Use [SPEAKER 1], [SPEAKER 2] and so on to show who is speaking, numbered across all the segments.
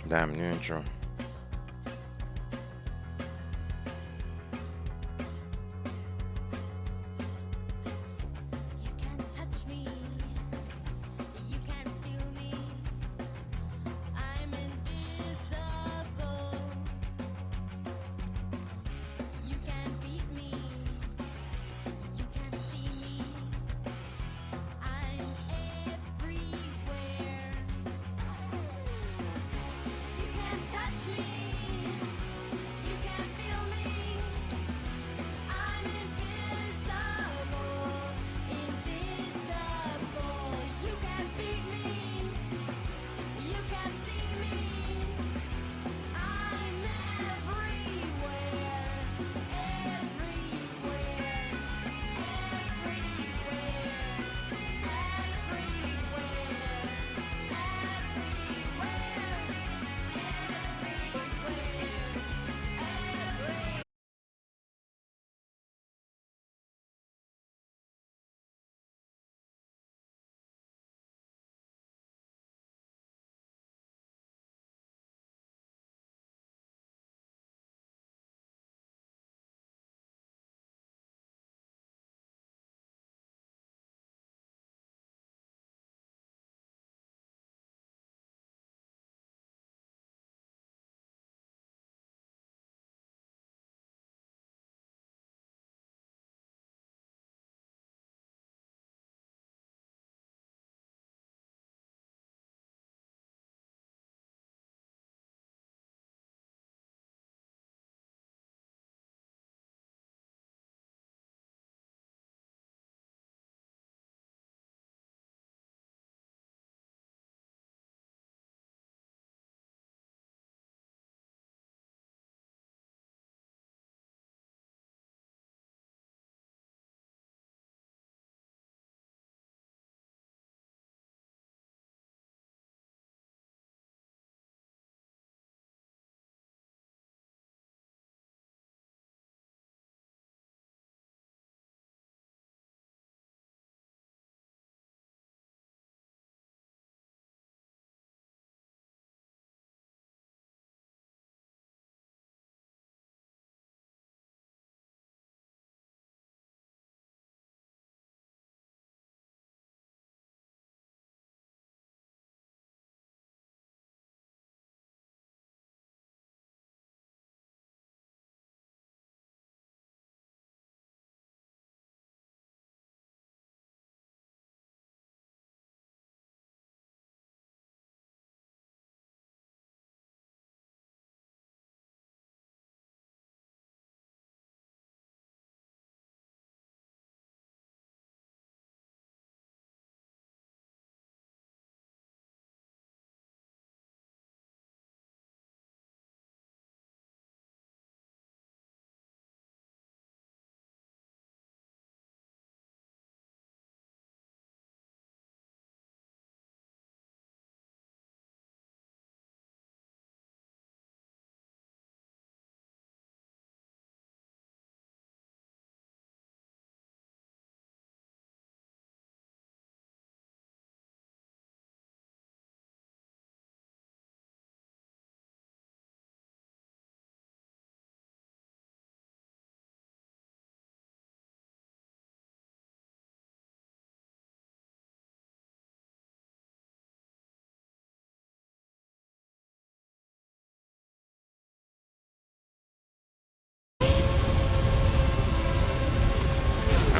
[SPEAKER 1] Damn, new intro.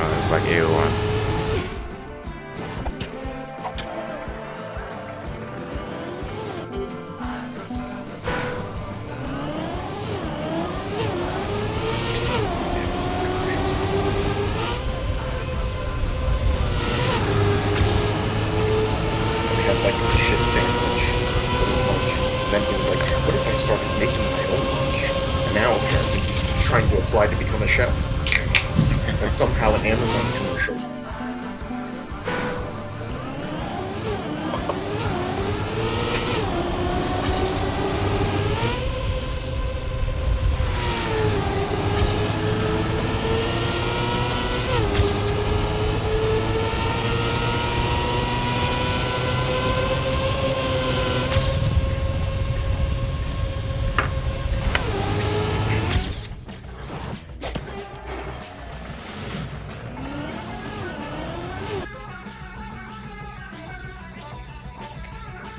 [SPEAKER 1] Oh, it's like A1.
[SPEAKER 2] trying to apply to become a chef. And somehow an Amazon commercial.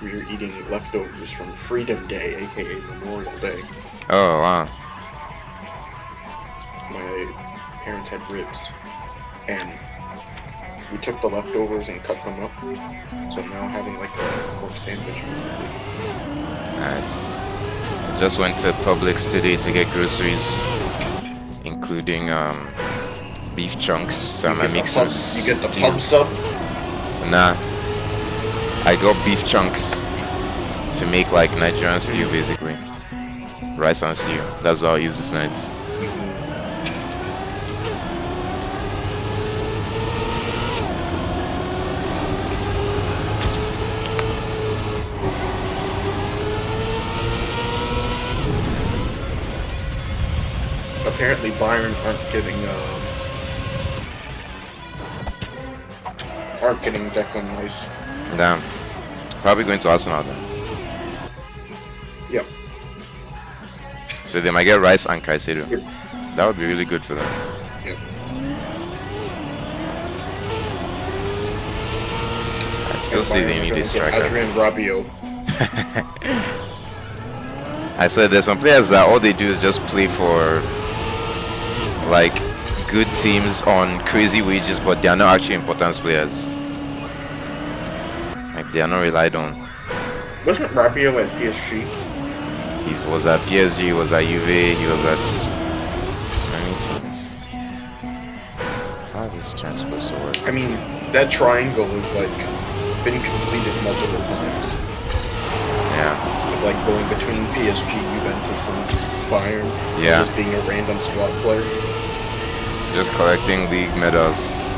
[SPEAKER 2] We were eating leftovers from Freedom Day, aka Memorial Day.
[SPEAKER 1] Oh, wow.
[SPEAKER 2] My parents had ribs, and we took the leftovers and cut them up. So I'm now having like a pork sandwich basically.
[SPEAKER 1] Nice. I just went to Publix today to get groceries, including beef chunks. So I might make some
[SPEAKER 2] You get the
[SPEAKER 1] stew.
[SPEAKER 2] pub sub?
[SPEAKER 1] Nah. I got beef chunks to make like Nigerian stew, basically. Rice and stew. That's what I'll use this night.
[SPEAKER 2] Apparently Bayern aren't getting Declan Rice.
[SPEAKER 1] Damn. Probably going to Arsenal then.
[SPEAKER 2] Yep.
[SPEAKER 1] So they might get Rice and Caicedo.
[SPEAKER 2] Yep.
[SPEAKER 1] That would be really good for them.
[SPEAKER 2] Yep.
[SPEAKER 1] I'd still say they need a striker.
[SPEAKER 2] Adrian Rabiot.
[SPEAKER 1] I said there's some players that all they do is just play for like good teams on crazy wages, but they are not actually important players. Like they are not relied on.
[SPEAKER 2] Wasn't Rabiot at PSG?
[SPEAKER 1] He was at PSG, he was at Juve, he was at many teams. How is this turn supposed to work?
[SPEAKER 2] I mean, that triangle is like been completed multiple times.
[SPEAKER 1] Yeah.
[SPEAKER 2] Of, like going between PSG, Juventus, and Bayern.
[SPEAKER 1] Yeah.
[SPEAKER 2] Just being a random squad player.
[SPEAKER 1] Just collecting league medals.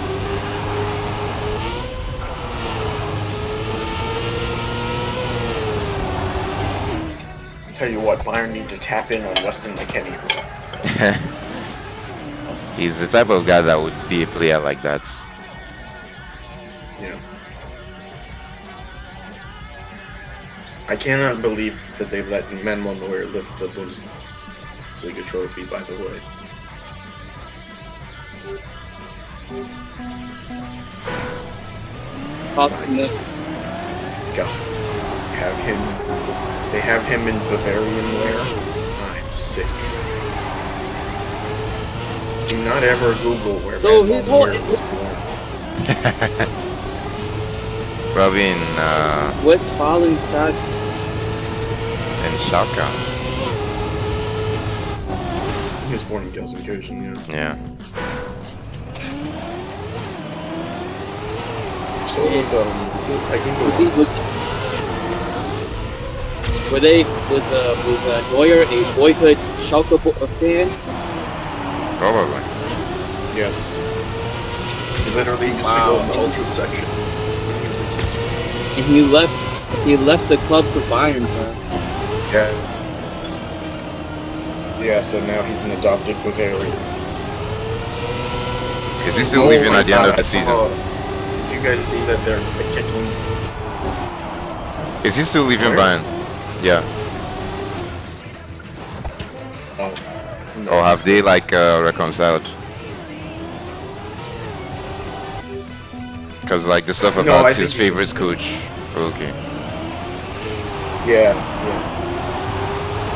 [SPEAKER 2] Tell you what, Bayern need to tap in on Weston McKennie.
[SPEAKER 1] He's the type of guy that would be a player like that.
[SPEAKER 2] Yeah. I cannot believe that they let Manuel Neuer lift the Bundesliga trophy, by the way. Go. They have him in Bavarian wear. I'm sick. Do not ever Google where Manuel Neuer was born.
[SPEAKER 1] Probably in
[SPEAKER 3] Westfalenstadt.
[SPEAKER 1] in Schalke.
[SPEAKER 2] He was born in Gelsenkirchen, yeah.
[SPEAKER 1] Yeah.
[SPEAKER 2] So it was, I Googled.
[SPEAKER 3] Was Neuer a boyhood Schalke fan?
[SPEAKER 1] Probably.
[SPEAKER 2] Yes. He literally used to go in the ultra section when he was a kid.
[SPEAKER 3] And he left the club for Bayern, bro.
[SPEAKER 2] Yeah. Yeah, so now he's an adopted Bavarian.
[SPEAKER 1] Is he still leaving at the end of the season?
[SPEAKER 2] Did you guys see that they're kicking?
[SPEAKER 1] Is he still leaving Bayern? Yeah.
[SPEAKER 2] Oh. No,
[SPEAKER 1] Or have they like reconciled? Because like the stuff about his favorite coach. Okay.
[SPEAKER 2] Yeah.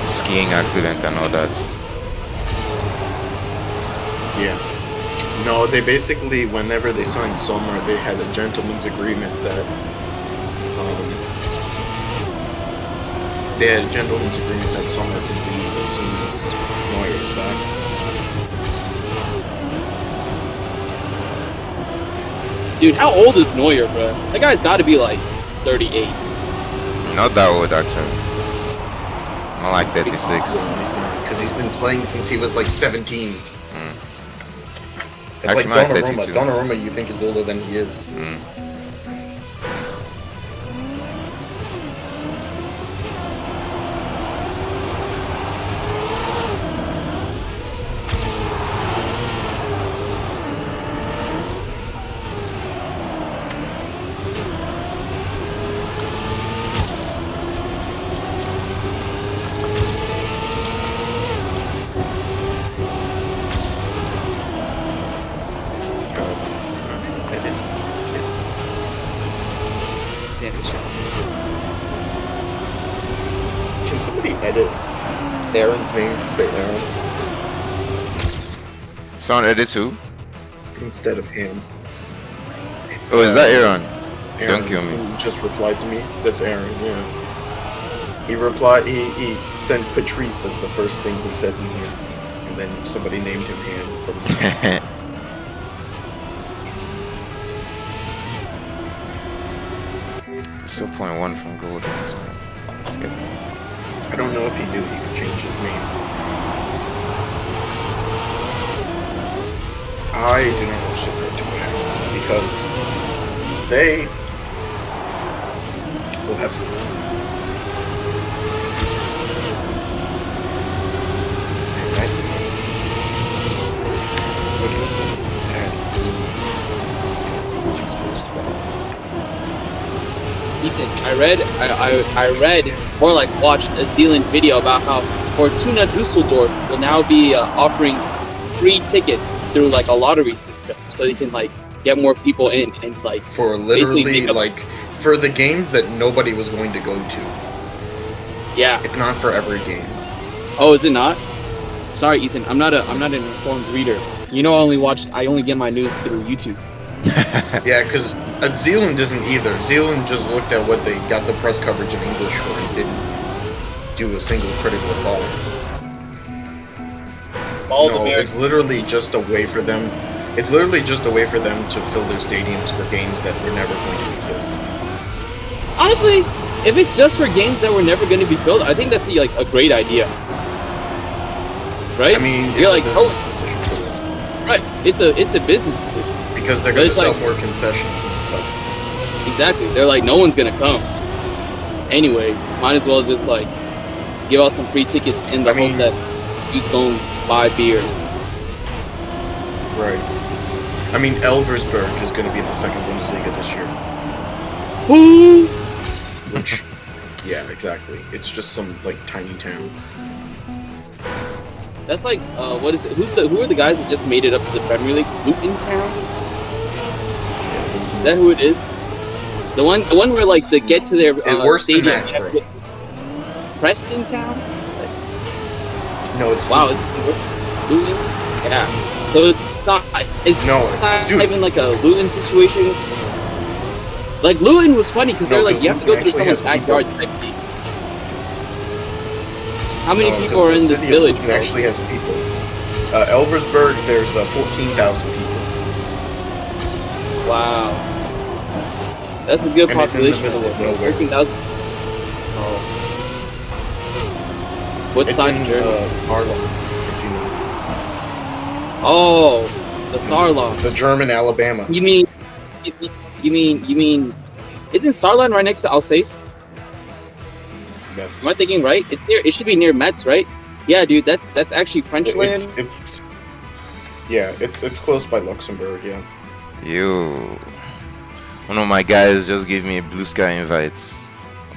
[SPEAKER 1] Skiing accident and all that.
[SPEAKER 2] Yeah. No, they basically, whenever they signed Sommer, they had a gentleman's agreement that Sommer can leave as soon as Neuer is back.
[SPEAKER 3] Dude, how old is Neuer, bro? That guy's got to be like 38.
[SPEAKER 1] Not that old actually. More like 36.
[SPEAKER 2] No, he's not, because he's been playing since he was like 17. It's
[SPEAKER 1] Actually,
[SPEAKER 2] like
[SPEAKER 1] more like
[SPEAKER 2] Donnarumma.
[SPEAKER 1] 32.
[SPEAKER 2] Donnarumma, you think is older than he is. Can somebody edit Aaron's name to say Aaron
[SPEAKER 1] Sound edit too?
[SPEAKER 2] instead of him?
[SPEAKER 1] Oh, is that Aaron?
[SPEAKER 2] Aaron,
[SPEAKER 1] Don't kill me.
[SPEAKER 2] who just replied to me. That's Aaron. Yeah. He replied. He sent Patrice as the first thing he said in here, and then somebody named him Han from.
[SPEAKER 1] Still 0.1 from gold. Let's get
[SPEAKER 2] I don't know if he knew he could change his name. I do not watch the Pro Tour now because they will have some.
[SPEAKER 3] Ethan, I read, or like watched a Zealand video about how Fortuna Dusseldorf will now be offering free tickets through like a lottery system, so you can like get more people in and like
[SPEAKER 2] For literally like for the games that nobody was going to go to.
[SPEAKER 3] Yeah.
[SPEAKER 2] It's not for every game.
[SPEAKER 3] Oh, is it not? Sorry, Ethan. I'm not an informed reader. You know, I only get my news through YouTube.
[SPEAKER 2] Yeah, because Zealand isn't either. Zealand just looked at what they got the press coverage in English for and didn't do a single critical thought. It's literally just a way for them. It's literally just a way for them to fill their stadiums for games that were never going to be filled.
[SPEAKER 3] Honestly, if it's just for games that were never going to be filled, I think that's like a great idea. Right?
[SPEAKER 2] I mean,
[SPEAKER 3] you're like,
[SPEAKER 2] decision for them.
[SPEAKER 3] Right? It's a business decision.
[SPEAKER 2] Because they're going to sell more concessions and stuff.
[SPEAKER 3] Exactly. They're like, no one's gonna come. Anyways, might as well just like give out some free tickets in the hope that you don't buy beers.
[SPEAKER 2] Right. I mean, Elversberg is going to be in the second Bundesliga this year.
[SPEAKER 3] Woo!
[SPEAKER 2] Which, yeah, exactly. It's just some like tiny town.
[SPEAKER 3] That's like, what is it? Who are the guys that just made it up to the Premier League? Luton Town? Is that who it is? The one where like to get to their stadium. Preston Town?
[SPEAKER 2] No, it's
[SPEAKER 3] wow. Luton? Yeah. So it's not. It's not even like a Luton situation. Like Luton was funny because they're like you have to go through someone's backyard type thing. How many people are in this village?
[SPEAKER 2] It actually has people. Elversberg, there's 14,000 people.
[SPEAKER 3] Wow. That's a good population.
[SPEAKER 2] It's in the middle of nowhere.
[SPEAKER 3] 14,000. Oh. What
[SPEAKER 2] it's
[SPEAKER 3] side
[SPEAKER 2] in
[SPEAKER 3] of Germany?
[SPEAKER 2] Saarland, if you know.
[SPEAKER 3] Oh, the Saarland.
[SPEAKER 2] The German Alabama.
[SPEAKER 3] You mean? Isn't Saarland right next to Alsace?
[SPEAKER 2] Yes.
[SPEAKER 3] Am I thinking right? It's near. It should be near Metz, right? Yeah, dude. That's actually French land.
[SPEAKER 2] It's close by Luxembourg. Yeah.
[SPEAKER 1] Yo, one of my guys just gave me a blue sky invites.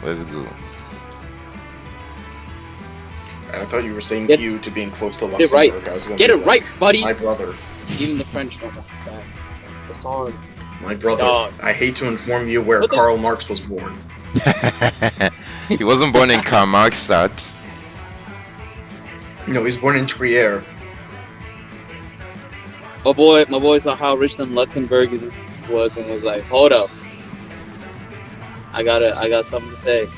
[SPEAKER 1] Let's go.
[SPEAKER 2] I thought you were saying you to being close to Luxembourg.
[SPEAKER 3] Right.
[SPEAKER 2] I was
[SPEAKER 3] Get it right, buddy.
[SPEAKER 2] My brother.
[SPEAKER 3] Even the French don't like that. The song.
[SPEAKER 2] My brother.
[SPEAKER 3] Dog.
[SPEAKER 2] I hate to inform you where Karl Marx was born.
[SPEAKER 1] He wasn't born in Karl Marxstadt.
[SPEAKER 2] No, he's born in Trier.
[SPEAKER 3] My boy saw how rich them Luxembourg was and was like, hold up. I got something to say.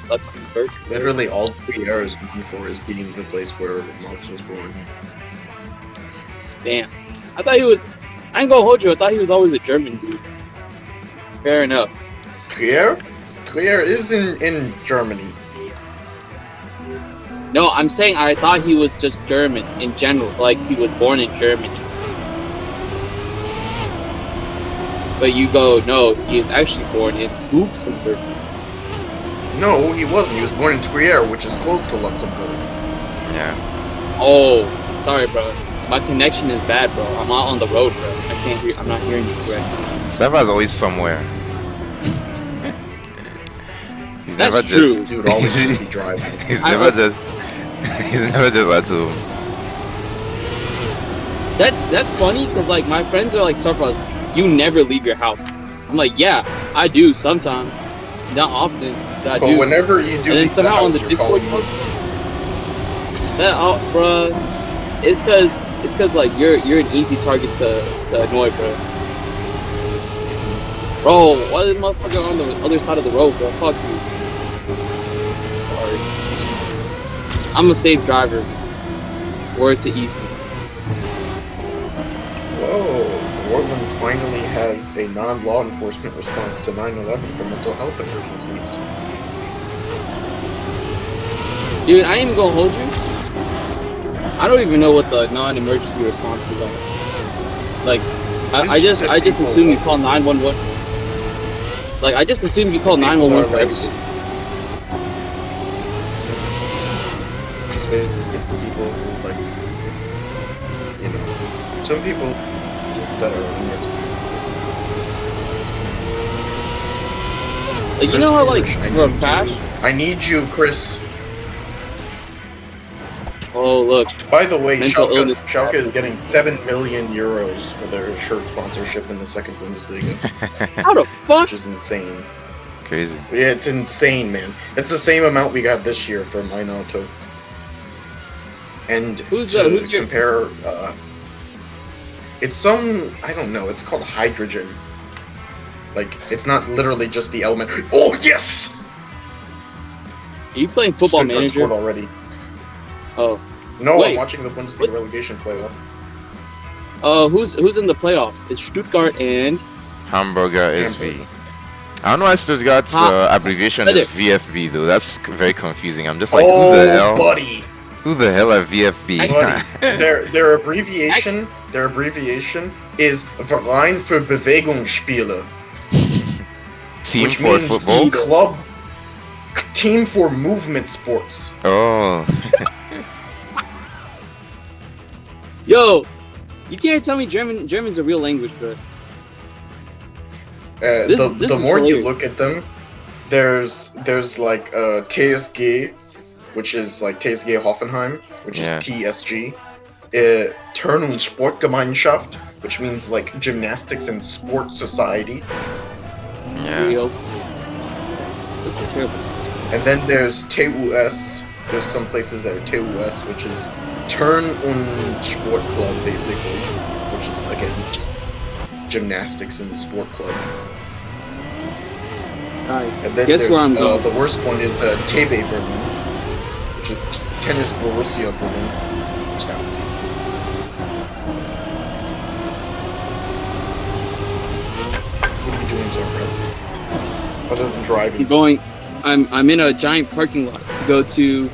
[SPEAKER 3] Luxembourg.
[SPEAKER 2] Literally all Trier is known for is being the place where Marx was born.
[SPEAKER 3] Damn. I thought he was, I ain't gonna hold you, I thought he was always a German dude. Fair enough.
[SPEAKER 2] Trier? Trier is in Germany.
[SPEAKER 3] No, I'm saying I thought he was just German in general, like he was born in Germany. But you go, no, he is actually born in Luxembourg.
[SPEAKER 2] No, he wasn't. He was born in Trier, which is close to Luxembourg.
[SPEAKER 1] Yeah.
[SPEAKER 3] Oh, sorry, bro. My connection is bad, bro. I'm out on the road, bro. I can't hear. I'm not hearing you correctly.
[SPEAKER 1] Seva's always somewhere. He's
[SPEAKER 3] That's
[SPEAKER 1] never
[SPEAKER 3] true.
[SPEAKER 1] just.
[SPEAKER 2] Dude, always just be driving.
[SPEAKER 1] He's never just. He's never just at home.
[SPEAKER 3] That's funny because like my friends are like, Surplus, you never leave your house. I'm like, yeah, I do sometimes, not often, but I
[SPEAKER 2] But
[SPEAKER 3] do.
[SPEAKER 2] whenever you do
[SPEAKER 3] And then
[SPEAKER 2] leave the
[SPEAKER 3] somehow on
[SPEAKER 2] house,
[SPEAKER 3] the
[SPEAKER 2] you're calling
[SPEAKER 3] Discord,
[SPEAKER 2] me.
[SPEAKER 3] that bruh, it's cause like you're an easy target to annoy, bro. Bro, why is motherfucker on the other side of the road, bro? Fuck you. Sorry. I'm a safe driver. Word to Ethan.
[SPEAKER 2] Whoa, Orleans finally has a non-law enforcement response to 9/11 for mental health emergencies.
[SPEAKER 3] Dude, I ain't even gonna hold you. I don't even know what the non-emergency responses are. Like, I just assume you call 911. Like, I just assume you call 911 for everything.
[SPEAKER 2] People like, you know, some people that are
[SPEAKER 3] Like, you know how like for a crash?
[SPEAKER 2] I need you, Chris.
[SPEAKER 3] Oh look.
[SPEAKER 2] By the way,
[SPEAKER 3] Mental
[SPEAKER 2] Schalke is getting 7 million euros for their shirt sponsorship in the second Bundesliga,
[SPEAKER 3] How the fuck?
[SPEAKER 2] which is insane.
[SPEAKER 1] Crazy.
[SPEAKER 2] Yeah, it's insane, man. It's the same amount we got this year for Mein Auto. And
[SPEAKER 3] Who's
[SPEAKER 2] to
[SPEAKER 3] your
[SPEAKER 2] compare, it's some, I don't know, it's called hydrogen. Like, it's not literally just the element. Oh, yes!
[SPEAKER 3] Are you playing Football
[SPEAKER 2] Stuttgart
[SPEAKER 3] Manager?
[SPEAKER 2] scored already.
[SPEAKER 3] Oh.
[SPEAKER 2] No,
[SPEAKER 3] Wait,
[SPEAKER 2] I'm watching the Bundesliga
[SPEAKER 3] what?
[SPEAKER 2] relegation playoff.
[SPEAKER 3] Who's in the playoffs? It's Stuttgart and
[SPEAKER 1] Hamburger SV. I don't know why Stuttgart's abbreviation is VFB though. That's very confusing. I'm just like, who the hell?
[SPEAKER 2] Buddy!
[SPEAKER 1] Who the hell are VFB?
[SPEAKER 2] Buddy, their abbreviation is Verein für Bewegungsspiele,
[SPEAKER 1] Team
[SPEAKER 2] which
[SPEAKER 1] for
[SPEAKER 2] means
[SPEAKER 1] football.
[SPEAKER 2] team for movement sports.
[SPEAKER 1] Oh.
[SPEAKER 3] Yo, you can't tell me German's a real language, bro. This
[SPEAKER 2] The
[SPEAKER 3] is
[SPEAKER 2] more you
[SPEAKER 3] hilarious.
[SPEAKER 2] look at them, there's like TSG, which is like TSG Hoffenheim, which
[SPEAKER 1] Yeah.
[SPEAKER 2] is TSG. Turn- und Sportgemeinschaft, which means like gymnastics and sport society.
[SPEAKER 1] Yeah.
[SPEAKER 3] Real. That's a terrible sponsor.
[SPEAKER 2] And then there's TUS. There's some places that are TUS, which is Turn- und Sport Club, basically, which is again just gymnastics and sport club.
[SPEAKER 3] Guys,
[SPEAKER 2] And then
[SPEAKER 3] guess
[SPEAKER 2] there's
[SPEAKER 3] where I'm going.
[SPEAKER 2] the worst one is TB Berlin, which is Tennis Borussia Berlin, which that one's easy. What are you doing, Zarfraz? Other than
[SPEAKER 3] I'm
[SPEAKER 2] driving.
[SPEAKER 3] going. I'm in a giant parking lot to go to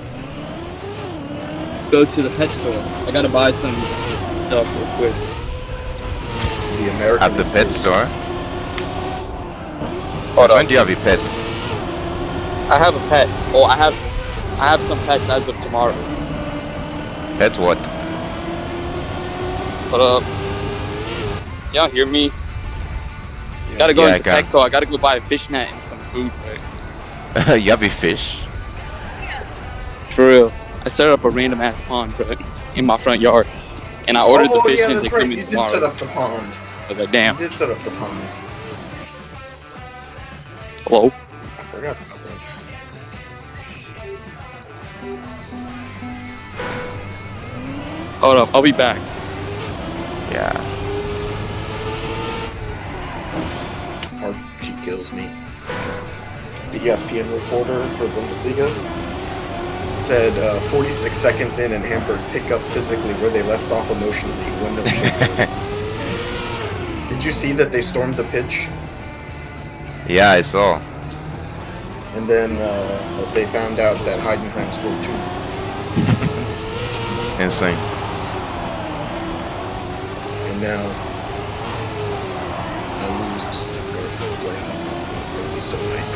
[SPEAKER 3] the pet store. I gotta buy some stuff real quick.
[SPEAKER 2] The American
[SPEAKER 1] At the pet
[SPEAKER 2] experience.
[SPEAKER 1] store.
[SPEAKER 3] Hold
[SPEAKER 1] Since when
[SPEAKER 3] up.
[SPEAKER 1] do you have a pet?
[SPEAKER 3] I have a pet. Oh, I have some pets as of tomorrow.
[SPEAKER 1] Pet what?
[SPEAKER 3] Hold up. Y'all hear me? Gotta go
[SPEAKER 1] Yeah,
[SPEAKER 3] into
[SPEAKER 1] I can.
[SPEAKER 3] Petco. I gotta go buy a fishnet and some food. Right?
[SPEAKER 1] You have a fish?
[SPEAKER 3] For real. I set up a random ass pond, bro, in my front yard, and I ordered the fish
[SPEAKER 2] yeah,
[SPEAKER 3] and
[SPEAKER 2] that's
[SPEAKER 3] they
[SPEAKER 2] right.
[SPEAKER 3] come
[SPEAKER 2] You
[SPEAKER 3] in
[SPEAKER 2] did
[SPEAKER 3] tomorrow.
[SPEAKER 2] set up the pond.
[SPEAKER 3] I was like, damn.
[SPEAKER 2] You did set up the pond.
[SPEAKER 3] Hello.
[SPEAKER 2] I forgot about that.
[SPEAKER 3] Hold up. I'll be back.
[SPEAKER 1] Yeah.
[SPEAKER 2] RG kills me. The ESPN reporter for Bundesliga said 46 seconds in and Hamburg pick up physically where they left off emotionally when the Did you see that they stormed the pitch
[SPEAKER 1] Yeah, I saw.
[SPEAKER 2] and then they found out that Heidenheim scored 2?
[SPEAKER 1] Insane.
[SPEAKER 2] And now I lose to go to the playoff. It's gonna be so nice.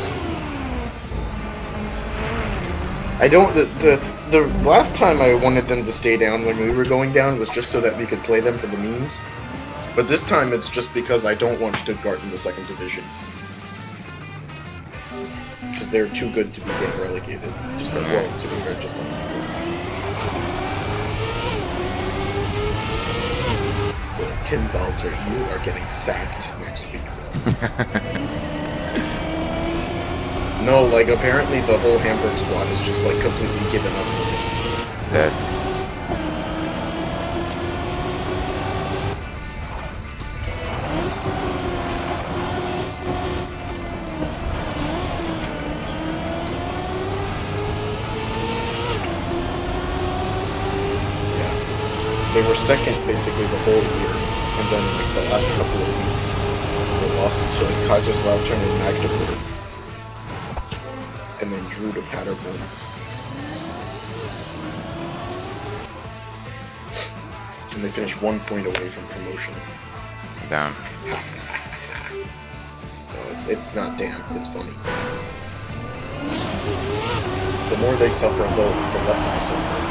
[SPEAKER 2] I don't. The last time I wanted them to stay down when we were going down was just so that we could play them for the memes. But this time it's just because I don't want Stuttgart in the second division. Because they're too good to be getting relegated. Just like, well, to be fair, just like that. Tim Valter, you are getting sacked next week. No, like, apparently the whole Hamburg squad is just, like, completely given up.
[SPEAKER 1] Death.
[SPEAKER 2] They were second basically the whole year, and then like the last couple of weeks, they lost to Kaiserslautern and Magdeburg, and then drew to Paderborn. And they finished 1 point away from promotion.
[SPEAKER 1] Damn.
[SPEAKER 2] No, it's not damn. It's funny. The more they suffer, the less I suffer.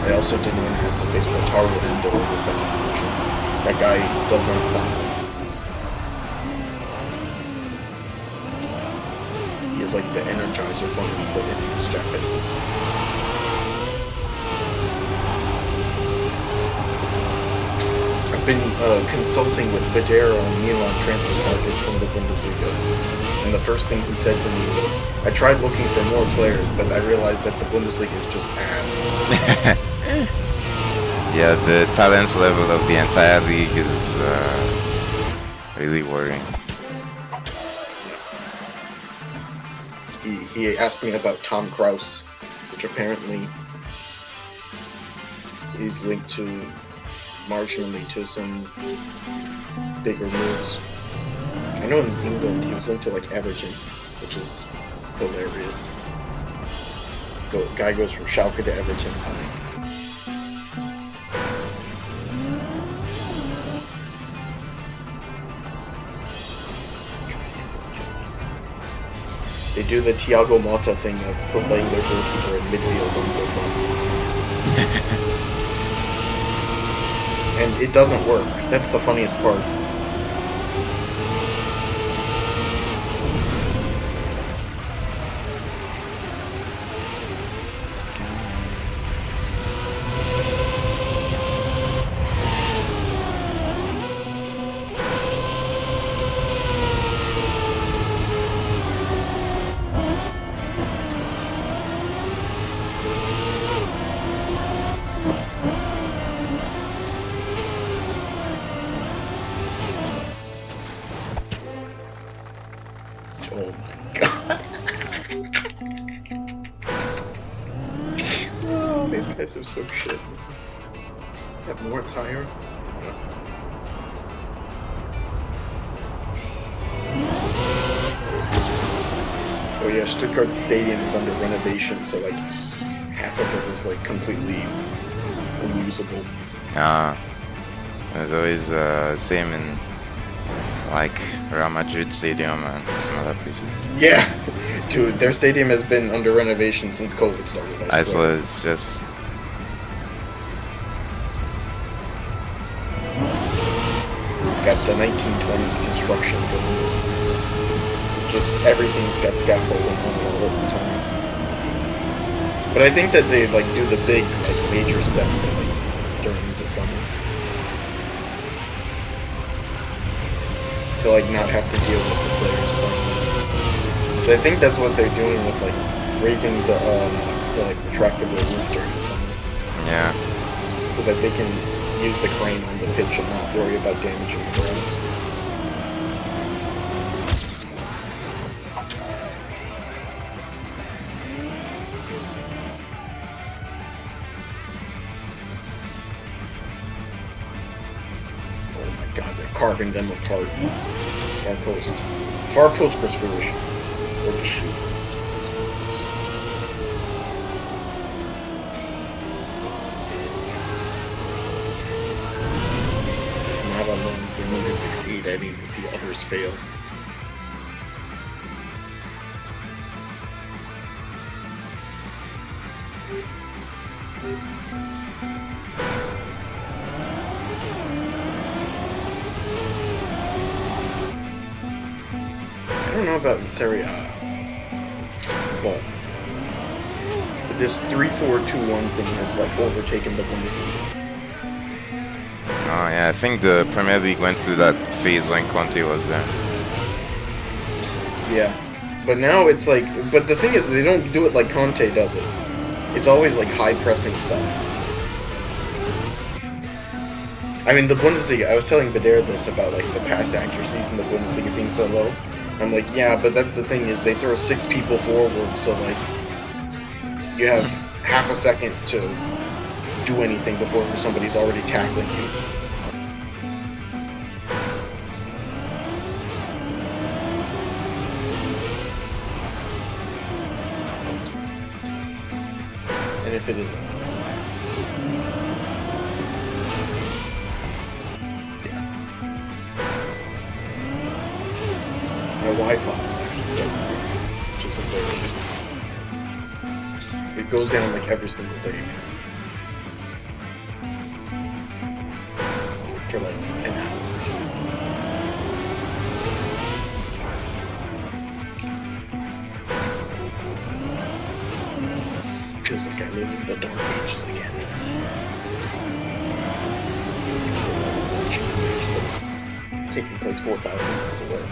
[SPEAKER 2] I also didn't even have to face Wataru Endo in the second division. That guy does not stop. He is like the Energizer Bunny, but if he was Japanese. I've been consulting with Badera on Milan transfer markets from the Bundesliga. And the first thing he said to me was, I tried looking for more players, but I realized that the Bundesliga is just ass.
[SPEAKER 1] Yeah, the talents level of the entire league is really worrying.
[SPEAKER 2] He asked me about Tom Kraus, which apparently is linked to marginally to some bigger moves. I know in England he was linked to like Everton, which is hilarious. The guy goes from Schalke to Everton. They do the Thiago Motta thing of putting their goalkeeper in midfield on the goal. And it doesn't work. That's the funniest part. Oh my god. Oh, these guys are so shit. Have more tire? Oh yeah, Stuttgart Stadium is under renovation, so like half of it is like completely unusable.
[SPEAKER 1] It's always same in like Real Madrid Stadium and some other places.
[SPEAKER 2] Yeah, dude, their stadium has been under renovation since COVID started.
[SPEAKER 1] I swear, it's just
[SPEAKER 2] got the 1920s construction going. Just everything's got scaffolding on it all the time. But I think that they like do the big like major steps in, like during the summer to like not have to deal with the players playing. So I think that's what they're doing with like raising the like retractable roof during the summer.
[SPEAKER 1] yeah.
[SPEAKER 2] So that they can use the crane on the pitch and not worry about damaging the grass. Oh my god, they're carving them apart. Far post. Far post, Chris Foolish. Or just shoot. Not alone for me to succeed, I need to see others fail. I don't know about in Serie A, but this 3-4-2-1 thing has like overtaken the Bundesliga.
[SPEAKER 1] Oh yeah, I think the Premier League went through that phase when Conte was there.
[SPEAKER 2] Yeah, but now it's like, but the thing is, they don't do it like Conte does it. It's always like high pressing stuff. I mean, the Bundesliga, I was telling Bader this about like the pass accuracies in the Bundesliga being so low. I'm like, yeah, but that's the thing is they throw 6 people forward, so like you have half a second to do anything before somebody's already tackling you. And if it isn't, yeah. My Wi-Fi is actually down, which is hilarious. It goes down like every single day. For like an hour. Feels like I live in the dark ages again. Except I'm watching a match that's taking place 4,000 miles away.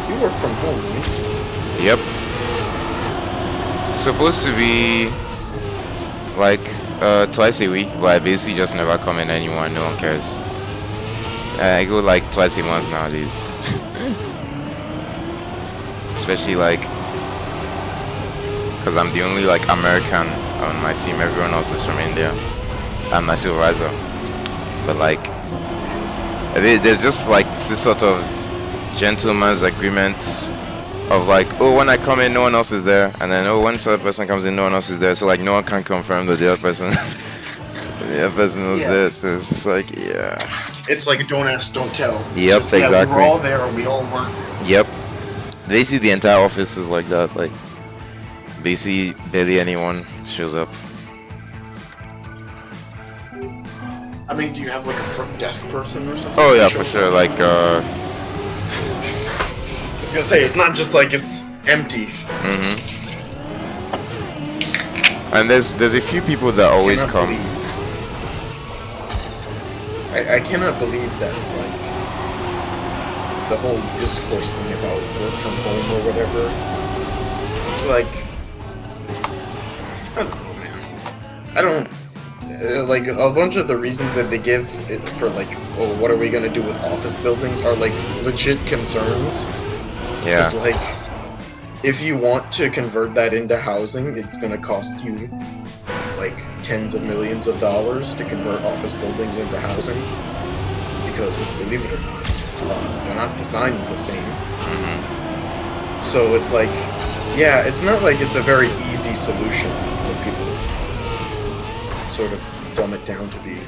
[SPEAKER 2] You work from home, right?
[SPEAKER 1] Yep. Supposed to be like twice a week, but I basically just never come in anymore. No one cares. I go like twice a month nowadays. Especially like because I'm the only like American on my team. Everyone else is from India. I'm my supervisor. But like there's just like this sort of gentleman's agreement of like, oh, when I come in, no one else is there, and then oh, when the other person comes in, no one else is there. So like, no one can confirm that the other person, the other person was there. So it's just like, yeah.
[SPEAKER 2] It's like don't ask, don't tell.
[SPEAKER 1] Yep,
[SPEAKER 2] Just, yeah,
[SPEAKER 1] exactly.
[SPEAKER 2] we're all there, we all work.
[SPEAKER 1] Yep. Basically, the entire office is like that. Like, basically, barely anyone shows up.
[SPEAKER 2] I mean, do you have like a front desk person or something?
[SPEAKER 1] Oh yeah,
[SPEAKER 2] that
[SPEAKER 1] for
[SPEAKER 2] shows
[SPEAKER 1] sure.
[SPEAKER 2] up?
[SPEAKER 1] Like,
[SPEAKER 2] I was gonna say, it's not just like it's empty.
[SPEAKER 1] and there's a few people that always
[SPEAKER 2] Cannot
[SPEAKER 1] come.
[SPEAKER 2] believe- I cannot believe that, like, the whole discourse thing about work from home or whatever. It's like, I don't know, man. I don't. Like, a bunch of the reasons that they give for, like, oh, what are we gonna do with office buildings are, like, legit concerns.
[SPEAKER 1] Yeah.
[SPEAKER 2] It's like, if you want to convert that into housing, it's gonna cost you, like, tens of millions of dollars to convert office buildings into housing. Because, believe it or not, they're not designed the same. So it's like, yeah, it's not like it's a very easy solution that people sort of dumb it down to be.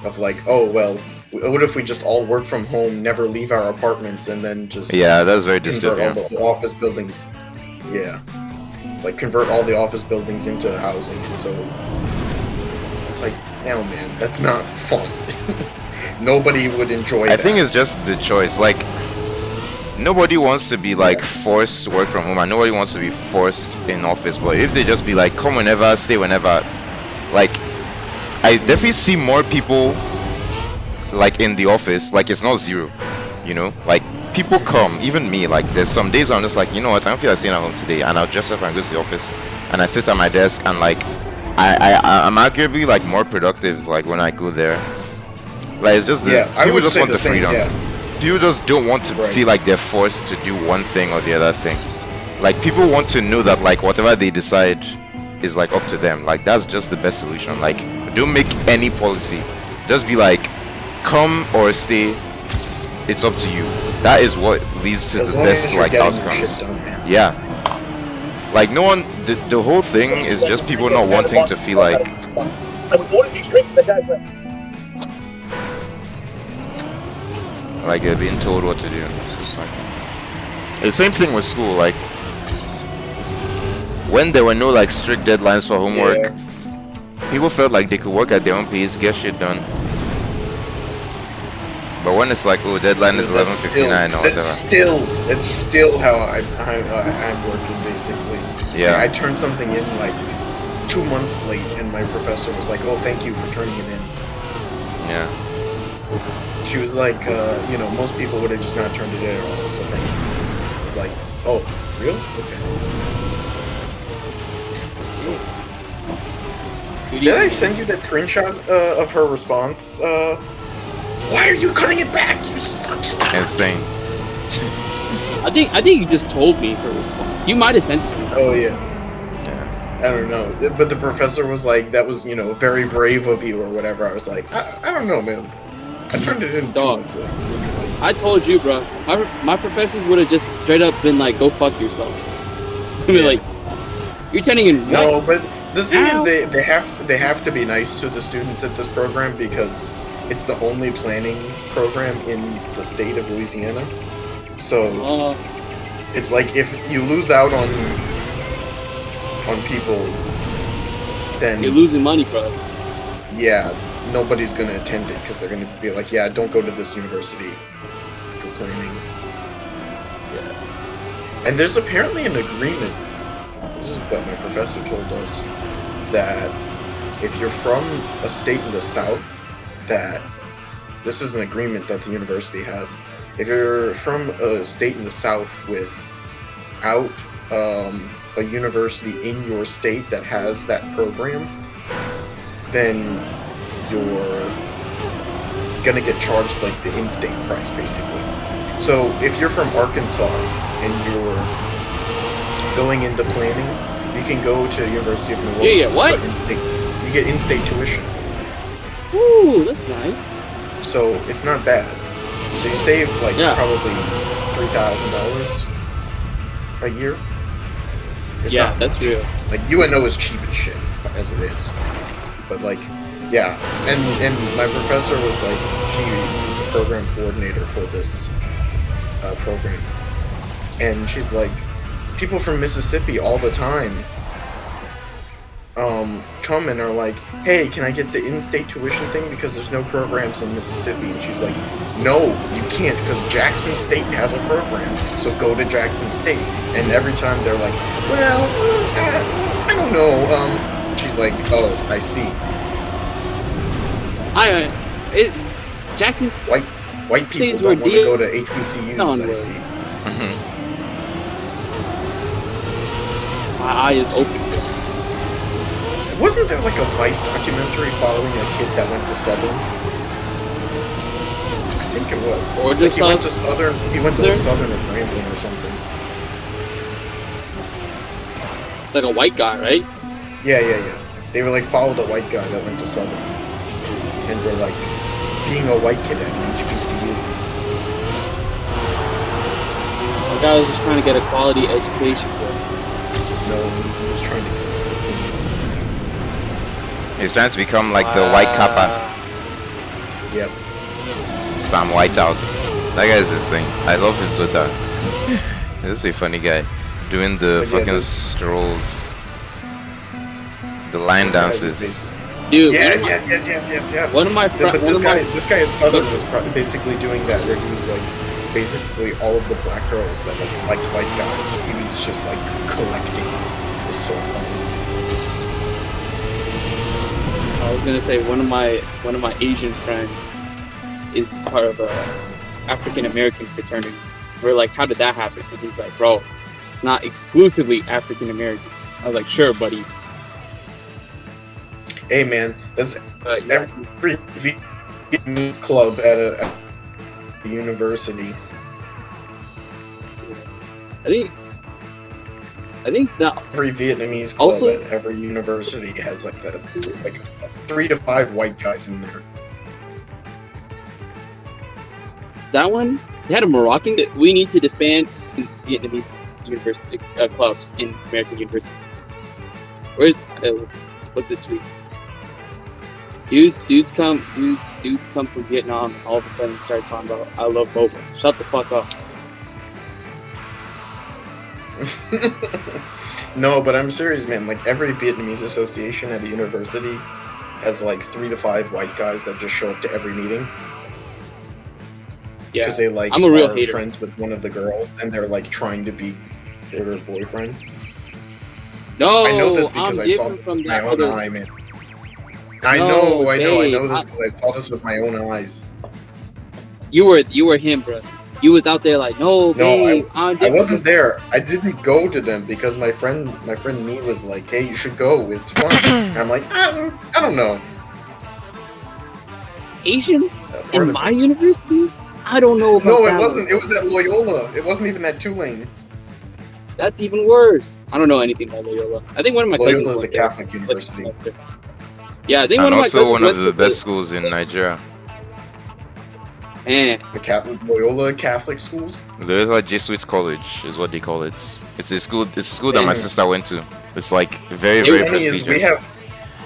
[SPEAKER 2] Of like, oh, well, what if we just all work from home, never leave our apartments, and then just
[SPEAKER 1] Yeah, that's very
[SPEAKER 2] convert all
[SPEAKER 1] dystopian.
[SPEAKER 2] the office buildings? Yeah. It's like convert all the office buildings into housing, and so it's like, no, man, that's not fun. Nobody would enjoy that.
[SPEAKER 1] I think it's just the choice. Like, nobody wants to be like forced to work from home, and nobody wants to be forced in office. But if they just be like, come whenever, stay whenever, like, I definitely see more people like in the office. Like, it's not zero, you know. Like, people come, even me. Like, there's some days where I'm just like, you know what, I don't feel like staying at home today, and I'll dress up and go to the office, and I sit at my desk, and like, I'm arguably like more productive like when I go there. Like, it's just
[SPEAKER 2] Yeah, I
[SPEAKER 1] people
[SPEAKER 2] would
[SPEAKER 1] just
[SPEAKER 2] say
[SPEAKER 1] want
[SPEAKER 2] the
[SPEAKER 1] the
[SPEAKER 2] same,
[SPEAKER 1] freedom.
[SPEAKER 2] yeah.
[SPEAKER 1] People just don't want to
[SPEAKER 2] Right.
[SPEAKER 1] feel like they're forced to do one thing or the other thing. Like, people want to know that like whatever they decide is like up to them. Like, that's just the best solution. Like, don't make any policy. Just be like, come or stay. It's up to you. That is what leads to
[SPEAKER 2] As
[SPEAKER 1] the
[SPEAKER 2] long
[SPEAKER 1] best
[SPEAKER 2] as you're
[SPEAKER 1] like
[SPEAKER 2] getting your
[SPEAKER 1] outcomes.
[SPEAKER 2] shit done, man.
[SPEAKER 1] Yeah. Like, no one. The whole thing is just people not wanting to feel like.
[SPEAKER 4] And we ordered these drinks, and the guy's like,
[SPEAKER 1] Like they're being told what to do. It's just like the same thing with school. Like, when there were no like strict deadlines for homework, people felt like they could work at their own pace, get shit done. But when it's like, oh, deadline is 11:59 or whatever.
[SPEAKER 2] It's still how I'm working, basically.
[SPEAKER 1] Yeah.
[SPEAKER 2] Like, I turned something in like 2 months late, and my professor was like, "Oh, thank you for turning it in."
[SPEAKER 1] Yeah.
[SPEAKER 2] She was like, you know, most people would have just not turned it in at all. So thanks. I was like, "Oh, really? Okay." So, did I send you that screenshot of her response? Why are you cutting it back? You fucking.
[SPEAKER 1] Insane.
[SPEAKER 3] I think you just told me her response. You might have sent it to me.
[SPEAKER 2] Oh yeah.
[SPEAKER 1] Yeah.
[SPEAKER 2] I don't know, but the professor was like, "That was, you know, very brave of you," or whatever. I was like, I don't know, man. I turned it in 2
[SPEAKER 3] Dog.
[SPEAKER 2] months late.
[SPEAKER 3] I told you, bro. My professors would have just straight up been like, "Go fuck yourself." I mean, like, you're turning in.
[SPEAKER 2] No, but the thing
[SPEAKER 3] Ow.
[SPEAKER 2] is, they have to be nice to the students at this program because it's the only planning program in the state of Louisiana. So it's like if you lose out on people, then
[SPEAKER 3] you're losing money, bro.
[SPEAKER 2] yeah, nobody's gonna attend it because they're gonna be like, yeah, don't go to this university for planning.
[SPEAKER 3] Yeah.
[SPEAKER 2] And there's apparently an agreement. This is what my professor told us, that if you're from a state in the South, that this is an agreement that the university has. If you're from a state in the South without a university in your state that has that program, then you're gonna get charged like the in-state price, basically. So if you're from Arkansas and you're going into planning, you can go to University of New Orleans.
[SPEAKER 3] Yeah, what?
[SPEAKER 2] You get in-state tuition.
[SPEAKER 3] Ooh, that's nice.
[SPEAKER 2] So it's not bad. So you save like
[SPEAKER 3] Yeah.
[SPEAKER 2] probably $3,000 a year. It's
[SPEAKER 3] Yeah,
[SPEAKER 2] not
[SPEAKER 3] that's
[SPEAKER 2] much.
[SPEAKER 3] real.
[SPEAKER 2] Like UNO is cheap as shit as it is, but like, yeah. And my professor was like, she was the program coordinator for this program, and she's like, people from Mississippi all the time come and are like, hey, can I get the in-state tuition thing because there's no programs in Mississippi? And she's like, no, you can't because Jackson State has a program, so go to Jackson State. And every time they're like, well, I don't know. She's like, oh, I see.
[SPEAKER 3] Jackson's
[SPEAKER 2] White people
[SPEAKER 3] These
[SPEAKER 2] don't
[SPEAKER 3] were
[SPEAKER 2] want to go to HBCUs, I
[SPEAKER 3] onward.
[SPEAKER 2] see.
[SPEAKER 3] my eye is open.
[SPEAKER 2] Wasn't there like a Vice documentary following a kid that went to Southern? I think it was.
[SPEAKER 3] Or
[SPEAKER 2] Like,
[SPEAKER 3] just
[SPEAKER 2] he went to Southern. He went to like Southern or Grambling or something.
[SPEAKER 3] Like a white guy, right?
[SPEAKER 2] Yeah. They were like followed a white guy that went to Southern, and were like being a white kid at an HBCU.
[SPEAKER 3] The guy was just trying to get a quality education, bro.
[SPEAKER 2] No, he was trying to.
[SPEAKER 1] He's trying to become like the white kappa.
[SPEAKER 2] Yep.
[SPEAKER 1] Sam Whiteout. That guy is insane. I love his Twitter. This is a funny guy. Doing the
[SPEAKER 2] But yeah,
[SPEAKER 1] fucking
[SPEAKER 2] this-
[SPEAKER 1] strolls. The line
[SPEAKER 2] This guy
[SPEAKER 1] dances.
[SPEAKER 3] Dude,
[SPEAKER 2] Yeah,
[SPEAKER 3] one of my,
[SPEAKER 2] yes.
[SPEAKER 3] one of my,
[SPEAKER 2] But
[SPEAKER 3] one
[SPEAKER 2] this
[SPEAKER 3] of my,
[SPEAKER 2] guy at Southern was basically doing that, where he was like, basically all of the black girls that like white guys. He was just like collecting. It was so funny.
[SPEAKER 3] I was gonna say one of my Asian friends is part of a African American fraternity. We're like, how did that happen? And he's like, bro, it's not exclusively African American. I was like, sure, buddy.
[SPEAKER 2] Hey man, that's
[SPEAKER 3] Yeah.
[SPEAKER 2] every Vietnamese club at a university.
[SPEAKER 3] I think that
[SPEAKER 2] Every Vietnamese club
[SPEAKER 3] Also-
[SPEAKER 2] at every university has like 3 to 5 white guys in there.
[SPEAKER 3] that one, they had a Moroccan. We need to disband Vietnamese university clubs in American university. Where's what's the tweet? Dudes come from Vietnam and all of a sudden start talking about I love boba. Shut the fuck up.
[SPEAKER 2] No, but I'm serious, man. Like every Vietnamese association at a university has like 3 to 5 white guys that just show up to every meeting
[SPEAKER 3] Yeah,
[SPEAKER 2] because they like
[SPEAKER 3] I'm a real
[SPEAKER 2] are
[SPEAKER 3] hater.
[SPEAKER 2] friends with one of the girls and they're like trying to be their boyfriend.
[SPEAKER 3] no,
[SPEAKER 2] I know this because
[SPEAKER 3] I'm
[SPEAKER 2] I saw
[SPEAKER 3] different
[SPEAKER 2] this
[SPEAKER 3] from
[SPEAKER 2] with my
[SPEAKER 3] that
[SPEAKER 2] own
[SPEAKER 3] other.
[SPEAKER 2] eye, man. I
[SPEAKER 3] No,
[SPEAKER 2] know
[SPEAKER 3] babe,
[SPEAKER 2] this because I saw this with my own eyes.
[SPEAKER 3] You were him, bro. You was out there like, no,
[SPEAKER 2] No,
[SPEAKER 3] babe, I'm
[SPEAKER 2] I
[SPEAKER 3] different.
[SPEAKER 2] wasn't there. I didn't go to them because my friend me was like, "Hey, you should go. It's fun." And I'm like, I don't know.
[SPEAKER 3] Asians
[SPEAKER 2] Part
[SPEAKER 3] in
[SPEAKER 2] of
[SPEAKER 3] my university? I don't know about
[SPEAKER 2] No,
[SPEAKER 3] that
[SPEAKER 2] it wasn't.
[SPEAKER 3] one.
[SPEAKER 2] It was at Loyola. It wasn't even at Tulane.
[SPEAKER 3] That's even worse. I don't know anything about Loyola. I think one of my cousins
[SPEAKER 2] Loyola is a
[SPEAKER 3] went there.
[SPEAKER 2] Catholic university.
[SPEAKER 3] Yeah, I think
[SPEAKER 1] And
[SPEAKER 3] one of my
[SPEAKER 1] also
[SPEAKER 3] cousins
[SPEAKER 1] one of
[SPEAKER 3] went
[SPEAKER 1] the
[SPEAKER 3] to
[SPEAKER 1] best schools in Nigeria.
[SPEAKER 3] Man,
[SPEAKER 2] The Catholic Loyola Catholic schools.
[SPEAKER 1] Loyola Jesuit College is what they call it. It's a school. It's a school that my
[SPEAKER 2] Mhm.
[SPEAKER 1] sister went to. It's like very,
[SPEAKER 3] It
[SPEAKER 1] very
[SPEAKER 2] Funny is
[SPEAKER 1] prestigious.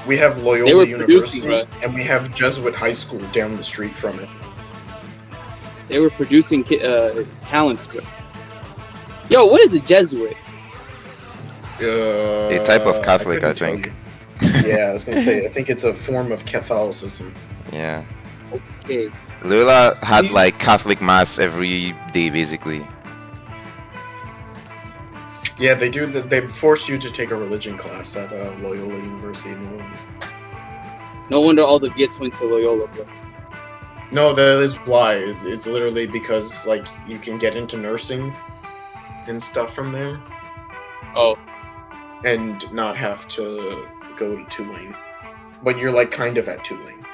[SPEAKER 2] we have
[SPEAKER 3] They
[SPEAKER 2] Loyola
[SPEAKER 3] were
[SPEAKER 2] University
[SPEAKER 3] producing, bro.
[SPEAKER 2] and we have Jesuit High School down the street from it.
[SPEAKER 3] they were producing talents, bro. Yo, what is a Jesuit?
[SPEAKER 1] A type of Catholic, I
[SPEAKER 2] couldn't tell
[SPEAKER 1] think.
[SPEAKER 2] you. Yeah, I was gonna say. I think it's a form of Catholicism.
[SPEAKER 1] Yeah.
[SPEAKER 3] Okay.
[SPEAKER 1] Loyola had like Catholic mass every day, basically.
[SPEAKER 2] Yeah, they do. They force you to take a religion class at Loyola University in New Orleans.
[SPEAKER 3] No wonder all the Viets went to Loyola, bro.
[SPEAKER 2] No, that is why. It's literally because like you can get into nursing and stuff from there,
[SPEAKER 3] Oh,
[SPEAKER 2] and not have to go to Tulane. But you're like kind of at Tulane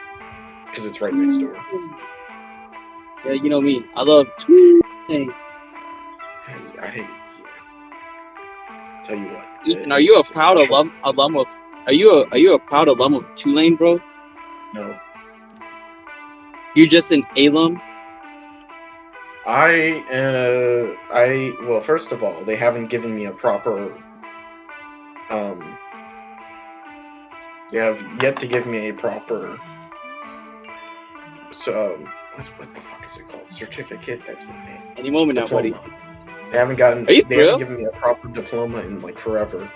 [SPEAKER 2] because it's right next door.
[SPEAKER 3] yeah, you know me. I love Tulane.
[SPEAKER 2] I hate. Tell you what.
[SPEAKER 3] Ethan, are you a
[SPEAKER 2] it's
[SPEAKER 3] proud
[SPEAKER 2] social-
[SPEAKER 3] alum of? Are you a proud alum of Tulane, bro?
[SPEAKER 2] No,
[SPEAKER 3] You're just an alum.
[SPEAKER 2] well, first of all, they haven't given me a proper. They have yet to give me a proper. So, what the fuck is it called? Certificate? That's not it.
[SPEAKER 3] Any moment now, buddy.
[SPEAKER 2] Diploma. They haven't gotten.
[SPEAKER 3] Are you
[SPEAKER 2] They
[SPEAKER 3] real?
[SPEAKER 2] haven't given me a proper diploma in like forever.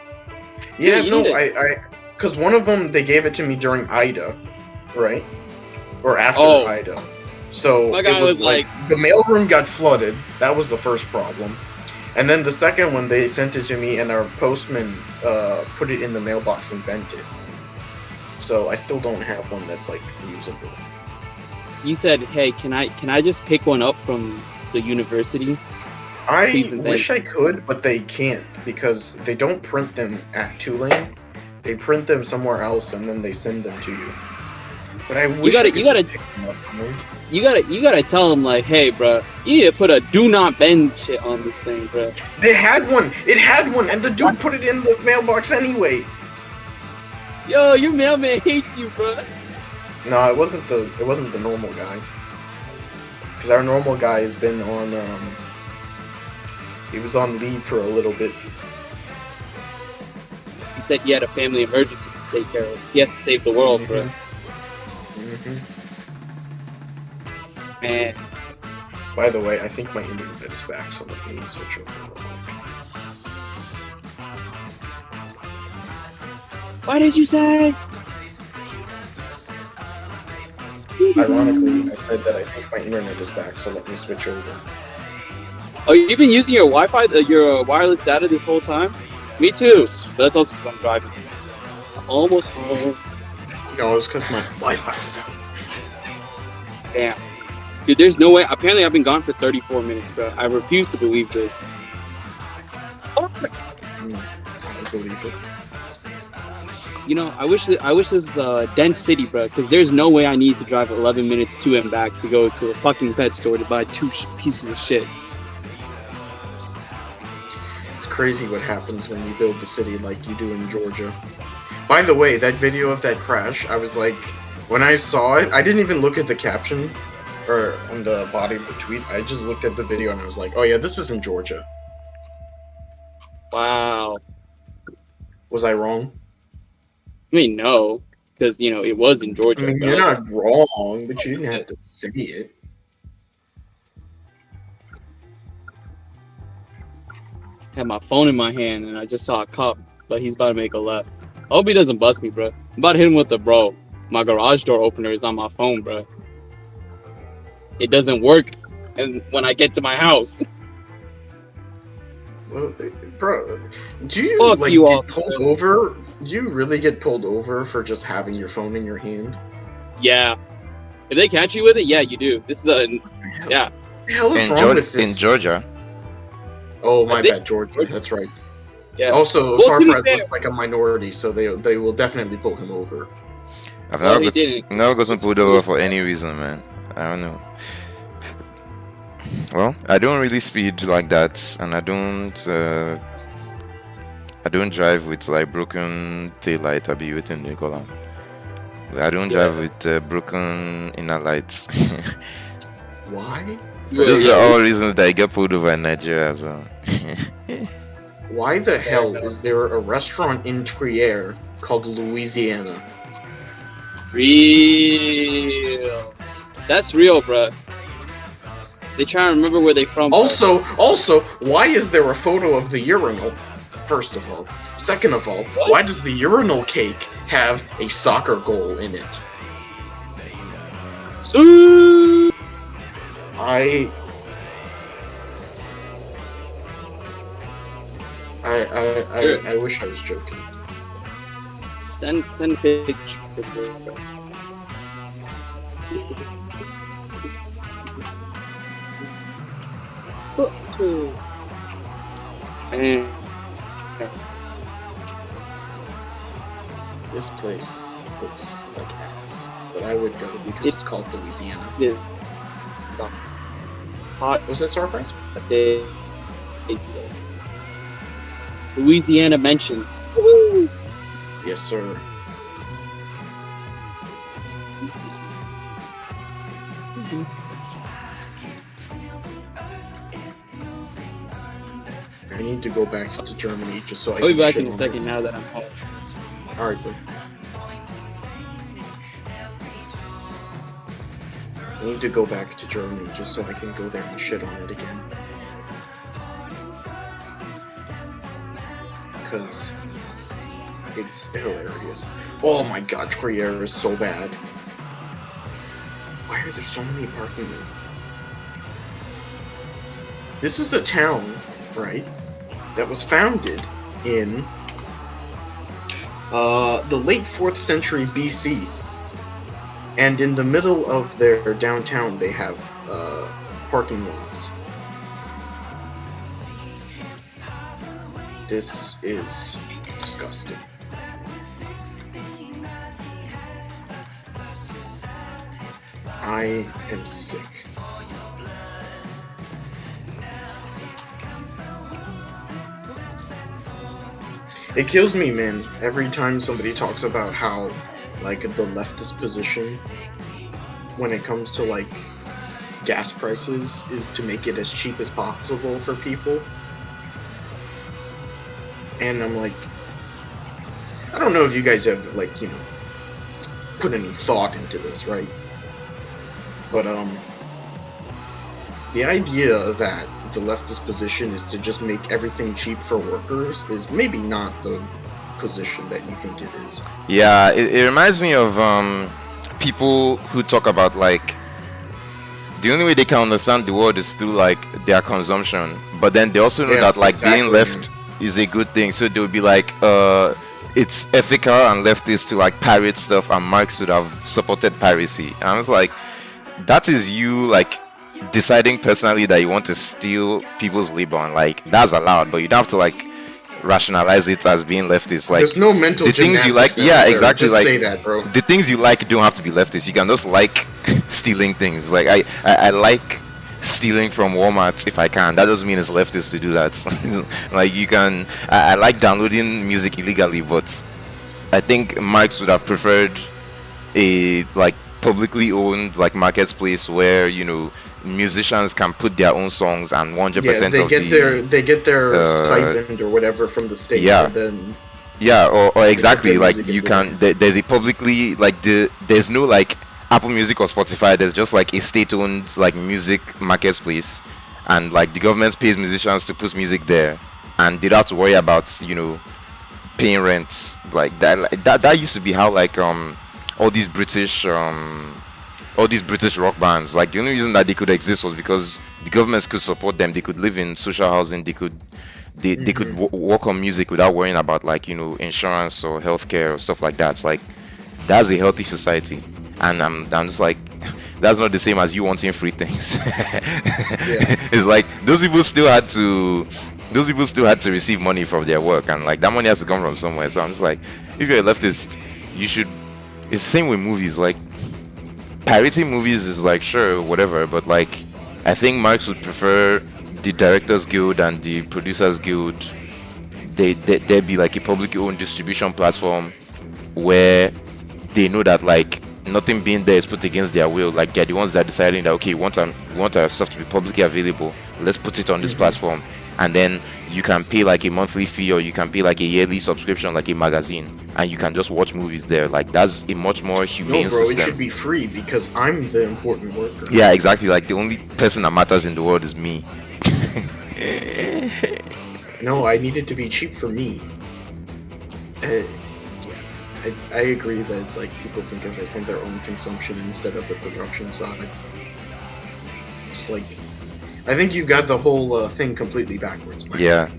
[SPEAKER 3] Yeah,
[SPEAKER 2] Yeah,
[SPEAKER 3] you
[SPEAKER 2] no,
[SPEAKER 3] need it.
[SPEAKER 2] because one of them they gave it to me during Ida, right? Or after
[SPEAKER 3] Oh.
[SPEAKER 2] Ida. So
[SPEAKER 3] My guy
[SPEAKER 2] it was
[SPEAKER 3] was like-
[SPEAKER 2] the mailroom got flooded. That was the first problem. And then the second one, they sent it to me, and our postman put it in the mailbox and bent it. So I still don't have one that's like usable.
[SPEAKER 3] You said, "Hey, can I just pick one up from the university?"
[SPEAKER 2] I
[SPEAKER 3] Please and
[SPEAKER 2] wish I could, but they can't because they don't print them at Tulane. They print them somewhere else, and then they send them to you. But I wish
[SPEAKER 3] gotta-
[SPEAKER 2] I could
[SPEAKER 3] you gotta-
[SPEAKER 2] just pick them up from them.
[SPEAKER 3] You gotta tell them like, "Hey, bro, you need to put a do not bend shit on this thing, bro."
[SPEAKER 2] They had one. It had one, and the dude put it in the mailbox anyway.
[SPEAKER 3] Yo, your mailman hates you, bro.
[SPEAKER 2] No, it wasn't the normal guy. Because our normal guy has been on He was on leave for a little bit.
[SPEAKER 3] He said he had a family emergency to take care of. He had to save the world, bro.
[SPEAKER 2] Mm-hmm.
[SPEAKER 3] Man,
[SPEAKER 2] By the way, I think my internet is back, so let me switch over real quick.
[SPEAKER 3] what did you say?
[SPEAKER 2] Ironically, I said that I think my internet is back, so let me switch over.
[SPEAKER 3] Oh, you've been using your Wi-Fi, your wireless data this whole time? Me too. But that's also because I'm driving. Almost home.
[SPEAKER 2] No, it's because my Wi-Fi was out.
[SPEAKER 3] Damn. Dude, there's no way. Apparently, I've been gone for 34 minutes, bro. I refuse to believe this.
[SPEAKER 2] I believe it.
[SPEAKER 3] You know, I wish this was a dense city, bro, because there's no way I need to drive 11 minutes to and back to go to a fucking pet store to buy two pieces of shit.
[SPEAKER 2] It's crazy what happens when you build the city like you do in Georgia. By the way, that video of that crash, I was like, when I saw it, I didn't even look at the caption or on the body of the tweet. I just looked at the video and I was like, oh yeah, this is in Georgia.
[SPEAKER 3] Wow.
[SPEAKER 2] Was I wrong?
[SPEAKER 3] I mean, no, because, you know, it was in Georgia.
[SPEAKER 2] I mean,
[SPEAKER 3] but
[SPEAKER 2] you're
[SPEAKER 3] like,
[SPEAKER 2] not wrong, but you didn't have to say it.
[SPEAKER 3] I had my phone in my hand and I just saw a cop, but he's about to make a left. I hope he doesn't bust me, bro. I'm about to hit him with the bro. My garage door opener is on my phone, bro. It doesn't work, and when I get to my house.
[SPEAKER 2] Well, bro, do you
[SPEAKER 3] Fuck
[SPEAKER 2] like
[SPEAKER 3] you
[SPEAKER 2] get
[SPEAKER 3] all,
[SPEAKER 2] pulled
[SPEAKER 3] man.
[SPEAKER 2] over? Do you really get pulled over for just having your phone in your hand?
[SPEAKER 3] Yeah. If they catch you with it, yeah, you do. This is a yeah.
[SPEAKER 2] What the hell is
[SPEAKER 1] In,
[SPEAKER 2] wrong with this?
[SPEAKER 1] in Georgia.
[SPEAKER 2] Oh, my
[SPEAKER 3] I think-
[SPEAKER 2] bad, Georgia. That's right.
[SPEAKER 3] Yeah.
[SPEAKER 2] Also,
[SPEAKER 3] Well, to be
[SPEAKER 2] Sarfraz
[SPEAKER 3] fair-
[SPEAKER 2] looks like a minority, so they will definitely pull him over.
[SPEAKER 1] I've
[SPEAKER 3] Well,
[SPEAKER 1] never
[SPEAKER 3] he
[SPEAKER 1] got,
[SPEAKER 3] didn't.
[SPEAKER 1] never gotten pulled over for any reason, man. I don't know. Well, I don't really speed like that, and I don't drive with like broken taillight. I'll be waiting in column. I don't drive with broken inner lights.
[SPEAKER 2] Why?
[SPEAKER 1] Those are all reasons that I get pulled over in Nigeria as well.
[SPEAKER 2] Why the hell is there a restaurant in Trier called Louisiana?
[SPEAKER 3] Real. That's real, bro. They try to remember where they from. bro.
[SPEAKER 2] Also, why is there a photo of the urinal? First of all. Second of all,
[SPEAKER 3] What?
[SPEAKER 2] why does the urinal cake have a soccer goal in it?
[SPEAKER 3] Sue.
[SPEAKER 2] I wish I was joking.
[SPEAKER 3] Send a picture. bro. And
[SPEAKER 2] This place looks like ass, but I would go because it's called Louisiana.
[SPEAKER 3] yeah. Hot
[SPEAKER 2] Was that surprise?
[SPEAKER 3] day. Louisiana mentioned. Woo!
[SPEAKER 2] Yes, sir. I need to go back to Germany just so I
[SPEAKER 3] I'll be
[SPEAKER 2] can
[SPEAKER 3] back
[SPEAKER 2] shit
[SPEAKER 3] in a
[SPEAKER 2] on
[SPEAKER 3] second
[SPEAKER 2] it.
[SPEAKER 3] now that I'm home.
[SPEAKER 2] Alright, bud. I need to go back to Germany just so I can go there and shit on it again. Because it's hilarious. Oh my god, Trier is so bad. Why are there so many parking lots? This is a town, right, that was founded in the late 4th century BC. And in the middle of their downtown, they have parking lots. This is disgusting. I am sick. It kills me, man, every time somebody talks about how, like, the leftist position when it comes to, like, gas prices is to make it as cheap as possible for people. and I'm like, I don't know if you guys have like put any thought into this, right? But the idea that the leftist position is to just make everything cheap for workers is maybe not the position that you think it is.
[SPEAKER 1] Yeah, it reminds me of people who talk about like the only way they can understand the world is through like their consumption, but then they also know
[SPEAKER 2] Yes,
[SPEAKER 1] that like
[SPEAKER 2] exactly.
[SPEAKER 1] being left is a good thing, so they'll be like it's ethical and leftist to like pirate stuff, and Marx would have supported piracy. And I was like, that is you like deciding personally that you want to steal people's labor, and like that's allowed, but you don't have to like rationalize it as being leftist. Like
[SPEAKER 2] There's no mental
[SPEAKER 1] the things you like,
[SPEAKER 2] gymnastics
[SPEAKER 1] yeah,
[SPEAKER 2] necessary.
[SPEAKER 1] exactly.
[SPEAKER 2] Just
[SPEAKER 1] like
[SPEAKER 2] say that, bro.
[SPEAKER 1] the things you like don't have to be leftist. You can just like stealing things. Like I like stealing from Walmart if I can. That doesn't mean it's leftist to do that. Like you can. I like downloading music illegally, but I think Marx would have preferred a like publicly owned like marketplace where musicians can put their own songs and 100%
[SPEAKER 2] Yeah, they
[SPEAKER 1] of
[SPEAKER 2] get their
[SPEAKER 1] uh,
[SPEAKER 2] stipend or whatever from the state.
[SPEAKER 1] yeah.
[SPEAKER 2] And then
[SPEAKER 1] yeah, or exactly
[SPEAKER 2] their
[SPEAKER 1] like
[SPEAKER 2] music
[SPEAKER 1] you
[SPEAKER 2] into
[SPEAKER 1] can there's a publicly like there's no like Apple Music or Spotify. There's just like a state-owned like music marketplace, and like the government pays musicians to put music there, and they don't have to worry about paying rent like that. That used to be how like all these British rock bands, like the only reason that they could exist was because the governments could support them. They could live in social housing. They could work on music without worrying about like insurance or healthcare or stuff like that. It's like that's a healthy society, and I'm just like that's not the same as you wanting free things. It's like those people still had to receive money from their work, and like that money has to come from somewhere. So I'm just like, if you're a leftist, you should. It's the same with movies. Like pirating movies is like sure whatever, but like I think Marx would prefer the Directors Guild and the Producers Guild. There'd be like a publicly owned distribution platform where they know that like nothing being there is put against their will. Like they're the ones that are deciding that okay, we want our stuff to be publicly available. Let's put it on this platform, and then you can pay like a monthly fee or you can pay like a yearly subscription, like a magazine, and you can just watch movies there. Like that's a much more humane
[SPEAKER 2] no, bro,
[SPEAKER 1] system.
[SPEAKER 2] it should be free because I'm the important worker.
[SPEAKER 1] Yeah, exactly. Like the only person that matters in the world is me.
[SPEAKER 2] No, I need it to be cheap for me. Yeah, I agree that it's like people think of it from their own consumption instead of the production side. Just like, I think you've got the whole thing completely backwards. Mike.
[SPEAKER 1] Yeah.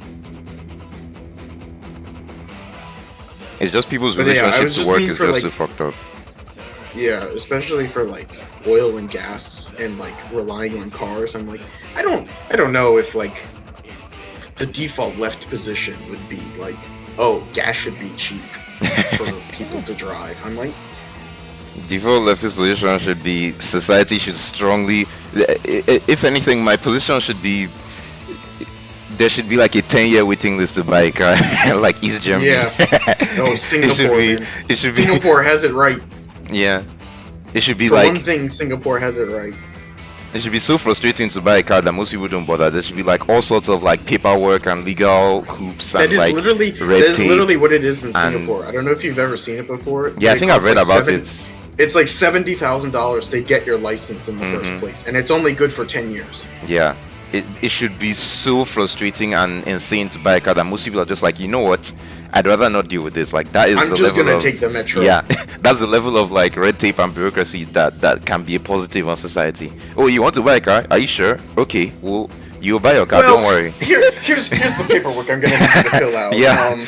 [SPEAKER 1] It's just people's
[SPEAKER 2] But yeah, I
[SPEAKER 1] relationship
[SPEAKER 2] was
[SPEAKER 1] to
[SPEAKER 2] just
[SPEAKER 1] work
[SPEAKER 2] mean
[SPEAKER 1] is
[SPEAKER 2] for,
[SPEAKER 1] just
[SPEAKER 2] like-
[SPEAKER 1] so fucked up.
[SPEAKER 2] Yeah, especially for like oil and gas and like relying on cars. I'm like, I don't know if like the default left position would be like, oh, gas should be cheap for people to drive. I'm like,
[SPEAKER 1] Default leftist position should be society should strongly. If anything, my position should be there should be like a 10-year waiting list to buy a car, like East Germany.
[SPEAKER 2] yeah, oh, Singapore, man.
[SPEAKER 1] It should be.
[SPEAKER 2] Singapore has it right.
[SPEAKER 1] Yeah, it should be
[SPEAKER 2] For
[SPEAKER 1] like.
[SPEAKER 2] one thing, Singapore has it right.
[SPEAKER 1] It should be so frustrating to buy a car that most people don't bother. There should be like all sorts of like paperwork and legal hoops
[SPEAKER 2] That
[SPEAKER 1] and
[SPEAKER 2] is
[SPEAKER 1] like
[SPEAKER 2] literally
[SPEAKER 1] red tape.
[SPEAKER 2] what it is in
[SPEAKER 1] and-
[SPEAKER 2] Singapore. I don't know if you've ever seen it before.
[SPEAKER 1] Yeah, I
[SPEAKER 2] It
[SPEAKER 1] think I've
[SPEAKER 2] costs
[SPEAKER 1] read
[SPEAKER 2] like
[SPEAKER 1] about
[SPEAKER 2] seven-
[SPEAKER 1] it.
[SPEAKER 2] It's like $70,000 to get your license in the
[SPEAKER 1] Mhm.
[SPEAKER 2] first place, and it's only good for 10 years.
[SPEAKER 1] Yeah, it should be so frustrating and insane to buy a car that most people are just like, you know what? I'd rather not deal with this. Like that is
[SPEAKER 2] I'm
[SPEAKER 1] the
[SPEAKER 2] just
[SPEAKER 1] level
[SPEAKER 2] gonna
[SPEAKER 1] of
[SPEAKER 2] take the metro.
[SPEAKER 1] yeah, that's the level of like red tape and bureaucracy that can be a positive on society. Oh, you want to buy a car? Are you sure? Okay, well you'll buy your car.
[SPEAKER 2] Well,
[SPEAKER 1] Don't worry.
[SPEAKER 2] Here's the paperwork I'm gonna need you to fill out.
[SPEAKER 1] Yeah.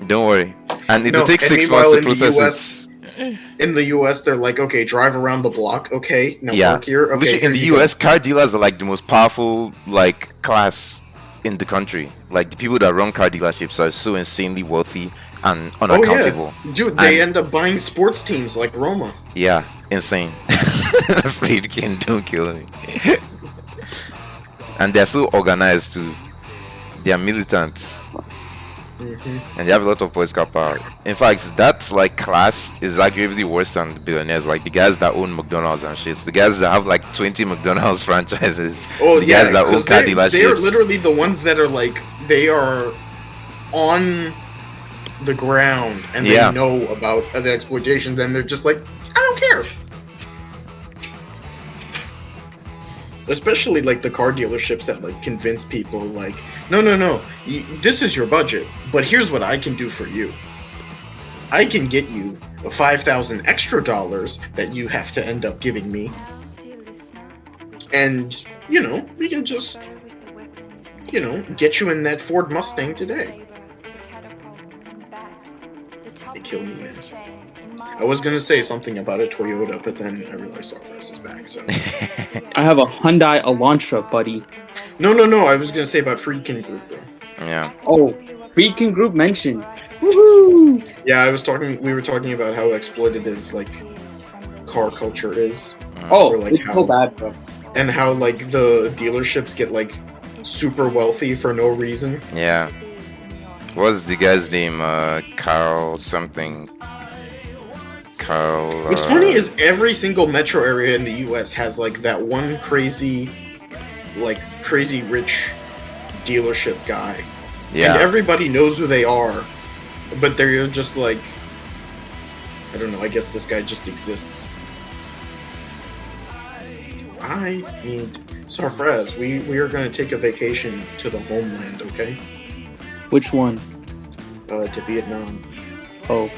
[SPEAKER 1] Don't worry. And it
[SPEAKER 2] No,
[SPEAKER 1] will take
[SPEAKER 2] and
[SPEAKER 1] 6 months
[SPEAKER 2] meanwhile
[SPEAKER 1] to
[SPEAKER 2] in the
[SPEAKER 1] process
[SPEAKER 2] US
[SPEAKER 1] it.
[SPEAKER 2] In the US, they're like, okay, drive around the block. Okay, now
[SPEAKER 1] Yeah.
[SPEAKER 2] park here. Okay,
[SPEAKER 1] Literally, in
[SPEAKER 2] here
[SPEAKER 1] the
[SPEAKER 2] you go.
[SPEAKER 1] US, car dealers are like the most powerful like class in the country. Like the people that run car dealerships are so insanely wealthy and
[SPEAKER 2] Oh
[SPEAKER 1] unaccountable.
[SPEAKER 2] yeah, dude, they
[SPEAKER 1] And-
[SPEAKER 2] end up buying sports teams like Roma.
[SPEAKER 1] Yeah, insane. Afraid King, don't kill me. And they're so organized too. They are militants. And they have a lot of political power. In fact, that like class is arguably worse than the billionaires. Like the guys that own McDonald's and shit. The guys that have like 20 McDonald's franchises.
[SPEAKER 2] Oh
[SPEAKER 1] The
[SPEAKER 2] yeah,
[SPEAKER 1] guys that own
[SPEAKER 2] 'cause
[SPEAKER 1] car
[SPEAKER 2] they're
[SPEAKER 1] dealerships.
[SPEAKER 2] literally the ones that are like they are on the ground and
[SPEAKER 1] Yeah.
[SPEAKER 2] they know about the exploitation, then they're just like, I don't care. Especially like the car dealerships that like convince people like, no, this is your budget, but here's what I can do for you. I can get you $5,000 extra that you have to end up giving me, and we can just get you in that Ford Mustang today. They kill me, man. I was gonna say something about a Toyota, but then I realized Sarfraz is back, so.
[SPEAKER 3] I have a Hyundai Elantra, buddy.
[SPEAKER 2] No, I was gonna say about Friedkin Group, though.
[SPEAKER 1] Yeah.
[SPEAKER 3] Oh, Friedkin Group mentioned. Woohoo!
[SPEAKER 2] Yeah, we were talking about how exploitative, like, car culture is.
[SPEAKER 3] Oh,
[SPEAKER 2] or, like,
[SPEAKER 3] it's so bad, bro.
[SPEAKER 2] And how, like, the dealerships get, like, super wealthy for no reason.
[SPEAKER 1] Yeah. What's the guy's name? Carl something. Carl.
[SPEAKER 2] What's funny is every single metro area in the U.S. has, like, that one crazy rich dealership guy.
[SPEAKER 1] Yeah.
[SPEAKER 2] And everybody knows who they are, but they're just like, I don't know, I guess this guy just exists. I need Sarfraz, we are going to take a vacation to the homeland, okay?
[SPEAKER 3] Which one?
[SPEAKER 2] To Vietnam.
[SPEAKER 3] Oh.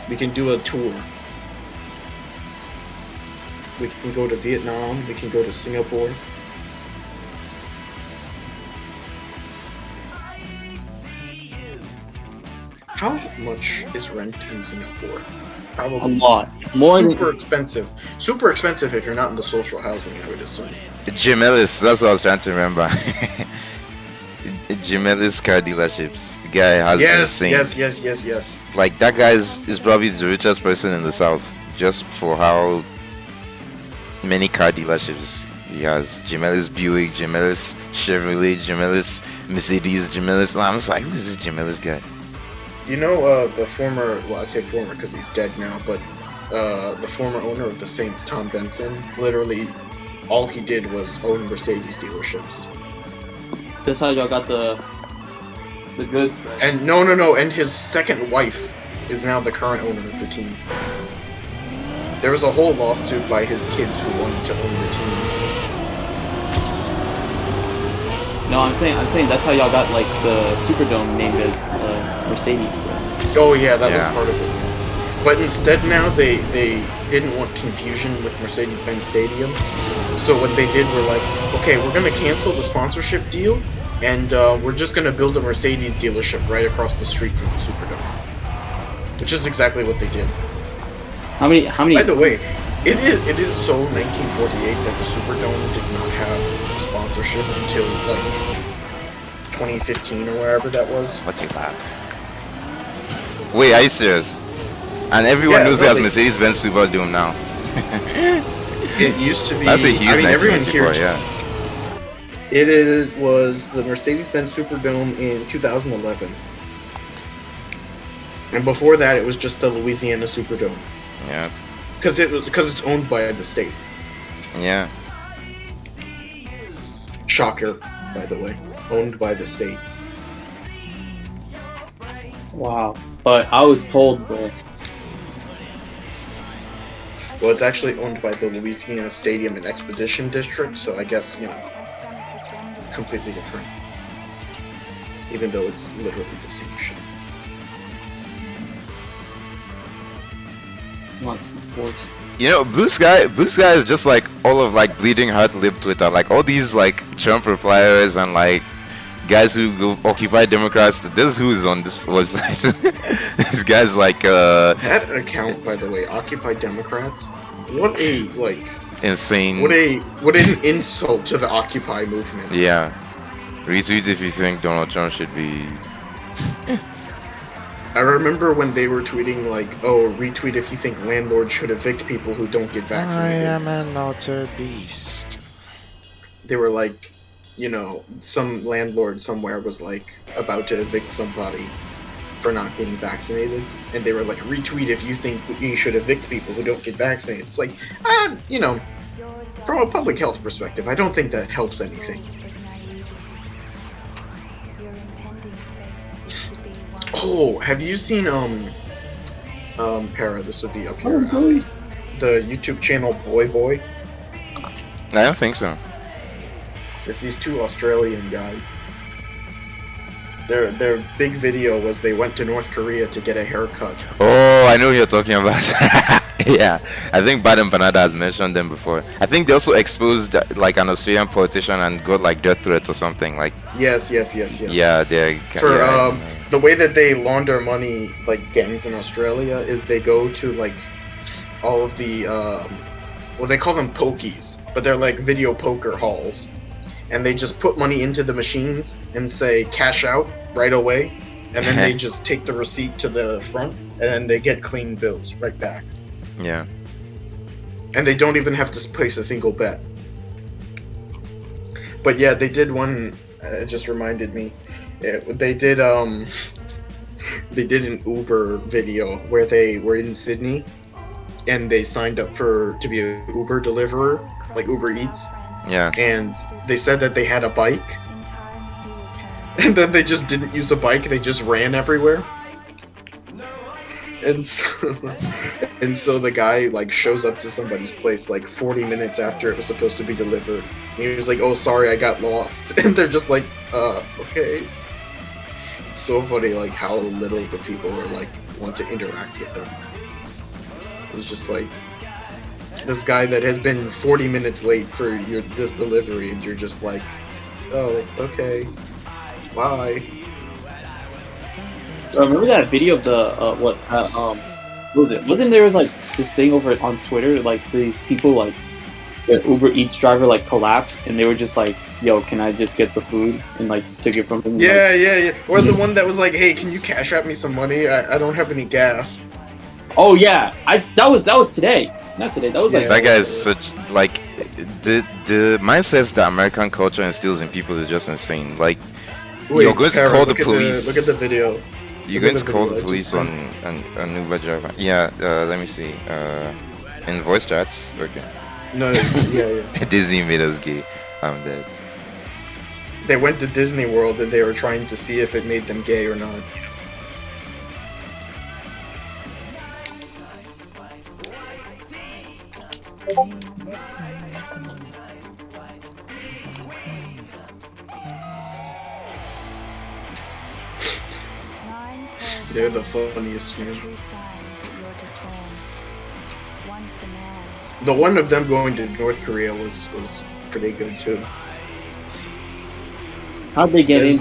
[SPEAKER 2] We can do a tour. We can go to Vietnam, we can go to Singapore. How much is rent in Singapore? Probably
[SPEAKER 3] A lot. More
[SPEAKER 2] super
[SPEAKER 3] than
[SPEAKER 2] expensive. Super expensive if you're not in the social housing, I would assume.
[SPEAKER 1] Jim Ellis, that's what I was trying to remember. Jim Ellis car dealerships. The guy has insane.
[SPEAKER 2] Yes.
[SPEAKER 1] Like that guy is probably the richest person in the South, just for how many car dealerships he has. Jim Ellis Buick, Jim Ellis Chevrolet, Jim Ellis Mercedes, Jim Ellis. I'm just like, who's this Jim Ellis guy?
[SPEAKER 2] You know, the former, well, I say former because he's dead now, but the former owner of the Saints, Tom Benson, literally all he did was own Mercedes dealerships.
[SPEAKER 3] that's how y'all got the goods, right?
[SPEAKER 2] And no, and his second wife is now the current owner of the team. There was a whole lawsuit by his kids who wanted to own the team.
[SPEAKER 3] No, I'm saying that's how y'all got like the Superdome named as Mercedes, bro.
[SPEAKER 2] Oh yeah, that
[SPEAKER 1] Yeah.
[SPEAKER 2] was part of it. But instead now they didn't want confusion with Mercedes-Benz Stadium. So what they did were like, okay, we're gonna cancel the sponsorship deal, and we're just gonna build a Mercedes dealership right across the street from the Superdome. Which is exactly what they did.
[SPEAKER 3] How many?
[SPEAKER 2] By the way, it is so 1948 that the Superdome did not have sponsorship until like 2015 or wherever that was.
[SPEAKER 1] What's it like? Wait, are you serious? And everyone knows it has
[SPEAKER 2] they-
[SPEAKER 1] Mercedes-Benz Superdome now.
[SPEAKER 2] It used to be.
[SPEAKER 1] That's a huge
[SPEAKER 2] everyone
[SPEAKER 1] 1994,
[SPEAKER 2] here.
[SPEAKER 1] yeah.
[SPEAKER 2] It was the Mercedes-Benz Superdome in 2011, and before that, it was just the Louisiana Superdome
[SPEAKER 1] Yeah.
[SPEAKER 2] because it's owned by the state.
[SPEAKER 1] Yeah.
[SPEAKER 2] Shocker, by the way, owned by the state.
[SPEAKER 3] Wow. But I was told, bro.
[SPEAKER 2] Well, it's actually owned by the Louisiana Stadium and Expedition District, so I guess completely different. Even though it's literally the same shit.
[SPEAKER 3] Want some sports?
[SPEAKER 1] You know, Blue Sky is just like all of like Bleeding Heart Lib Twitter, like all these like Trump repliers and like guys who go Occupy Democrats. This is who is on this website. These guys like
[SPEAKER 2] That account, by the way, Occupy Democrats. What a
[SPEAKER 1] insane.
[SPEAKER 2] what an insult to the Occupy movement.
[SPEAKER 1] Yeah. Retweet if you think Donald Trump should be.
[SPEAKER 2] I remember when they were tweeting like, "Oh, retweet if you think landlords should evict people who don't get vaccinated."
[SPEAKER 1] an utter beast.
[SPEAKER 2] They were like, some landlord somewhere was like about to evict somebody for not getting vaccinated, and they were like, retweet if you think you should evict people who don't get vaccinated. It's like, from a public health perspective, I don't think that helps anything. Oh, have you seen Para? This would be up your alley. The YouTube channel Boy Boy.
[SPEAKER 1] I don't think so.
[SPEAKER 2] It's these two Australian guys. Their big video was they went to North Korea to get a haircut.
[SPEAKER 1] Oh, I know who you're talking about. Yeah, I think Baden Panada has mentioned them before. I think they also exposed like an Australian politician and got like death threats or something. Like
[SPEAKER 2] Yes.
[SPEAKER 1] yeah, they're
[SPEAKER 2] For
[SPEAKER 1] yeah,
[SPEAKER 2] the way that they launder money, like gangs in Australia, is they go to like all of the well, they call them pokies, but they're like video poker halls, and they just put money into the machines and say cash out right away, and then they just take the receipt to the front, and then they get clean bills right back,
[SPEAKER 1] yeah.
[SPEAKER 2] and they don't even have to place a single bet. But yeah, they did one. It just reminded me. They did an Uber video where they were in Sydney, and they signed up to be an Uber deliverer, like Uber Eats.
[SPEAKER 1] Yeah.
[SPEAKER 2] And they said that they had a bike, and then they just didn't use a bike. They just ran everywhere. And so the guy like shows up to somebody's place like 40 minutes after it was supposed to be delivered. And he was like, "Oh, sorry, I got lost." And they're just like, okay." It's so funny, like how little the people are like want to interact with them. It's just like this guy that has been 40 minutes late for this delivery, and you're just like, "Oh, okay, bye."
[SPEAKER 3] Remember that video of the what was it? Wasn't there like this thing over on Twitter, like these people like the Uber Eats driver like collapsed, and they were just like, "Yo, can I just get the food?" and like just took it from him.
[SPEAKER 2] Yeah,
[SPEAKER 3] like,
[SPEAKER 2] yeah. Or the one that was like, "Hey, can you cash out me some money? I don't have any gas."
[SPEAKER 3] Oh yeah, that was today. Not today. That was like
[SPEAKER 1] That guy is such like the mindsets that American culture instills in people is just insane. Like you're going to
[SPEAKER 2] Kara,
[SPEAKER 1] call the
[SPEAKER 2] look
[SPEAKER 1] police.
[SPEAKER 2] Look at the video.
[SPEAKER 1] You're
[SPEAKER 2] Look
[SPEAKER 1] going
[SPEAKER 2] at
[SPEAKER 1] to
[SPEAKER 2] the
[SPEAKER 1] call
[SPEAKER 2] video
[SPEAKER 1] the
[SPEAKER 2] I just
[SPEAKER 1] police on an Uber driver. Yeah, let me see. In voice chats? Okay.
[SPEAKER 2] No, yeah.
[SPEAKER 1] Disney made us gay. I'm dead.
[SPEAKER 2] They went to Disney World and they were trying to see if it made them gay or not. They're the funniest, man. The one of them going to North Korea was pretty good too.
[SPEAKER 3] how'd they get in?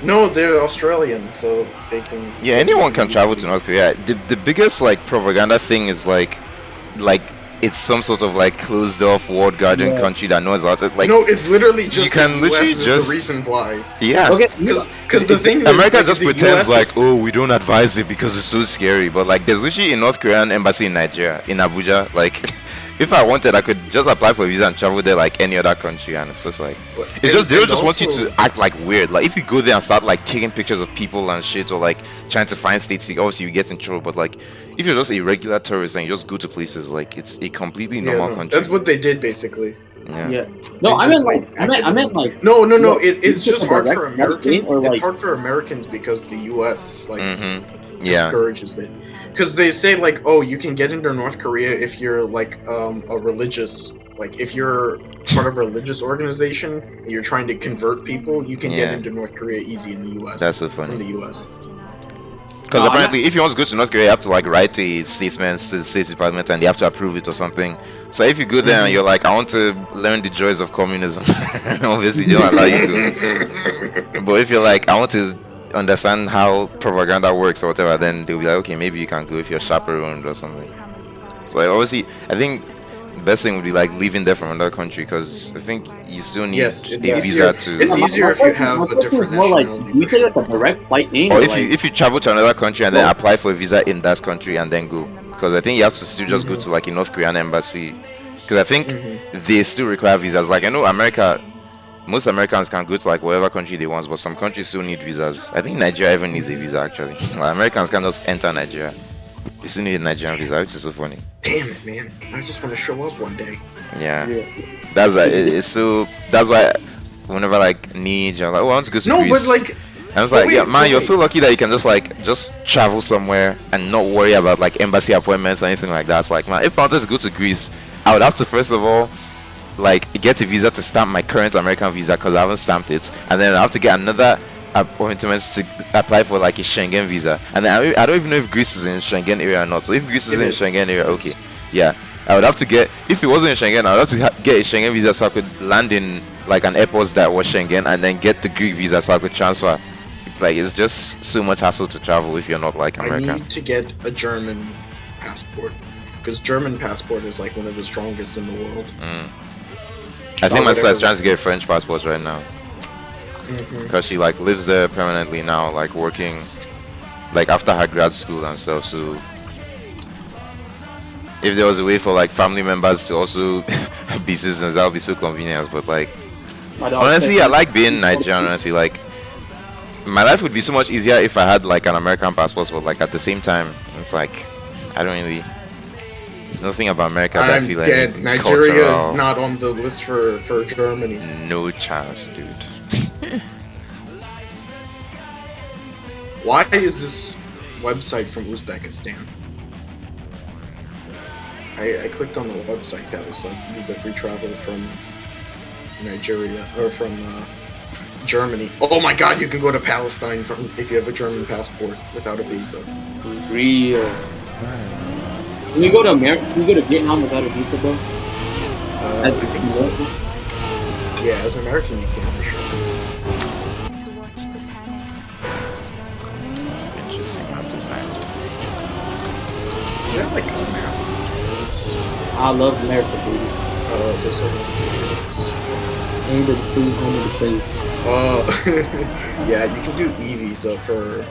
[SPEAKER 2] No, they're Australian, so they can.
[SPEAKER 1] Yeah, anyone can travel to North Korea. The biggest like propaganda thing is like it's some sort of like closed off walled garden country that knows about it. Like
[SPEAKER 2] No, it's literally just
[SPEAKER 1] you can
[SPEAKER 2] the US
[SPEAKER 1] literally
[SPEAKER 2] is
[SPEAKER 1] just
[SPEAKER 2] the reason why.
[SPEAKER 1] yeah.
[SPEAKER 3] Okay,
[SPEAKER 2] Because the thing is,
[SPEAKER 1] America
[SPEAKER 2] like,
[SPEAKER 1] just
[SPEAKER 2] the
[SPEAKER 1] pretends
[SPEAKER 2] US
[SPEAKER 1] like, oh, we don't advise it because it's so scary. But like, there's literally a North Korean embassy in Nigeria, in Abuja. Like, if I wanted, I could just apply for a visa and travel there like any other country. And it's just like, it's just they
[SPEAKER 2] and
[SPEAKER 1] just want you
[SPEAKER 2] also-
[SPEAKER 1] to act like weird. Like, if you go there and start like taking pictures of people and shit, or like trying to find state secrets, obviously you get in trouble. But like, if you're just a regular tourist and you just go to places, like it's a completely
[SPEAKER 2] Yeah,
[SPEAKER 1] normal
[SPEAKER 2] no,
[SPEAKER 1] country.
[SPEAKER 2] that's what they did basically.
[SPEAKER 3] yeah. No,
[SPEAKER 2] They
[SPEAKER 3] I
[SPEAKER 2] just,
[SPEAKER 3] meant like I meant like
[SPEAKER 2] No,
[SPEAKER 3] No,
[SPEAKER 2] it's
[SPEAKER 3] it's
[SPEAKER 2] just
[SPEAKER 3] just a
[SPEAKER 2] hard
[SPEAKER 3] direct
[SPEAKER 2] for
[SPEAKER 3] flight
[SPEAKER 2] Americans.
[SPEAKER 3] in, or,
[SPEAKER 2] It's
[SPEAKER 3] like-
[SPEAKER 2] hard for Americans because the U.S. like
[SPEAKER 1] Yeah.
[SPEAKER 2] discourages it. Because they say like, oh, you can get into North Korea if you're like a religious, like if you're part of a religious organization and you're trying to convert people, you can
[SPEAKER 1] Yeah.
[SPEAKER 2] get into North Korea easy in the U.S.
[SPEAKER 1] That's so
[SPEAKER 2] in
[SPEAKER 1] funny.
[SPEAKER 2] the U.S.
[SPEAKER 1] Because
[SPEAKER 3] No, I'm
[SPEAKER 1] apparently, if you want to go to North Korea, you have to like write a statement to the State Department, and they have to approve it or something. So if you go there and you're like, I want to learn the joys of communism, obviously they don't allow you to. But if you're like, I want to understand how propaganda works or whatever, then they'll be like, okay, maybe you can go if you're chaperoned or something. So like, obviously, I think the best thing would be like living there from another country, because I think you still need
[SPEAKER 2] Yes,
[SPEAKER 1] a
[SPEAKER 2] it's
[SPEAKER 1] visa
[SPEAKER 2] easier.
[SPEAKER 1] to.
[SPEAKER 2] It's easier if you have
[SPEAKER 3] my
[SPEAKER 2] a
[SPEAKER 3] question
[SPEAKER 2] different
[SPEAKER 3] is more like,
[SPEAKER 2] nationality.
[SPEAKER 3] do you take like a direct flight in,
[SPEAKER 1] Or
[SPEAKER 3] or
[SPEAKER 1] if
[SPEAKER 3] like,
[SPEAKER 1] you travel to another country and then apply for a visa in that country and then go, because I think you have to still just go to like a North Korean embassy, because I think they still require visas. Like I know America, most Americans can go to like whatever country they want, but some countries still need visas. I think Nigeria even needs a visa actually. Like, Americans can just enter Nigeria. They still need a Nigerian visa, which is so funny.
[SPEAKER 2] Damn it, man! I just want to show up one day.
[SPEAKER 1] Yeah,
[SPEAKER 3] Yeah.
[SPEAKER 1] that's it's so. That's why whenever like need, you're like, oh, I want to go to
[SPEAKER 2] No,
[SPEAKER 1] Greece.
[SPEAKER 2] but like,
[SPEAKER 1] And I was like,
[SPEAKER 2] wait,
[SPEAKER 1] yeah, man,
[SPEAKER 2] but
[SPEAKER 1] you're
[SPEAKER 2] wait.
[SPEAKER 1] so lucky that you can just travel somewhere and not worry about like embassy appointments or anything like that. It's like, man, if I wanted to go to Greece, I would have to first of all like get a visa to stamp my current American visa because I haven't stamped it, and then I have to get another appointment to apply for like a Schengen visa. And then I don't even know if Greece is in Schengen area or not. So if Greece is
[SPEAKER 2] It
[SPEAKER 1] in
[SPEAKER 2] is.
[SPEAKER 1] Schengen area, okay, yeah, I would have to get, if it wasn't in Schengen, I would have to get a Schengen visa so I could land in like an airport that was Schengen, and then get the Greek visa so I could transfer. Like, it's just so much hassle to travel if you're not like
[SPEAKER 2] I
[SPEAKER 1] American.
[SPEAKER 2] need to get a German passport because German passport is like one of the strongest in the world.
[SPEAKER 1] I think my sister is
[SPEAKER 2] whatever.
[SPEAKER 1] trying to get a French passport right now
[SPEAKER 2] Mhm.
[SPEAKER 1] because she like lives there permanently now, like working, like after her grad school and stuff. So if there was a way for like family members to also be citizens, that would be so convenient. But like,
[SPEAKER 3] My dog
[SPEAKER 1] honestly,
[SPEAKER 3] said-
[SPEAKER 1] I like being Nigerian. Honestly, like my life would be so much easier if I had like an American passport. But like at the same time, it's like I don't really. There's nothing about America that I
[SPEAKER 2] I'm
[SPEAKER 1] feel like
[SPEAKER 2] dead. Nigeria
[SPEAKER 1] cultural.
[SPEAKER 2] is not on the list for Germany.
[SPEAKER 1] No chance, dude.
[SPEAKER 2] Why is this website from Uzbekistan? I clicked on the website that was like visa-free travel from Nigeria or from Germany. Oh my God! You can go to Palestine from if you have a German passport without a visa.
[SPEAKER 3] Real. Can you go to America? Can you go to Vietnam without a visa, bro?
[SPEAKER 2] I think so. Yeah, as an American, you can for sure.
[SPEAKER 1] It's interesting map designs.
[SPEAKER 2] Is that like a map?
[SPEAKER 3] I love America, baby.
[SPEAKER 2] There's sort of
[SPEAKER 3] Land of the free, home of the brave.
[SPEAKER 2] yeah, you can do e-visa for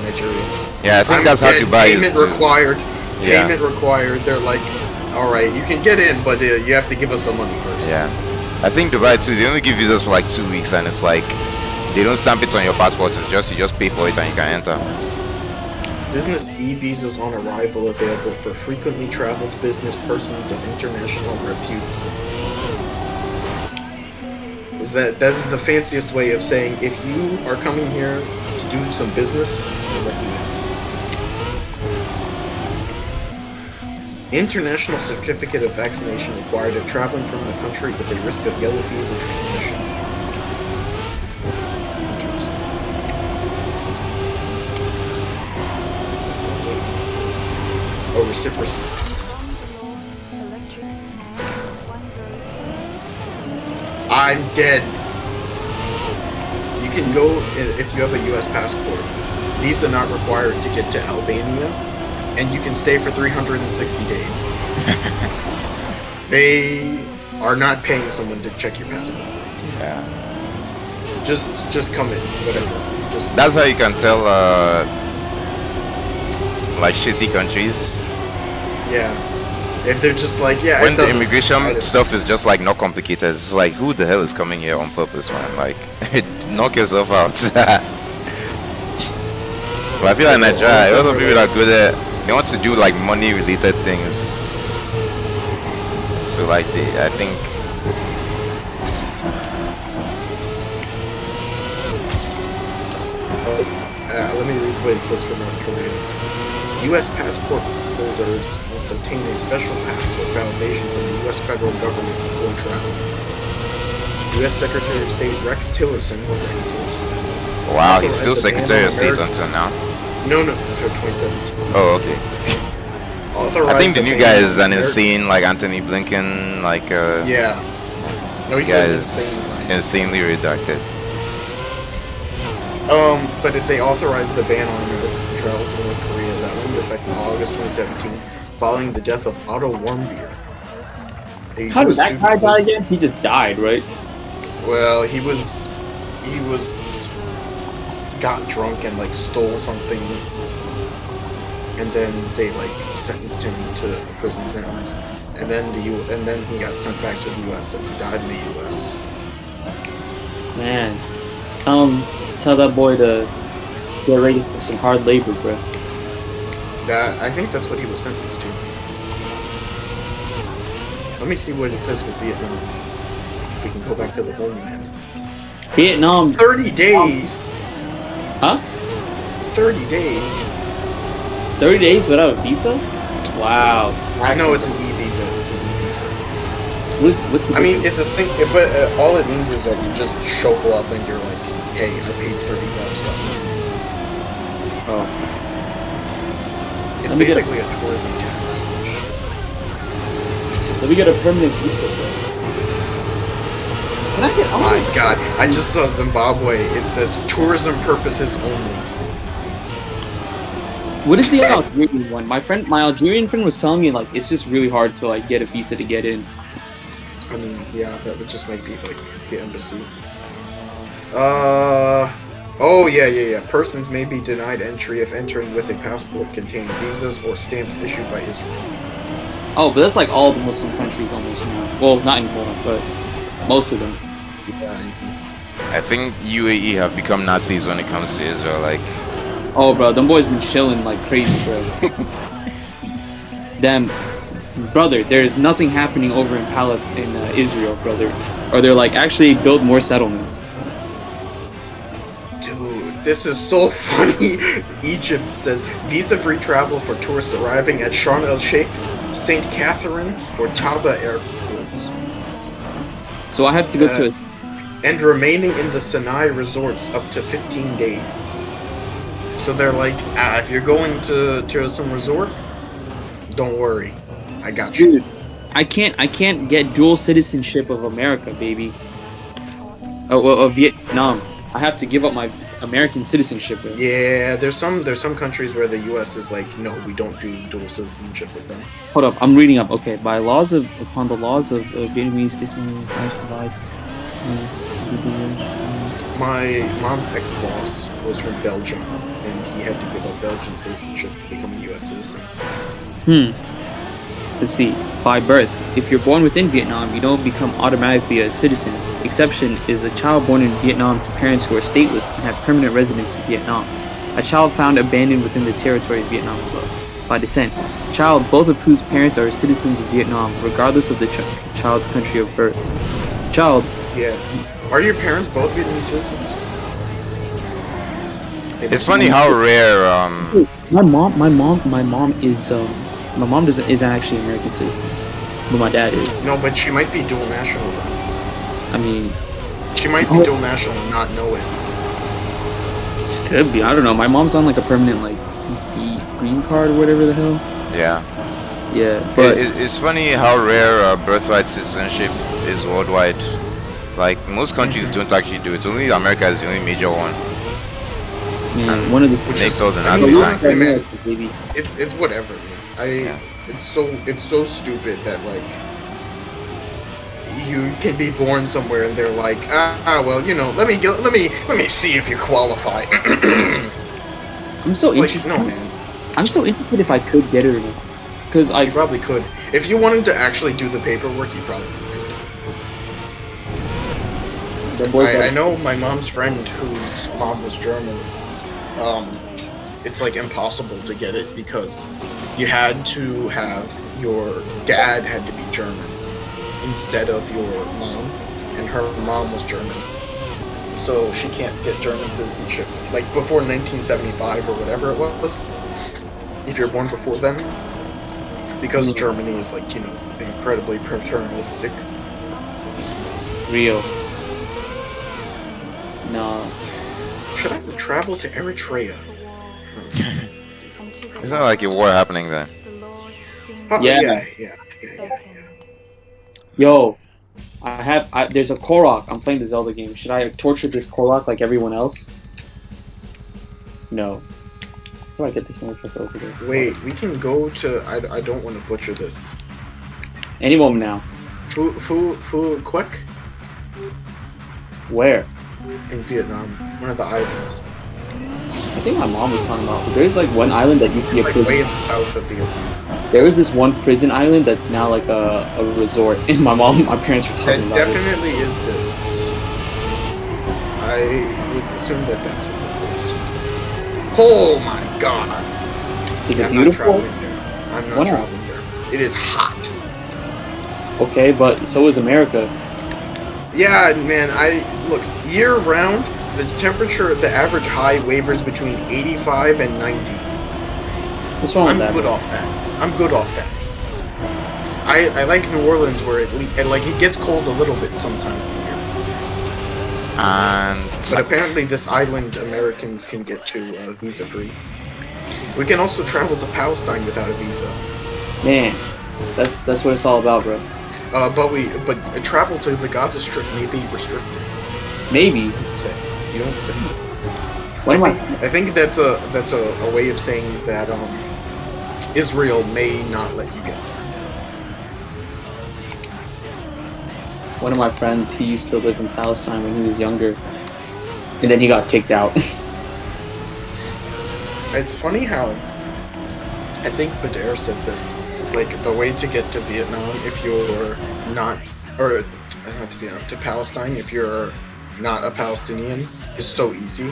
[SPEAKER 2] Nigeria.
[SPEAKER 1] Yeah, I think
[SPEAKER 2] I'm
[SPEAKER 1] that's how
[SPEAKER 2] dead.
[SPEAKER 1] Dubai is
[SPEAKER 2] Payment
[SPEAKER 1] too.
[SPEAKER 2] required.
[SPEAKER 1] Yeah.
[SPEAKER 2] Payment required. They're like, all right, you can get in, but you have to give us some money first.
[SPEAKER 1] Yeah, I think Dubai too. They only give visas for like 2 weeks, and it's like they don't stamp it on your passport. It's just you just pay for it and you can enter.
[SPEAKER 2] Business e-visas on arrival available for frequently traveled business persons of international reputes. That's the fanciest way of saying if you are coming here to do some business, I'll let you in. International certificate of vaccination required if traveling from the country with a risk of yellow fever transmission. Oh, reciprocity. I'm dead. You can go if you have a U.S. passport. Visa not required to get to Albania, and you can stay for 360 days. They are not paying someone to check your passport.
[SPEAKER 1] Yeah,
[SPEAKER 2] Just come in, whatever. Just
[SPEAKER 1] that's how you can tell like shitty countries
[SPEAKER 2] yeah. If they're just like yeah,
[SPEAKER 1] when
[SPEAKER 2] it
[SPEAKER 1] the
[SPEAKER 2] doesn't
[SPEAKER 1] immigration
[SPEAKER 2] matter.
[SPEAKER 1] stuff is just like not complicated. It's like who the hell is coming here on purpose, man? Like knock yourself out. But I feel like Nigeria, a lot of people that go there, they want to do like money related things. So like I think
[SPEAKER 2] let me read what it says for North Korea. U.S. passport holders must obtain a special passport validation from the U.S. federal government before travel. U.S. Secretary of State Rex Tillerson,
[SPEAKER 1] wow, he's still
[SPEAKER 2] authorized the ban
[SPEAKER 1] Secretary
[SPEAKER 2] on
[SPEAKER 1] of State
[SPEAKER 2] American-
[SPEAKER 1] until now.
[SPEAKER 2] No, for 2017.
[SPEAKER 1] Oh, okay.
[SPEAKER 2] Authorized
[SPEAKER 1] I think the new
[SPEAKER 2] ban
[SPEAKER 1] guy
[SPEAKER 2] on
[SPEAKER 1] is an
[SPEAKER 2] Ameri-
[SPEAKER 1] insane, like Anthony Blinken, like
[SPEAKER 2] Yeah. No, he's
[SPEAKER 1] guy
[SPEAKER 2] like
[SPEAKER 1] is
[SPEAKER 2] insane.
[SPEAKER 1] insanely redacted.
[SPEAKER 2] But if they authorized the ban on American travel to North Korea, that went into effect in August 2017, following the death of Otto Warmbier. a
[SPEAKER 3] How did
[SPEAKER 2] US
[SPEAKER 3] that
[SPEAKER 2] student
[SPEAKER 3] guy
[SPEAKER 2] was-
[SPEAKER 3] die again? He just died, right?
[SPEAKER 2] Well, he got drunk and like stole something, and then they like sentenced him to a prison sentence, and then he got sent back to the U.S. and he died in the U.S.
[SPEAKER 3] Man, tell that boy to get ready for some hard labor, bro.
[SPEAKER 2] I think that's what he was sentenced to. Let me see what it says for Vietnam. We can go back to the homeland.
[SPEAKER 3] Vietnam.
[SPEAKER 2] 30 days.
[SPEAKER 3] Huh?
[SPEAKER 2] 30 days.
[SPEAKER 3] 30 days without a visa? Wow.
[SPEAKER 2] No, it's an e-visa. It's an e-visa.
[SPEAKER 3] What's the
[SPEAKER 2] I mean, it's a but all it means is that you just show up and you're like, hey, I paid $30.
[SPEAKER 3] Oh.
[SPEAKER 2] It's
[SPEAKER 3] Let me get
[SPEAKER 2] basically a tourism tax.
[SPEAKER 3] Let me get a permanent visa, bro. Can I get?
[SPEAKER 2] Oh my God! I just saw Zimbabwe. It says tourism purposes only.
[SPEAKER 3] What is the Algerian one? My Algerian friend was telling me like it's just really hard to like get a visa to get in.
[SPEAKER 2] I mean, yeah, that would just might be like the embassy. Oh yeah. Persons may be denied entry if entering with a passport containing visas or stamps issued by Israel.
[SPEAKER 3] Oh, but that's like all the Muslim countries almost now. Well, not anymore, but most of them.
[SPEAKER 2] Yeah.
[SPEAKER 1] I think UAE have become Nazis when it comes to Israel. Like,
[SPEAKER 3] Oh, bro, them boys been chilling like crazy, bro. Damn, brother, there's nothing happening over in Palestine, in Israel, brother. Or they're like actually build more settlements.
[SPEAKER 2] Dude, this is so funny. Egypt says visa-free travel for tourists arriving at Sharm el-Sheikh, St. Catherine, or Taba airports.
[SPEAKER 3] So I have to go to
[SPEAKER 2] and remaining in the Sinai resorts up to 15 days. So they're like, if you're going to some resort, don't worry, I got you.
[SPEAKER 3] Dude, I can't get dual citizenship of America, baby. Of Vietnam. I have to give up my American citizenship. Bro.
[SPEAKER 2] Yeah, there's some countries where the U.S. is like, no, we don't do dual citizenship with them.
[SPEAKER 3] Hold up, I'm reading up. Okay, upon the laws of Vietnamese
[SPEAKER 2] My mom's ex-boss was from Belgium, and he had to give up Belgian citizenship to become a U.S. citizen.
[SPEAKER 3] Let's see. By birth, if you're born within Vietnam, you don't become automatically a citizen. Exception is a child born in Vietnam to parents who are stateless and have permanent residence in Vietnam. A child found abandoned within the territory of Vietnam as well. By descent, child both of whose parents are citizens of Vietnam, regardless of the child's country of birth. Child.
[SPEAKER 2] Yeah. Are your parents both Vietnamese citizens?
[SPEAKER 1] it's funny how rare.
[SPEAKER 3] My mom isn't actually an American citizen, but my dad is.
[SPEAKER 2] No, but she might be dual national though.
[SPEAKER 3] I mean,
[SPEAKER 2] she might be dual national and not know it.
[SPEAKER 3] She could be. I don't know. My mom's on like a permanent like green card or whatever the hell.
[SPEAKER 1] Yeah.
[SPEAKER 3] Yeah, but
[SPEAKER 1] it's funny how rare birthright citizenship is worldwide. Like most countries don't actually do it. Only America is the only major one.
[SPEAKER 3] Man, one of the
[SPEAKER 1] they saw the
[SPEAKER 2] I
[SPEAKER 1] Nazi
[SPEAKER 2] mean,
[SPEAKER 1] sign.
[SPEAKER 2] honestly, man, it's whatever, man. It's so stupid that like you can be born somewhere and they're like, well, you know, let me see if you qualify.
[SPEAKER 3] I'm so
[SPEAKER 2] it's
[SPEAKER 3] interested.
[SPEAKER 2] Like, no, man.
[SPEAKER 3] I'm so interested if I could get it or not. Because I
[SPEAKER 2] probably could. If you wanted to actually do the paperwork, you probably could. I know my mom's friend whose mom was German. It's like impossible to get it because you had to have your dad had to be German instead of your mom, and her mom was German, so she can't get German citizenship. Like before 1975 or whatever it was, if you're born before then, because Germany is like, you know, incredibly paternalistic.
[SPEAKER 3] Real. No.
[SPEAKER 2] Should I travel to Eritrea?
[SPEAKER 1] It's not like a war happening there.
[SPEAKER 2] Oh, yeah.
[SPEAKER 3] Yo, there's a Korok. I'm playing the Zelda game. Should I torture this Korok like everyone else? No. How do I get this motherfucker over there?
[SPEAKER 2] Wait, we can go to. I don't want to butcher this.
[SPEAKER 3] Any moment now.
[SPEAKER 2] Phu Quoc?
[SPEAKER 3] Where?
[SPEAKER 2] In Vietnam, one of the islands.
[SPEAKER 3] I think my mom was talking about. There's like one island that used to be a
[SPEAKER 2] like
[SPEAKER 3] prison.
[SPEAKER 2] way in the south of Vietnam.
[SPEAKER 3] There was this one prison island that's now like a resort. And my parents were talking about it.
[SPEAKER 2] It definitely is this. I would assume that that's what this is. Oh my god!
[SPEAKER 3] Is it
[SPEAKER 2] I'm
[SPEAKER 3] beautiful?
[SPEAKER 2] not traveling there. I'm not traveling there. It is hot.
[SPEAKER 3] Okay, but so is America.
[SPEAKER 2] Yeah, man. Look, year round, the temperature, the average high wavers between 85 and 90.
[SPEAKER 3] What's wrong
[SPEAKER 2] I'm
[SPEAKER 3] with that?
[SPEAKER 2] good
[SPEAKER 3] Bro?
[SPEAKER 2] off that. I'm good off that. I like New Orleans where it gets cold a little bit sometimes in the year.
[SPEAKER 1] And
[SPEAKER 2] But apparently this island Americans can get to visa free. We can also travel to Palestine without a visa.
[SPEAKER 3] Man, that's what it's all about, bro.
[SPEAKER 2] But travel to the Gaza Strip may be restricted.
[SPEAKER 3] Maybe.
[SPEAKER 2] You don't say.
[SPEAKER 3] One of my
[SPEAKER 2] I think that's a way of saying that Israel may not let you get there.
[SPEAKER 3] one of my friends, he used to live in Palestine when he was younger, and then he got kicked out.
[SPEAKER 2] It's funny how I think Bader said this. Like the way to get to Vietnam if you're not, or not to Vietnam, to Palestine if you're not a Palestinian is so easy.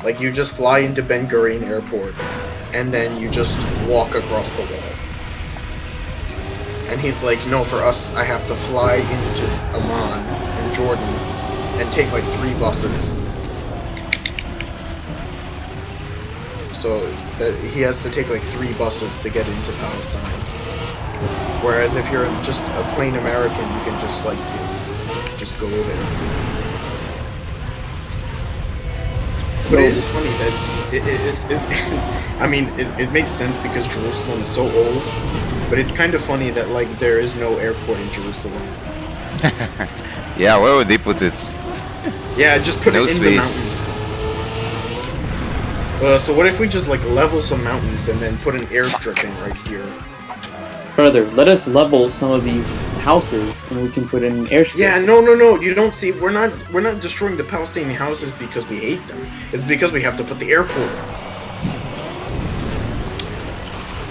[SPEAKER 2] Like you just fly into Ben Gurion Airport, and then you just walk across the wall. And he's like, no, for us, I have to fly into Amman in Jordan and take like 3 buses. So that he has to take like 3 buses to get into Palestine. Whereas if you're just a plain American, you can just like just go there. But it is funny that it's I mean, it makes sense because Jerusalem is so old. But it's kind of funny that like there is no airport in Jerusalem.
[SPEAKER 1] yeah, where would they put it?
[SPEAKER 2] Yeah, just put
[SPEAKER 1] No
[SPEAKER 2] it in
[SPEAKER 1] space.
[SPEAKER 2] the mountains. So what if we just like level some mountains and then put an airstrip in right here?
[SPEAKER 3] Further, let us level some of these houses, and we can put in an airstrip.
[SPEAKER 2] Yeah, no. You don't see. We're not destroying the Palestinian houses because we hate them. It's because we have to put the airport.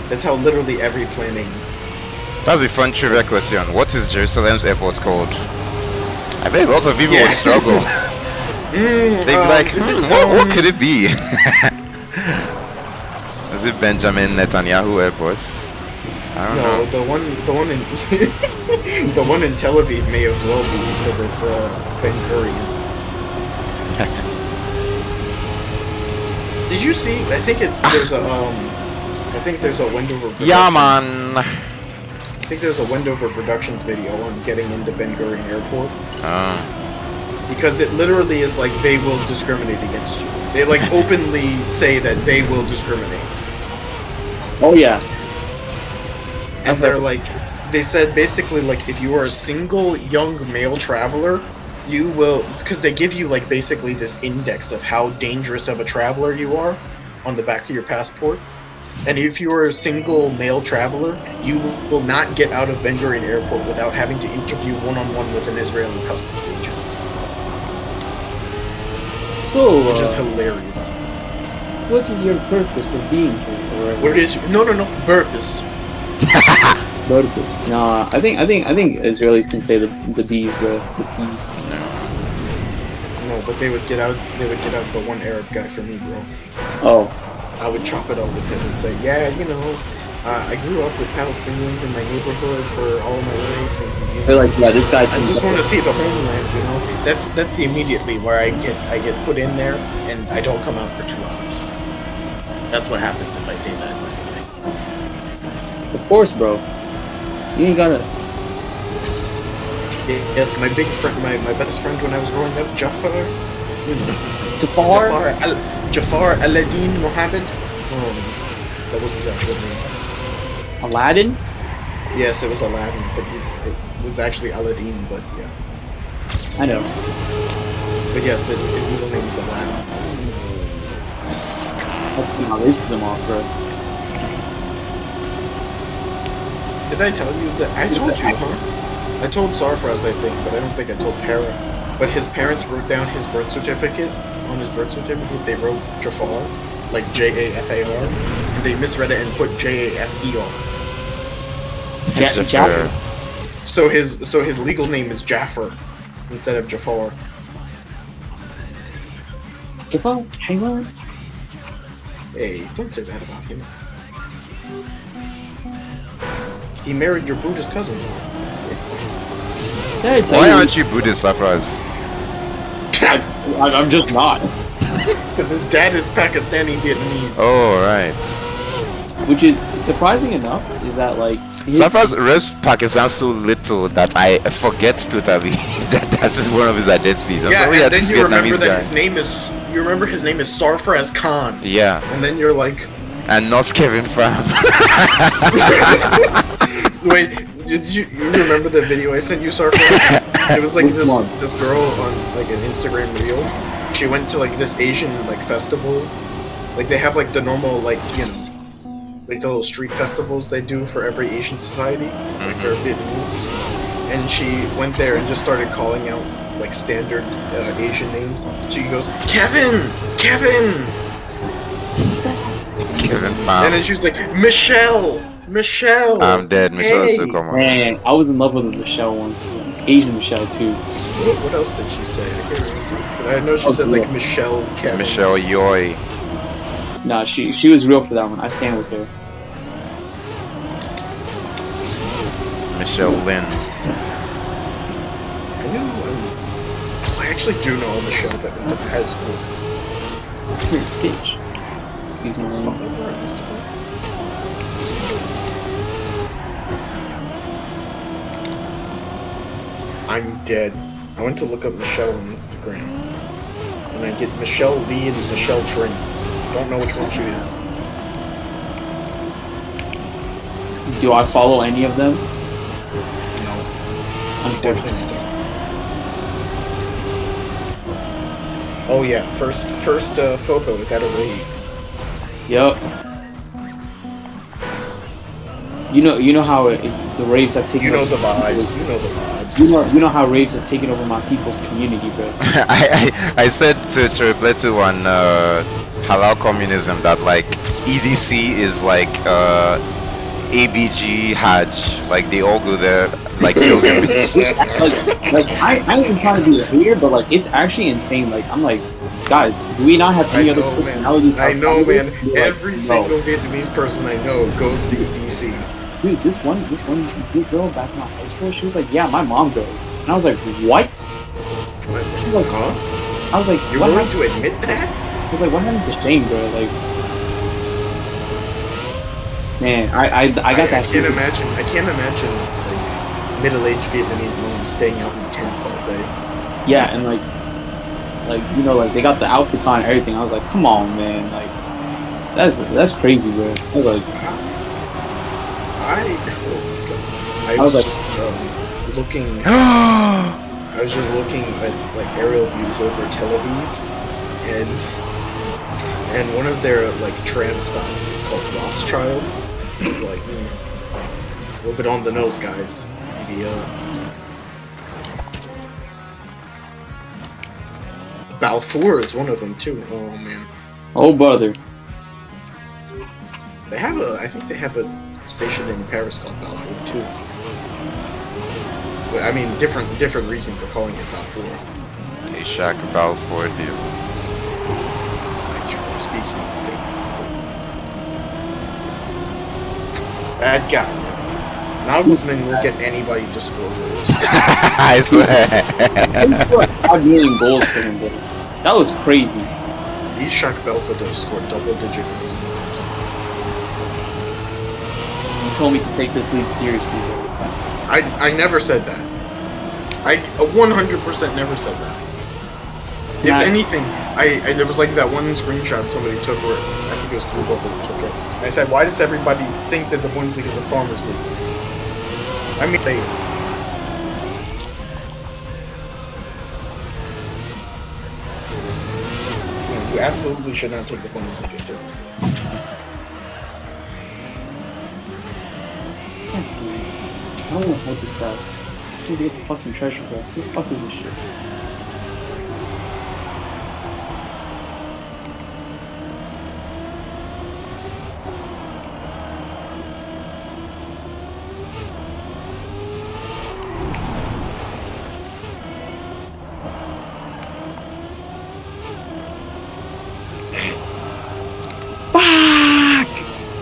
[SPEAKER 2] That's how literally every planning.
[SPEAKER 1] That's a fun trivia question. What is Jerusalem's airport called? I bet lots of people
[SPEAKER 2] Yeah.
[SPEAKER 1] would struggle. They'd be like, what could it be? Is it Benjamin Netanyahu Airport? I don't know.
[SPEAKER 2] No, the one in the one in Tel Aviv may as well be because it's Ben Gurion. Did you see? I think there's a Wendover.
[SPEAKER 1] Yeah, man.
[SPEAKER 2] I think there's a Wendover Productions video on getting into Ben Gurion Airport because it literally is like they will discriminate against you. They like openly say that they will discriminate.
[SPEAKER 3] Oh yeah.
[SPEAKER 2] And they're like, they said basically like if you are a single young male traveler, you will, because they give you like basically this index of how dangerous of a traveler you are on the back of your passport. And if you are a single male traveler, you will not get out of Ben Gurion Airport without having to interview one-on-one with an Israeli customs agent.
[SPEAKER 3] So,
[SPEAKER 2] Which is hilarious.
[SPEAKER 3] what is your purpose of being here?
[SPEAKER 2] What is no purpose?
[SPEAKER 3] Purpose? Nah, I think Israelis can say the bees, bro. The bees.
[SPEAKER 2] No, but they would get out the one Arab guy for me, bro.
[SPEAKER 3] Oh.
[SPEAKER 2] I would chop it up with him and say, yeah, I grew up with Palestinians in my neighborhood for all my life. And,
[SPEAKER 3] They're like, yeah, this guy.
[SPEAKER 2] I just want to see the homeland, That's immediately where I get put in there, and I don't come out for 2 hours. That's what happens if I say that.
[SPEAKER 3] Of course, bro. You ain't gotta.
[SPEAKER 2] Yes, my big friend, my best friend when I was growing up, Jafar Aladdin Mohammed. That was his actual name.
[SPEAKER 3] Aladdin?
[SPEAKER 2] Yes, it was Aladdin, but it was actually Aladdin, but yeah.
[SPEAKER 3] I know.
[SPEAKER 2] But yes, his middle name is Aladdin.
[SPEAKER 3] Let's keep my racism off, bro.
[SPEAKER 2] Did I tell you that? I told you, huh? I told Sarfraz, I think, but I don't think I told Para. But his parents wrote down his birth certificate. On his birth certificate, they wrote Jafar, like Jafar, and they misread it and put Jafer.
[SPEAKER 3] Jafar.
[SPEAKER 2] So his legal name is Jafar instead of Jafar.
[SPEAKER 3] Jafar? Hang on.
[SPEAKER 2] Hey, don't say that about him. He married your Buddhist cousin.
[SPEAKER 3] Did I tell
[SPEAKER 1] Why
[SPEAKER 3] you?
[SPEAKER 1] aren't you Buddhist, Safraz?
[SPEAKER 3] I'm just not.
[SPEAKER 2] Because his dad is Pakistani Vietnamese.
[SPEAKER 1] Oh, right.
[SPEAKER 3] Which is surprising enough is that like his,
[SPEAKER 1] Safraz reps Pakistan so little that I forget totally that is one of his identities. I'm
[SPEAKER 2] Yeah,
[SPEAKER 1] sorry,
[SPEAKER 2] and
[SPEAKER 1] this
[SPEAKER 2] then you remember
[SPEAKER 1] Vietnamese
[SPEAKER 2] that
[SPEAKER 1] guy.
[SPEAKER 2] his name is. You remember his name is Sarfraz Khan.
[SPEAKER 1] Yeah,
[SPEAKER 2] And then you're like,
[SPEAKER 1] and not Kevin Pham.
[SPEAKER 2] wait, you remember the video I sent you, Sarfraz? It was like
[SPEAKER 3] Which
[SPEAKER 2] this
[SPEAKER 3] one?
[SPEAKER 2] this girl on like an Instagram reel. She went to like this Asian like festival. Like they have like the normal like like the little street festivals they do for every Asian society, like for Vietnamese. And she went there and just started calling out like standard Asian names. She goes, Kevin, Kevin,
[SPEAKER 1] Kevin
[SPEAKER 2] and
[SPEAKER 1] Pham.
[SPEAKER 2] then she was like, Michelle, Michelle.
[SPEAKER 1] I'm dead. Michelle
[SPEAKER 2] hey.
[SPEAKER 1] Sukoma.
[SPEAKER 3] man, I was in love with a Michelle once, Asian Michelle too.
[SPEAKER 2] What else did she say? I can't remember. But I know she said like Michelle, Kevin.
[SPEAKER 1] Michelle Yoy.
[SPEAKER 3] Nah, she was real for that one. I stand with her.
[SPEAKER 1] Michelle Lynn.
[SPEAKER 2] I actually do know a Michelle that went to my high school.
[SPEAKER 3] Bitch. Excuse my
[SPEAKER 2] Follow
[SPEAKER 3] name.
[SPEAKER 2] her on Instagram. I'm dead. I went to look up Michelle on Instagram. And I get Michelle Lee and Michelle Trin. Don't know which one she is.
[SPEAKER 3] Do I follow any of them?
[SPEAKER 2] No.
[SPEAKER 3] Unfortunately.
[SPEAKER 2] Definitely don't. Oh yeah, first photo is at a rave.
[SPEAKER 3] Yup. You know how the raves have taken.
[SPEAKER 2] You know
[SPEAKER 3] over
[SPEAKER 2] the vibes.
[SPEAKER 3] people's-
[SPEAKER 2] You know the vibes.
[SPEAKER 3] You know how raves have taken over my people's community, bro.
[SPEAKER 1] I said to Tripletu on Halal Communism that like EDC is like ABG Hajj. Like they all go there like pilgrimage.
[SPEAKER 3] like I ain't even trying to be a hater, but like it's actually insane. Like I'm like, guys, do we not have any other personalities?
[SPEAKER 2] I know,
[SPEAKER 3] outside of
[SPEAKER 2] man.
[SPEAKER 3] this? You're like,
[SPEAKER 2] Every
[SPEAKER 3] no.
[SPEAKER 2] single Vietnamese person I know goes to EDC.
[SPEAKER 3] Dude, this one good girl back in my high school, she was like, yeah, my mom goes, and I was like, what? Like,
[SPEAKER 2] Huh?
[SPEAKER 3] I was like,
[SPEAKER 2] You're
[SPEAKER 3] what
[SPEAKER 2] willing
[SPEAKER 3] happened?
[SPEAKER 2] to admit that?
[SPEAKER 3] I was like, what happened to Shane, bro? Like, man, I got that.
[SPEAKER 2] I can't imagine. I can't imagine like middle-aged Vietnamese moms staying out in tents all day.
[SPEAKER 3] Yeah, and like you know, like they got the outfits on and everything. I was like, come on, man, like that's crazy, bro. I was like,
[SPEAKER 2] I
[SPEAKER 3] I was
[SPEAKER 2] was
[SPEAKER 3] like-
[SPEAKER 2] just looking. I was just looking at like aerial views over Tel Aviv, and one of their like tram stops is called Rothschild. It was like a little bit on the nose, guys. Maybe Balfour is one of them too. Oh man,
[SPEAKER 3] oh brother,
[SPEAKER 2] they have a. I think they have a station in Paris called Balfour too. But I mean, different reason for calling it Balfour.
[SPEAKER 1] Hey Shaq Balfour deal.
[SPEAKER 2] Speaking of fake people. Bad guy. Nagelsmann will get anybody to score goals.
[SPEAKER 1] I swear.
[SPEAKER 3] 5 million goals for him, bro. That was crazy.
[SPEAKER 2] Ishak Belfodil scored double-digit goals in games.
[SPEAKER 3] You told me to take this league seriously, bro.
[SPEAKER 2] I never said that. I 100% never said that. If
[SPEAKER 3] Nah.
[SPEAKER 2] anything, I there was like that one screenshot somebody took where I think it was Google that took it. And I said, why does everybody think that the Bundesliga is a farmers league? I mean, say you absolutely should not take the Bundesliga seriously.
[SPEAKER 3] I don't want to hold this guy. I need to get the fucking treasure, bro. Who the fuck is this shit?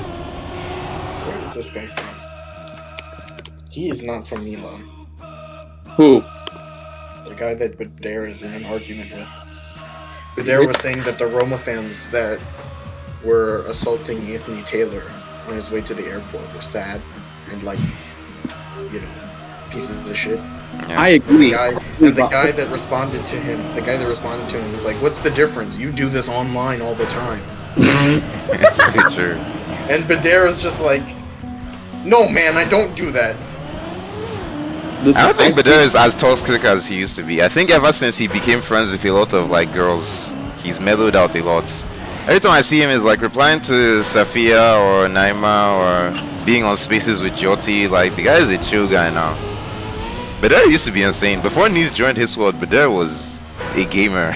[SPEAKER 2] Where is this guy from? He is not from Milan.
[SPEAKER 3] Who?
[SPEAKER 2] The guy that Badare is in an argument with. Badare was saying that the Roma fans that were assaulting Anthony Taylor on his way to the airport were sad and like, you know, pieces of shit.
[SPEAKER 1] Yeah.
[SPEAKER 3] I agree.
[SPEAKER 2] The guy that responded to him, was like, "What's the difference? You do this online all the time."
[SPEAKER 1] It's so true.
[SPEAKER 2] And Badare is just like, "No, man, I don't do that."
[SPEAKER 3] Listen,
[SPEAKER 1] I don't think Badar is as toxic as he used to be. I think ever since he became friends with a lot of like girls, he's mellowed out a lot. Every time I see him, is like replying to Safia or Naima or being on spaces with Jyoti. Like the guy is a chill guy now. Badar used to be insane. Before News joined his squad, Badar was a gamer.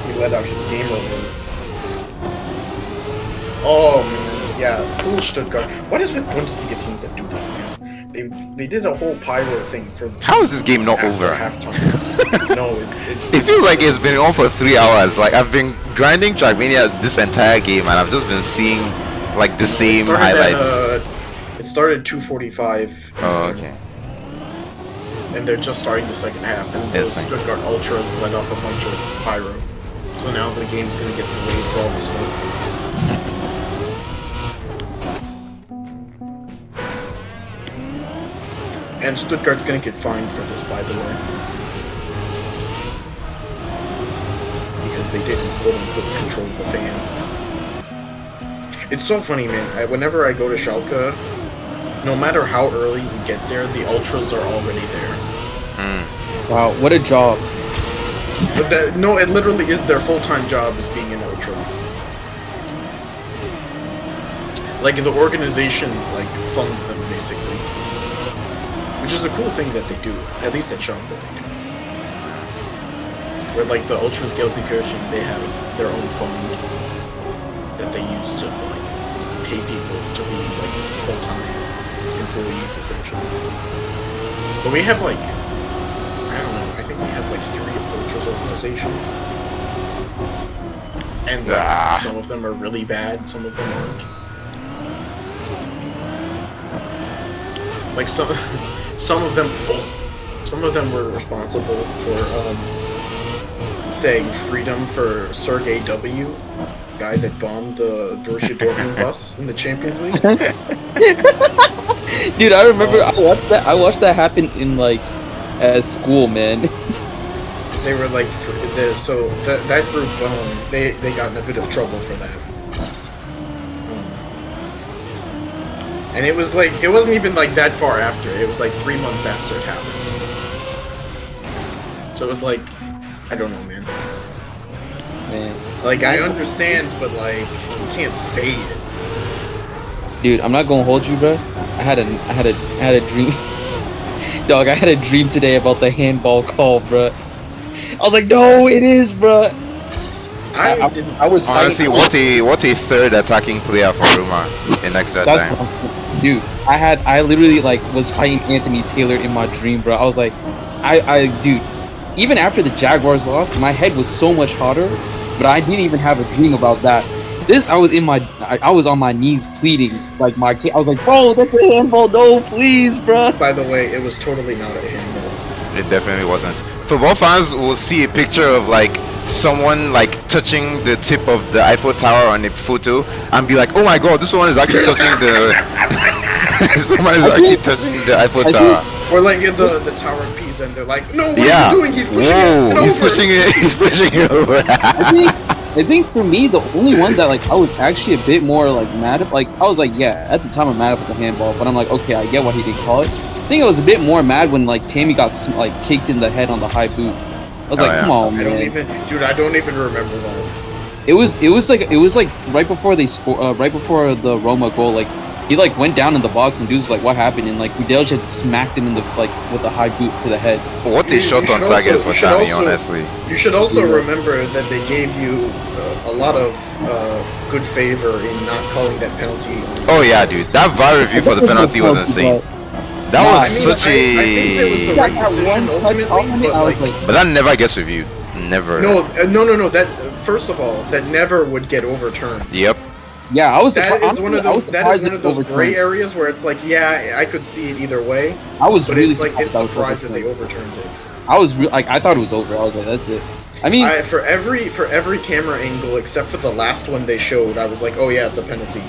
[SPEAKER 2] He let out his gamer words. Oh man, yeah, cool Stuttgart. What is with Bundesliga teams that do this, man? They did a whole pyro thing for.
[SPEAKER 1] How is this game not over?
[SPEAKER 2] Halftime. No,
[SPEAKER 1] It feels like it's been on for 3 hours. Like I've been grinding Trackmania this entire game, and I've just been seeing like the same highlights.
[SPEAKER 2] It started at 2:45.
[SPEAKER 1] Oh, okay.
[SPEAKER 2] And they're just starting the second half, and the
[SPEAKER 1] Yes, sir.
[SPEAKER 2] Stuttgart Ultras let off a bunch of pyro. So now the game's gonna get delayed for all the smoke. And Stuttgart's gonna get fined for this, by the way. Because they didn't quote-unquote control the fans. It's so funny, man. Whenever I go to Schalke, no matter how early we get there, the Ultras are already there.
[SPEAKER 3] wow, what a job.
[SPEAKER 2] But no, it literally is their full-time job is being an Ultra. Like, the organization, like, funds them, basically. Which is a cool thing that they do, at least at Schalke they do. Where, like, the Ultras Gelsenkirchen, they have their own fund that they use to, like, pay people to be, like, full-time employees, essentially. But we have, like, I don't know, I think we have, like, 3 Ultras organizations. And, like, some of them are really bad, some of them aren't. Like, some of them were responsible for, saying freedom for Sergey W., guy that bombed the Borussia Dortmund bus in the Champions League.
[SPEAKER 3] Dude, I remember I watched that happen in like school, man.
[SPEAKER 2] They were like, that group, they got in a bit of trouble for that. And it was like, it wasn't even like that far after. It was like 3 months after it happened. So it was like, I don't know, man. Like, I understand, but like, you can't say it.
[SPEAKER 3] Dude, I'm not gonna hold you, bro. I had a dream. Dog, I had a dream today about the handball call, bro. I was like, no, it is, bro. I was
[SPEAKER 1] Honestly, what a third attacking player for Roma in extra time.
[SPEAKER 3] Dude, I literally like was fighting Anthony Taylor in my dream, bro. I was like, dude, even after the Jaguars lost, my head was so much hotter, but I didn't even have a dream about that. I was on my knees pleading, like I was like, bro, that's a handball, no, please, bro.
[SPEAKER 2] By the way, it was totally not a handball.
[SPEAKER 1] It definitely wasn't. Football fans will see a picture of like someone like touching the tip of the Eiffel Tower on a photo and be like, oh my god, this one is actually touching the someone is actually touching the Eiffel Tower.
[SPEAKER 2] Or like the Tower of Pisa, and they're like, no, what are you doing? He's pushing it
[SPEAKER 1] he's pushing it. He's pushing it over.
[SPEAKER 3] I think for me, the only one that like I was actually a bit more like mad at, like I was like, yeah, at the time I'm mad at the handball, but I'm like, okay, I get why he didn't call it. I think I was a bit more mad when like Tammy got like kicked in the head on the high boot. I was like, come on, man.
[SPEAKER 2] I don't even remember that.
[SPEAKER 3] It was like right before they right before the Roma goal, like he like went down in the box and dudes was like, what happened? And like Gudel just smacked him in the like with a high boot to the head.
[SPEAKER 1] What a shot on target for Tammy, honestly.
[SPEAKER 2] You should also remember that they gave you a lot of good favor in not calling that penalty.
[SPEAKER 1] Oh yeah, dude, that VAR review for the penalty was insane. That was such a.
[SPEAKER 2] I think that was the right decision ultimately,
[SPEAKER 1] but that never gets reviewed. Never.
[SPEAKER 2] No. That first of all, that never would get overturned.
[SPEAKER 1] Yep.
[SPEAKER 5] Yeah, I was
[SPEAKER 2] That
[SPEAKER 5] surprised.
[SPEAKER 2] is one of
[SPEAKER 5] I was
[SPEAKER 2] those. That
[SPEAKER 5] surprised
[SPEAKER 2] is one
[SPEAKER 5] it
[SPEAKER 2] of those
[SPEAKER 5] overturned.
[SPEAKER 2] gray areas where it's like, yeah, I could see it either way,
[SPEAKER 5] I was
[SPEAKER 2] but
[SPEAKER 5] really
[SPEAKER 2] it's like
[SPEAKER 5] surprised
[SPEAKER 2] it's
[SPEAKER 5] that was
[SPEAKER 2] surprised that they
[SPEAKER 5] overturned.
[SPEAKER 2] overturned it.
[SPEAKER 5] I thought it was over. I was like, that's it. I mean,
[SPEAKER 2] For every camera angle except for the last one they showed, I was like, oh yeah, it's a penalty.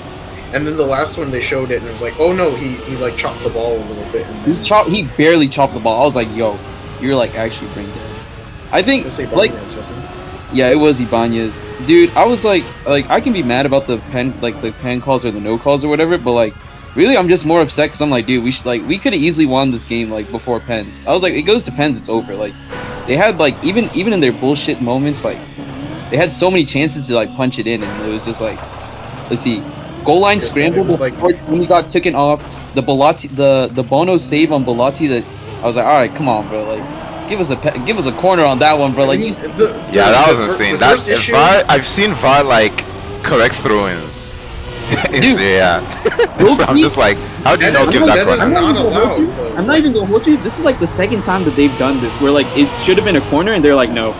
[SPEAKER 2] And then the last one they showed it, and it was like, oh no, he like chopped the ball a little bit, and then
[SPEAKER 5] he barely chopped the ball. I was like, yo, you're like actually brain dead. I think
[SPEAKER 2] Jose
[SPEAKER 5] like
[SPEAKER 2] Ibanez, wasn't it?
[SPEAKER 5] yeah, it was Ibanez, dude. I was like I can be mad about the pen calls or the no calls or whatever, but like really, I'm just more upset because I'm like, dude, we could have easily won this game like before pens. I was like, it goes to pens, it's over. Like they had like even in their bullshit moments, like they had so many chances to like punch it in, and it was just like, let's see, goal line
[SPEAKER 2] Just
[SPEAKER 5] scramble
[SPEAKER 2] it was
[SPEAKER 5] before
[SPEAKER 2] like-
[SPEAKER 5] when he got taken off. The Bellotti, the Bono save on Bellotti, that I was like, all right, come on, bro, like give us a corner on that one, bro. Like
[SPEAKER 2] I mean,
[SPEAKER 1] Yeah, that was
[SPEAKER 2] the
[SPEAKER 1] insane.
[SPEAKER 2] the
[SPEAKER 1] That
[SPEAKER 2] first issue,
[SPEAKER 1] VAR, I've seen VAR like correct throw-ins in
[SPEAKER 5] Dude.
[SPEAKER 1] Serie A. So I'm just like, how do you not give that
[SPEAKER 2] that is
[SPEAKER 1] corner?
[SPEAKER 2] not allowed. Though.
[SPEAKER 3] I'm not even gonna hold you. This is like the second time that they've done this, where like it should have been a corner, and they're like, no,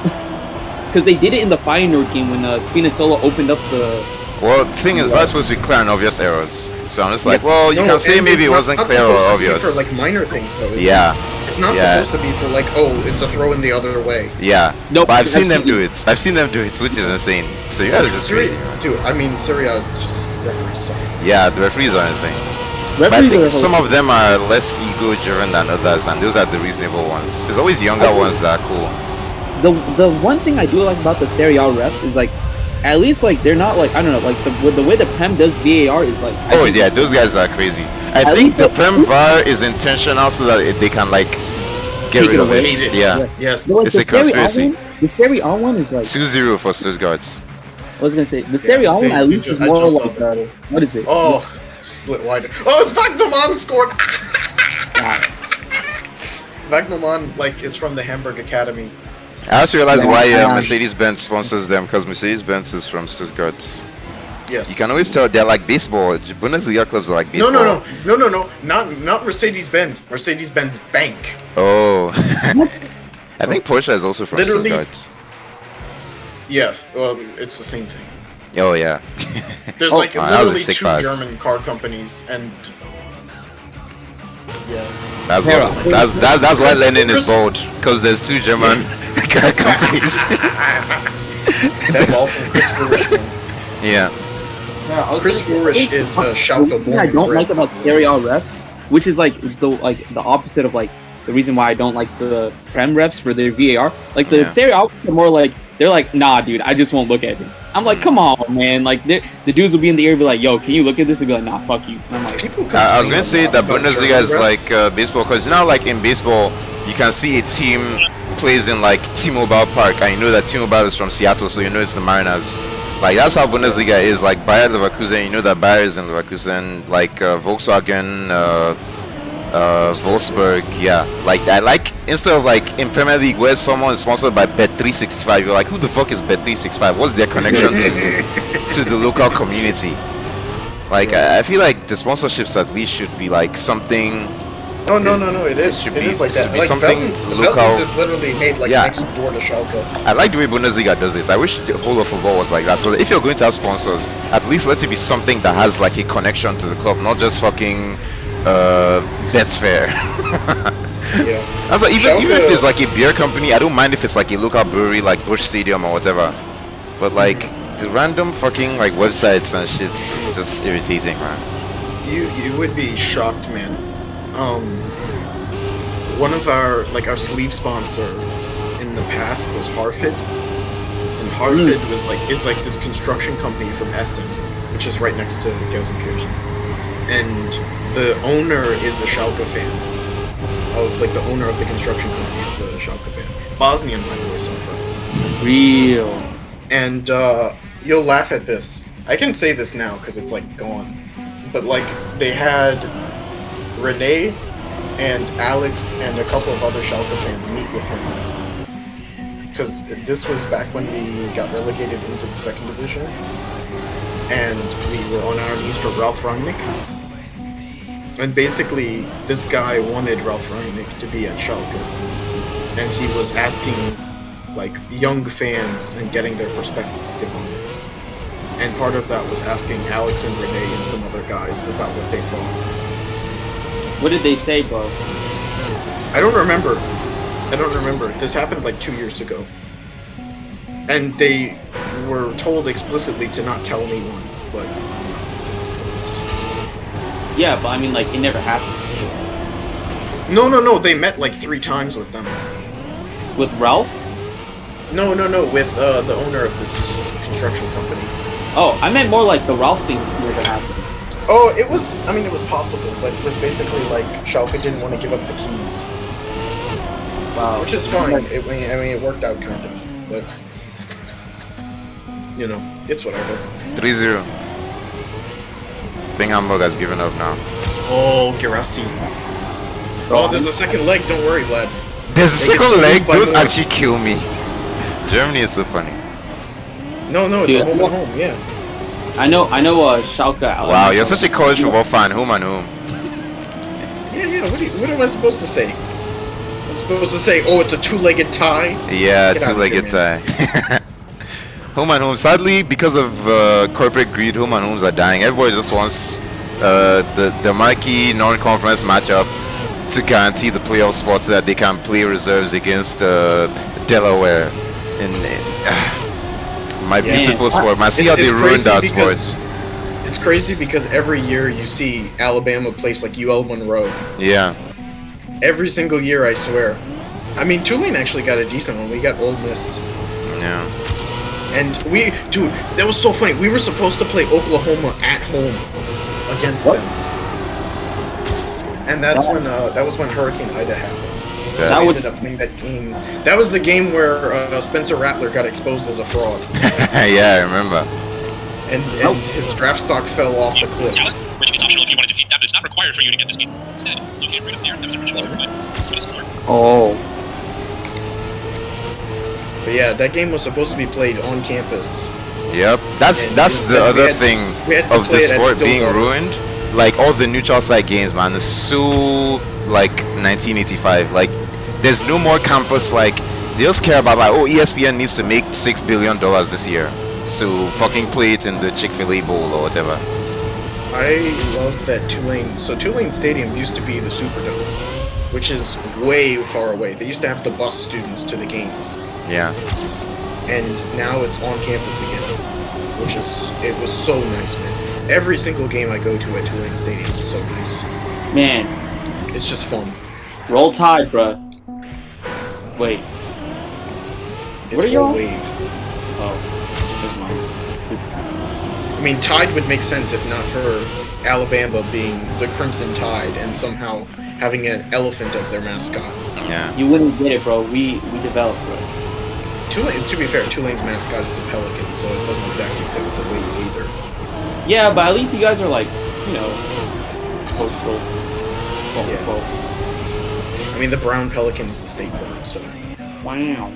[SPEAKER 3] because they did it in the Feyenoord game when Spinazzola opened up the.
[SPEAKER 1] Well, the thing is, VAR is supposed to be clear and obvious errors. So I'm just like, well, you
[SPEAKER 2] No,
[SPEAKER 1] can say
[SPEAKER 2] and
[SPEAKER 1] maybe it
[SPEAKER 2] it's
[SPEAKER 1] wasn't
[SPEAKER 2] not
[SPEAKER 1] clear or
[SPEAKER 2] supposed to be
[SPEAKER 1] obvious.
[SPEAKER 2] for like minor things though.
[SPEAKER 1] Yeah,
[SPEAKER 2] It's not
[SPEAKER 1] Yeah.
[SPEAKER 2] supposed to be for like, oh, it's a throw in the other way.
[SPEAKER 1] yeah.
[SPEAKER 5] No,
[SPEAKER 1] But I've seen them do
[SPEAKER 5] absolutely.
[SPEAKER 1] it. I've seen them do it, which is insane. So yeah, it's just crazy. man.
[SPEAKER 2] Dude, I mean, Syria is just referees suck.
[SPEAKER 1] Yeah, the referees are insane. But I
[SPEAKER 3] Referees
[SPEAKER 1] think
[SPEAKER 3] are
[SPEAKER 1] some of them are less ego-driven than others, and those are the reasonable ones. There's always younger ones that are cool.
[SPEAKER 3] The one thing I do like about the Serie A refs is like, at least like they're not like, I don't know, like the way the PEM does VAR is like. I
[SPEAKER 1] Oh
[SPEAKER 3] think
[SPEAKER 1] yeah, those guys are crazy. I
[SPEAKER 3] At
[SPEAKER 1] think
[SPEAKER 3] least
[SPEAKER 1] the
[SPEAKER 3] like-
[SPEAKER 1] Prem VAR is intentional so that they can like get
[SPEAKER 3] Take
[SPEAKER 1] rid
[SPEAKER 3] it
[SPEAKER 1] of
[SPEAKER 3] away.
[SPEAKER 1] it.
[SPEAKER 2] Hate it.
[SPEAKER 1] Yeah,
[SPEAKER 2] Yes.
[SPEAKER 3] But, like,
[SPEAKER 1] It's
[SPEAKER 3] the
[SPEAKER 1] a
[SPEAKER 3] Serie A
[SPEAKER 1] conspiracy.
[SPEAKER 3] one- The Serie A one is like,
[SPEAKER 1] 2-0 for Stuttgart.
[SPEAKER 3] I was gonna say the Serie A one
[SPEAKER 2] they-
[SPEAKER 3] at least is
[SPEAKER 2] I
[SPEAKER 3] more
[SPEAKER 2] just saw
[SPEAKER 3] like
[SPEAKER 2] that.
[SPEAKER 3] what is it?
[SPEAKER 2] Oh, split wide. Oh, it's Wagnermann scored.
[SPEAKER 3] Ah,
[SPEAKER 2] Wagnermann like is from the Hamburg Academy.
[SPEAKER 1] I also realized
[SPEAKER 3] Yeah.
[SPEAKER 1] why
[SPEAKER 3] Yeah.
[SPEAKER 1] Mercedes-Benz sponsors them, because Mercedes-Benz is from Stuttgart.
[SPEAKER 2] Yes.
[SPEAKER 1] You can always tell they're like baseball. Bundesliga clubs are like
[SPEAKER 2] No,
[SPEAKER 1] baseball.
[SPEAKER 2] no. Not Mercedes-Benz. Mercedes-Benz Bank.
[SPEAKER 1] Oh. I think Porsche is also from
[SPEAKER 2] Literally-
[SPEAKER 1] Stuttgart.
[SPEAKER 2] Yeah. Well, it's the same thing.
[SPEAKER 1] Oh yeah.
[SPEAKER 2] There's
[SPEAKER 5] Oh,
[SPEAKER 2] like
[SPEAKER 1] that was a
[SPEAKER 2] literally
[SPEAKER 1] sick
[SPEAKER 2] two
[SPEAKER 1] pass.
[SPEAKER 2] German car companies, and yeah.
[SPEAKER 1] That's
[SPEAKER 5] Hera.
[SPEAKER 1] what. That's why Lenin is bold, because there's two German car companies.
[SPEAKER 2] That's all from Chris Richmond.
[SPEAKER 1] Yeah.
[SPEAKER 5] Yeah, I was
[SPEAKER 2] Chris
[SPEAKER 5] gonna say,
[SPEAKER 2] Furish is
[SPEAKER 3] the
[SPEAKER 2] Schalke
[SPEAKER 3] one thing
[SPEAKER 2] born
[SPEAKER 3] I don't
[SPEAKER 2] and bred.
[SPEAKER 3] like about Serie A refs, which is like the opposite of like the reason why I don't like the Prem refs for their VAR. Like the
[SPEAKER 1] Yeah.
[SPEAKER 3] Serie A are more like they're like, nah, dude, I just won't look at it. I'm like, come on, man. Like the dudes will be in the air, and be like, yo, can you look at this? And be like, nah, fuck you. And I'm like,
[SPEAKER 2] People
[SPEAKER 1] I was
[SPEAKER 2] complain
[SPEAKER 1] gonna
[SPEAKER 2] a
[SPEAKER 1] say
[SPEAKER 2] lot
[SPEAKER 1] that
[SPEAKER 2] about
[SPEAKER 1] Bundesliga
[SPEAKER 2] German
[SPEAKER 1] is
[SPEAKER 2] refs.
[SPEAKER 1] like baseball, because you know, like in baseball, you can see a team plays in like T-Mobile Park, and you know that T-Mobile is from Seattle, so you know it's the Mariners. Like that's how Bundesliga is. Like Bayer Leverkusen, you know that Bayer is in Leverkusen. Like Volkswagen, Wolfsburg, yeah. Like I like, instead of like in Premier League where someone is sponsored by Bet365, you're like, who the fuck is Bet365? What's their connection to the local community? Like I feel like the sponsorships at least should be like something.
[SPEAKER 2] Oh no! It is.
[SPEAKER 1] should
[SPEAKER 2] It
[SPEAKER 1] be-
[SPEAKER 2] is like
[SPEAKER 1] should
[SPEAKER 2] that.
[SPEAKER 1] be
[SPEAKER 2] Like
[SPEAKER 1] something
[SPEAKER 2] Veltman's
[SPEAKER 1] local.
[SPEAKER 2] is literally made like
[SPEAKER 1] Yeah.
[SPEAKER 2] next door to Schalke.
[SPEAKER 1] I like the way Bundesliga does it. I wish the whole of football was like that. So if you're going to have sponsors, at least let it be something that has like a connection to the club, not just fucking Betfair.
[SPEAKER 2] Yeah.
[SPEAKER 1] I was like, even if
[SPEAKER 2] Schalke-
[SPEAKER 1] it's like a beer company, I don't mind if it's like a local brewery like Busch Stadium or whatever. But like the random fucking like websites and shit, it's just irritating, man.
[SPEAKER 2] You would be shocked, man. One of our sleeve sponsor in the past was Harford, and Harford was is like this construction company from Essen, which is right next to Gelsenkirchen, and the owner is a Schalke fan. The owner of the construction company is a Schalke fan. Bosnian, by the way, so friends.
[SPEAKER 3] real.
[SPEAKER 2] And you'll laugh at this. I can say this now because it's like gone. But like they had Renee and Alex and a couple of other Schalke fans meet with him. Because this was back when we got relegated into the second division. And we were on our knees for Ralf Rangnick. And basically, this guy wanted Ralf Rangnick to be at Schalke. And he was asking like young fans and getting their perspective on it. and part of that was asking Alex and Renee and some other guys about what they thought.
[SPEAKER 3] What did they say, bro?
[SPEAKER 2] I don't remember. This happened like 2 years ago. And they were told explicitly to not tell anyone, but
[SPEAKER 3] Yeah, but I mean, like, it never happened.
[SPEAKER 2] No, they met like 3 times with them.
[SPEAKER 3] With Ralph?
[SPEAKER 2] No, with the owner of this construction company.
[SPEAKER 3] Oh, I meant more like the Ralph thing never happened.
[SPEAKER 2] Oh, it was possible, but it was basically like Schalke didn't want to give up the keys.
[SPEAKER 3] Wow.
[SPEAKER 2] Which is fine. It worked out kind of, but you know, it's whatever.
[SPEAKER 1] 3-0. I think Hamburg has given up now.
[SPEAKER 2] Oh, Gerassi. Oh, there's a second leg. Don't worry, lad.
[SPEAKER 1] There's a
[SPEAKER 2] They get
[SPEAKER 1] second
[SPEAKER 2] to
[SPEAKER 1] leg.
[SPEAKER 2] lose by
[SPEAKER 1] Those
[SPEAKER 2] more.
[SPEAKER 1] actually kill me. Germany is so funny.
[SPEAKER 2] No, it's
[SPEAKER 3] Dude,
[SPEAKER 2] a home and home. Yeah.
[SPEAKER 3] I know, Schalke.
[SPEAKER 1] Wow, you're such a college football fan. Whom and whom?
[SPEAKER 2] Yeah. What am I supposed to say? I'm supposed to say, oh, it's a 2-legged tie.
[SPEAKER 1] Yeah,
[SPEAKER 2] Get out of
[SPEAKER 1] two-legged
[SPEAKER 2] here,
[SPEAKER 1] tie. Home and home. Sadly, because of corporate greed, home and homes are dying. Everybody just wants the marquee non-conference matchup to guarantee the playoff spot so that they can play reserves against Delaware. My beautiful sport. Man, see how they ruined that sport.
[SPEAKER 2] It's crazy because every year you see Alabama place like UL Monroe.
[SPEAKER 1] Yeah.
[SPEAKER 2] Every single year, I swear. I mean, Tulane actually got a decent one. We got Ole Miss.
[SPEAKER 1] Yeah.
[SPEAKER 2] And dude, that was so funny. We were supposed to play Oklahoma at home against them. And that was when Hurricane Ida happened.
[SPEAKER 1] Yeah.
[SPEAKER 2] So we ended up playing that game. That was the game where Spencer Rattler got exposed as a fraud.
[SPEAKER 1] Yeah, I remember.
[SPEAKER 2] And his draft stock fell off the cliff.
[SPEAKER 4] Which it's optional if you want to defeat them, but it's not required for you to get this game. Instead, located right up there, that was originally but it's score.
[SPEAKER 3] Oh.
[SPEAKER 2] But yeah, that game was supposed to be played on campus.
[SPEAKER 1] Yep. That's
[SPEAKER 2] And
[SPEAKER 1] the
[SPEAKER 2] instead
[SPEAKER 1] other
[SPEAKER 2] we
[SPEAKER 1] thing
[SPEAKER 2] had to
[SPEAKER 1] of
[SPEAKER 2] play
[SPEAKER 1] the
[SPEAKER 2] it at
[SPEAKER 1] sport being
[SPEAKER 2] Stillwater.
[SPEAKER 1] ruined. Like all the neutral site games, man, is so like 1985. Like there's no more campus. Like they just care about like, oh, ESPN needs to make $6 billion this year, so fucking play it in the Chick-fil-A Bowl or whatever.
[SPEAKER 2] I love that Tulane. So Tulane Stadium used to be the Superdome, which is way far away. They used to have to bus students to the games,
[SPEAKER 1] Yeah.
[SPEAKER 2] and now it's on campus again, it was so nice, man. Every single game I go to at Tulane Stadium is so nice.
[SPEAKER 3] Man,
[SPEAKER 2] It's just fun.
[SPEAKER 3] roll tide, bruh. Wait.
[SPEAKER 2] It's
[SPEAKER 3] What are y'all?
[SPEAKER 2] wave.
[SPEAKER 3] Oh. Never mind.
[SPEAKER 2] I mean, Tide would make sense if not for Alabama being the Crimson Tide and somehow having an elephant as their mascot.
[SPEAKER 1] Yeah.
[SPEAKER 3] You wouldn't get it, bro. We developed, bro.
[SPEAKER 2] Tulane, to be fair, Tulane's mascot is a pelican, so it doesn't exactly fit with the wave either.
[SPEAKER 3] Yeah, but at least you guys are like, you know, coastal. Quote,
[SPEAKER 2] Yeah.
[SPEAKER 3] quote.
[SPEAKER 2] I mean, the brown pelican is the state bird, so
[SPEAKER 3] Wow.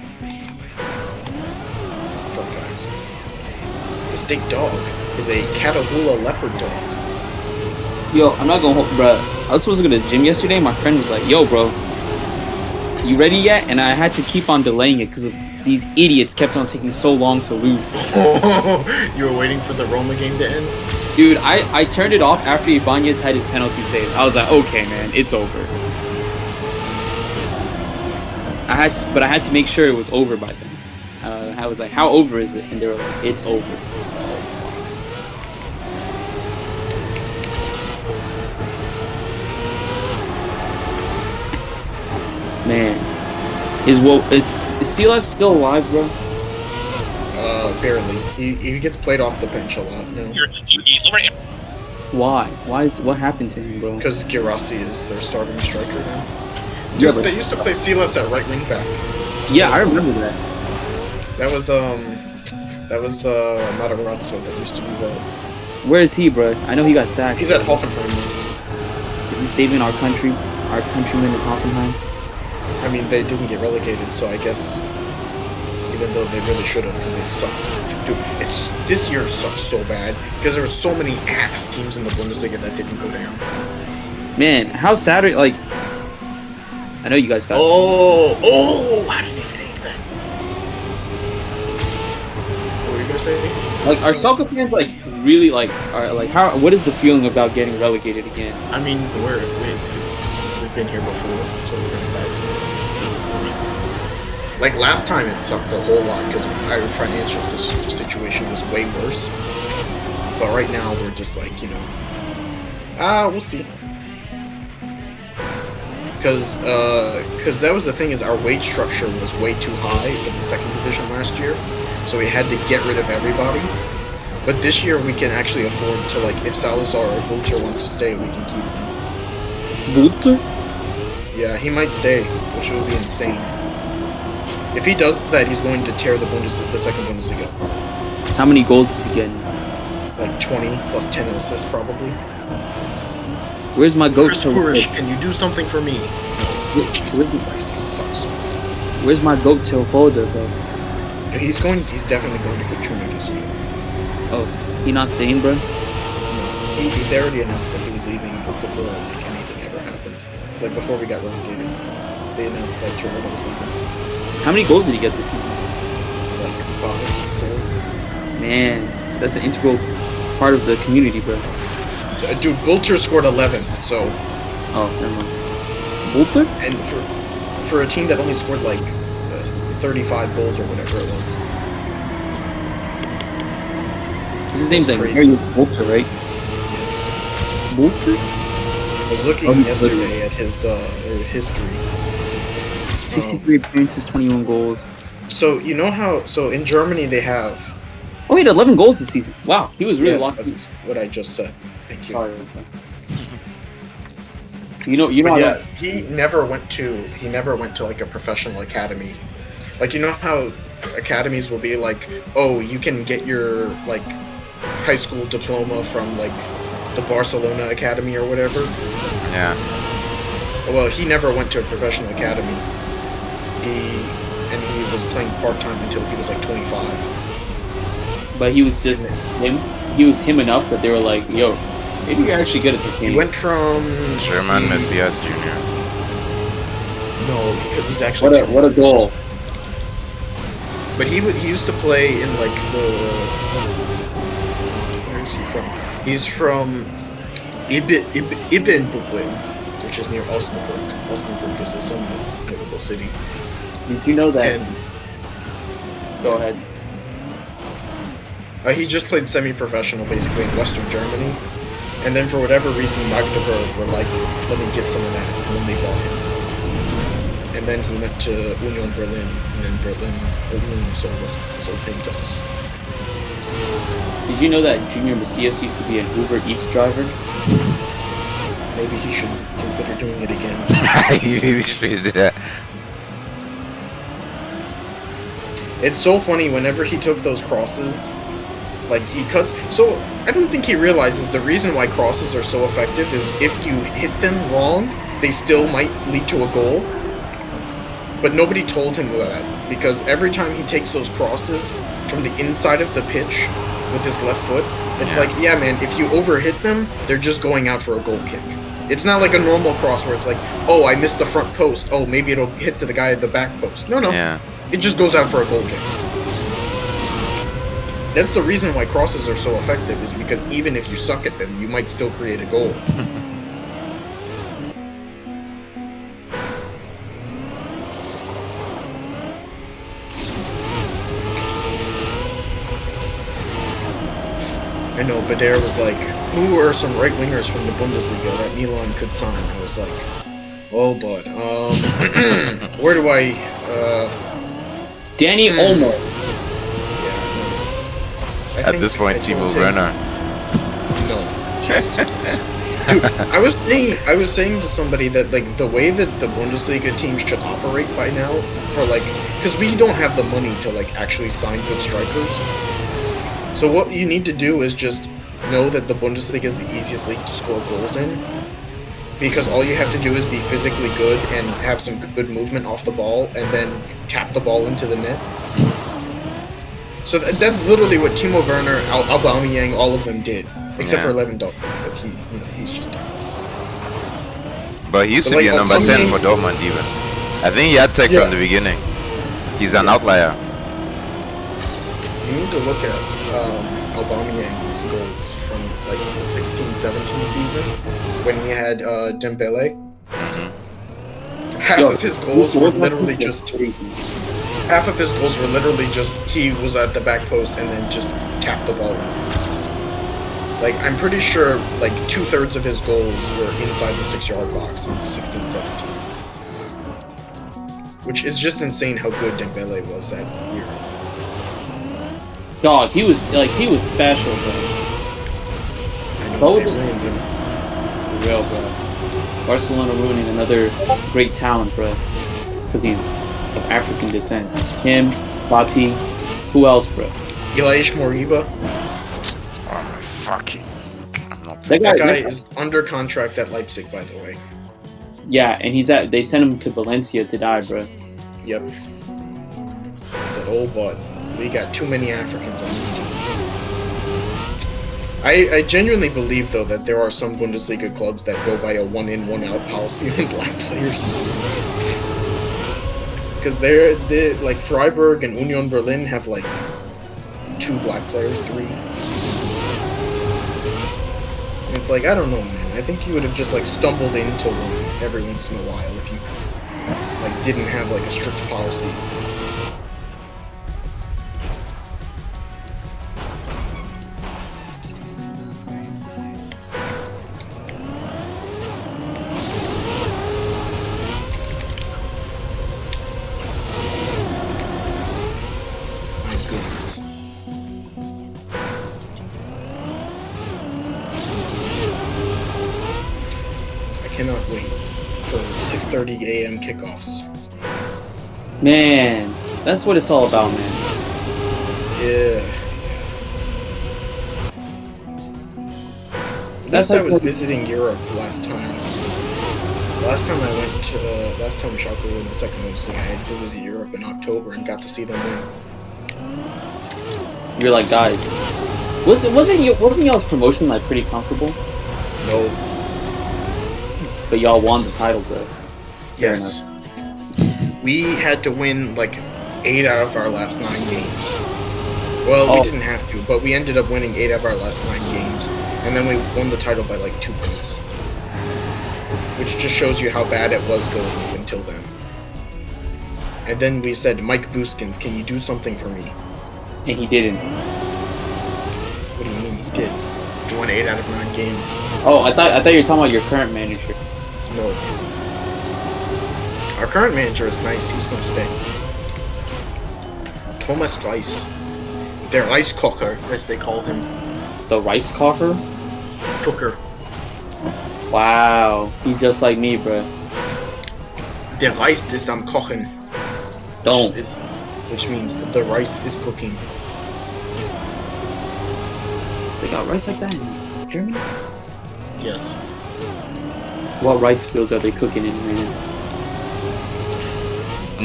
[SPEAKER 2] fun facts. The state dog is a Catahoula leopard dog.
[SPEAKER 3] Yo, I'm not gonna hold, bro. I was supposed to go to the gym yesterday. My friend was like, "Yo, bro, you ready yet?" And I had to keep on delaying it because these idiots kept on taking so long to lose.
[SPEAKER 2] You were waiting for the Roma game to end?
[SPEAKER 3] Dude, I turned it off after Ibanez had his penalty save. I was like, okay, man, it's over. But I had to make sure it was over by then. I was like, how over is it? And they were like, it's over. Man, is Silas still alive, bro?
[SPEAKER 2] Barely. He gets played off the bench a lot now.
[SPEAKER 4] You're the lower air.
[SPEAKER 3] Why? What happened to him, bro?
[SPEAKER 2] Because Gerassi is their starting striker now.
[SPEAKER 3] Yeah,
[SPEAKER 2] Dude, they used to play Silas at right wing back.
[SPEAKER 3] Yeah, I remember that.
[SPEAKER 2] That was Matarazzo that used to do that.
[SPEAKER 3] Where is he, bro? I know he got sacked.
[SPEAKER 2] He's at Hoffenheim.
[SPEAKER 3] Is he saving our country? Our countrymen in Hoffenheim?
[SPEAKER 2] I mean, they didn't get relegated, so I guess even though they really should have, because they suck. Dude, this year sucks so bad because there were so many ass teams in the Bundesliga that didn't go down.
[SPEAKER 3] Man, how sad are like? I know you guys got.
[SPEAKER 2] Oh! How did he save that? What were you gonna to say?
[SPEAKER 5] Like, are soccer fans like really like are like how? What is the feeling about getting relegated again?
[SPEAKER 2] I mean, we've been here before, so I think that doesn't really. Like last time, it sucked a whole lot because our financial situation was way worse. But right now, we're just like, we'll see. Because that was the thing, is our wage structure was way too high for the second division last year, so we had to get rid of everybody. But this year we can actually afford to, like, if Salazar or Bulter want to stay, we can keep them.
[SPEAKER 5] Bulter?
[SPEAKER 2] Yeah, he might stay, which will be insane. If he does that, he's going to tear the second Bundesliga apart.
[SPEAKER 5] How many goals is he getting?
[SPEAKER 2] Like 20 plus 10 assists, probably.
[SPEAKER 5] Where's my goat?
[SPEAKER 2] Chris Furish, can you do something for me? Jesus Christ, he sucks so bad.
[SPEAKER 5] Where's my goat till folder, bro?
[SPEAKER 2] He's definitely going to Fortuna this year.
[SPEAKER 5] Oh, he not staying, bro?
[SPEAKER 2] He already announced that he was leaving before like anything ever happened. Like before we got relegated, they announced that Toronto was leaving.
[SPEAKER 5] How many goals did he get this season?
[SPEAKER 2] Like 5, 4.
[SPEAKER 5] Man, that's an integral part of the community, bro.
[SPEAKER 2] Dude, Bulter scored 11, so.
[SPEAKER 5] Oh, never mind. Bulter?
[SPEAKER 2] And for a team that only scored like 35 goals or whatever it was.
[SPEAKER 5] His name's like
[SPEAKER 2] crazy.
[SPEAKER 5] Bulter, right?
[SPEAKER 2] Yes.
[SPEAKER 5] Bulter?
[SPEAKER 2] I was looking yesterday at his history.
[SPEAKER 5] 63 appearances, 21 goals.
[SPEAKER 2] So you know how? So in Germany they have.
[SPEAKER 5] Oh, he had 11 goals this season. Wow, he was really
[SPEAKER 2] Yes,
[SPEAKER 5] locked in.
[SPEAKER 2] that's what I just said. Thank you.
[SPEAKER 5] Sorry. You know.
[SPEAKER 2] But yeah, he never went to like a professional academy. Like, you know how academies will be like, oh, you can get your like high school diploma from like the Barcelona academy or whatever.
[SPEAKER 1] Yeah.
[SPEAKER 2] Well, he never went to a professional academy. He was playing part-time until he was like 25.
[SPEAKER 5] But he was just him. He was him enough that they were like, "Yo, maybe you're actually good at this game."
[SPEAKER 2] He went from
[SPEAKER 1] Sherman Messias Jr.
[SPEAKER 2] No, because he's actually
[SPEAKER 5] What a goal!
[SPEAKER 2] But he used to play in like the. Where is he from? He's from Ibbenbüttel, which is near Osnabrück. Osnabrück is a somewhat notable city.
[SPEAKER 5] Did you know that?
[SPEAKER 2] And
[SPEAKER 5] Go ahead.
[SPEAKER 2] he just played semi-professional, basically in Western Germany. And then for whatever reason, Magdeburg were like, "Let me get some of that," and then they bought him. And then he went to Union Berlin, and then Union sold him to us.
[SPEAKER 5] Did you know that Junior Macias used to be an Uber Eats driver?
[SPEAKER 2] Maybe he should consider doing it again.
[SPEAKER 1] He really should do that.
[SPEAKER 2] It's so funny whenever he took those crosses, like he cut. So I don't think he realizes the reason why crosses are so effective is if you hit them wrong, they still might lead to a goal. But nobody told him that, because every time he takes those crosses from the inside of the pitch with his left foot, it's like, yeah, man, if you overhit them, they're just going out for a goal kick. It's not like a normal cross where it's like, oh, I missed the front post. Oh, maybe it'll hit to the guy at the back post. No.
[SPEAKER 1] Yeah.
[SPEAKER 2] It just goes out for a goal kick. That's the reason why crosses are so effective, is because even if you suck at them, you might still create a goal. I know, Bader was like, who are some right wingers from the Bundesliga that Milan could sign? I was like, oh, bud, where do I,
[SPEAKER 5] Danny Olmo.
[SPEAKER 2] Yeah,
[SPEAKER 1] At this point, Timo Werner.
[SPEAKER 2] No, Jesus Christ. Dude, I was saying to somebody that like the way that the Bundesliga teams should operate by now, for like, because we don't have the money to like actually sign good strikers. So what you need to do is just know that the Bundesliga is the easiest league to score goals in, because all you have to do is be physically good and have some good movement off the ball, and then tap the ball into the net. So that's literally what Timo Werner, Aubameyang, all of them did, except for Lewandowski. But he's just different.
[SPEAKER 1] But he used to be a number 10 for Dortmund even. I think he had tech from the beginning. He's an outlier.
[SPEAKER 2] You need to look at Aubameyang's goals from like the 16-17 season when he had Dembele. Half of his goals were literally just he was at the back post and then just tapped the ball in. Like, I'm pretty sure like 2/3 of his goals were inside the 6-yard box in 16-17. Which is just insane how good Dembele was that year.
[SPEAKER 5] Dog, he was special, bro.
[SPEAKER 2] I know
[SPEAKER 5] Both
[SPEAKER 2] they
[SPEAKER 5] of-
[SPEAKER 2] ruined him.
[SPEAKER 5] For real, bro. Barcelona ruining another great talent, bro. Because he's of African descent. Him, Fati, who else, bro?
[SPEAKER 2] Elias Moriba.
[SPEAKER 1] Oh my fucking. I'm not
[SPEAKER 5] That
[SPEAKER 2] That guy
[SPEAKER 5] guy,
[SPEAKER 2] is under contract at Leipzig, by the way.
[SPEAKER 5] yeah, and they sent him to Valencia to die, bro.
[SPEAKER 2] Yep. I said, oh, but we got too many Africans on this team. I genuinely believe, though, that there are some Bundesliga clubs that go by a one-in, one-out policy on black players. Because they're like Freiburg and Union Berlin have like 2 black players, 3. And it's like, I don't know, man. I think you would have just like stumbled into one every once in a while if you like didn't have like a strict policy. My goodness. I cannot wait for 6:30 a.m. kickoffs.
[SPEAKER 5] Man, that's what it's all about, man.
[SPEAKER 2] Yeah. At
[SPEAKER 5] That's
[SPEAKER 2] least I
[SPEAKER 5] like
[SPEAKER 2] was
[SPEAKER 5] what-
[SPEAKER 2] visiting Europe last time. Last time I went to, last time Schalke won the second Bundesliga, I had visited Europe in October and got to see them win.
[SPEAKER 5] You're like, guys, wasn't y'all's promotion like pretty comfortable?
[SPEAKER 2] No.
[SPEAKER 5] But y'all won the title, bro. Fair
[SPEAKER 2] Yes. We had to win like 8 out of our last 9 games. Well,
[SPEAKER 5] Oh.
[SPEAKER 2] we didn't have to, but we ended up winning 8 of our last 9 games. And then we won the title by like 2 points. Which just shows you how bad it was going up until then. And then we said, Mike Booskins, can you do something for me?
[SPEAKER 5] And he didn't.
[SPEAKER 2] What do you mean he did? He won 8 out of 9 games.
[SPEAKER 5] Oh, I thought you were talking about your current manager.
[SPEAKER 2] No. Our current manager is nice, he's gonna stay. Thomas Reiss. Der Reiskocher, as they call him.
[SPEAKER 5] The rice coffer?
[SPEAKER 2] Cooker.
[SPEAKER 5] Wow, he's just like me, bro.
[SPEAKER 2] Der Reis ist am Kochen.
[SPEAKER 5] Don't.
[SPEAKER 2] Which means the rice is cooking.
[SPEAKER 5] They got rice like that in Germany?
[SPEAKER 2] Yes.
[SPEAKER 5] What rice fields are they cooking in, man?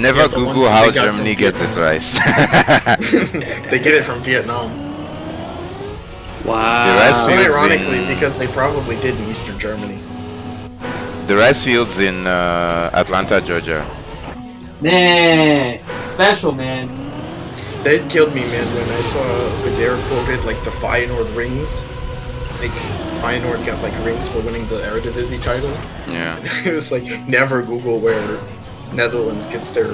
[SPEAKER 1] Never
[SPEAKER 2] Yeah, the
[SPEAKER 1] Google
[SPEAKER 2] ones
[SPEAKER 1] how
[SPEAKER 2] they got
[SPEAKER 1] Germany
[SPEAKER 2] from
[SPEAKER 1] gets its rice.
[SPEAKER 2] They get it from Vietnam.
[SPEAKER 5] Wow.
[SPEAKER 1] The rice fields
[SPEAKER 2] Ironically,
[SPEAKER 1] in-
[SPEAKER 2] because they probably did in Eastern Germany.
[SPEAKER 1] The rice fields in Atlanta, Georgia.
[SPEAKER 5] Man, special, man.
[SPEAKER 2] That killed me, man, when I saw Vidar quoted like the Feyenoord rings. Like Feyenoord got like rings for winning the Eredivisie title.
[SPEAKER 1] Yeah.
[SPEAKER 2] It was like never Google where Netherlands gets their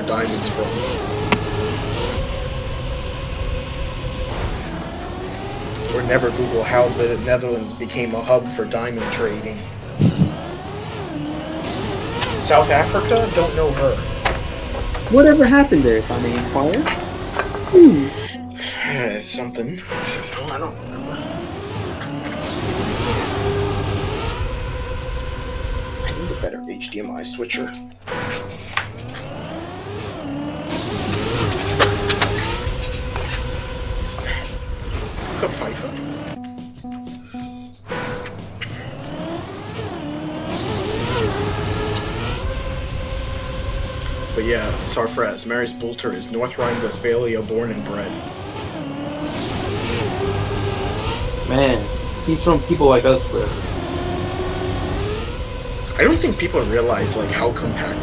[SPEAKER 2] diamonds from. Or never Google how the Netherlands became a hub for diamond trading. South Africa? Don't know her.
[SPEAKER 5] Whatever happened there, if I may inquire?
[SPEAKER 2] Something. Well, I don't remember. I need a better HDMI switcher. What's that? Pfeiffer. But yeah, Sarfraz, Maris Bulter is North Rhine-Westphalia born and bred.
[SPEAKER 5] Man, he's from people like us, bro.
[SPEAKER 2] I don't think people realize like how compact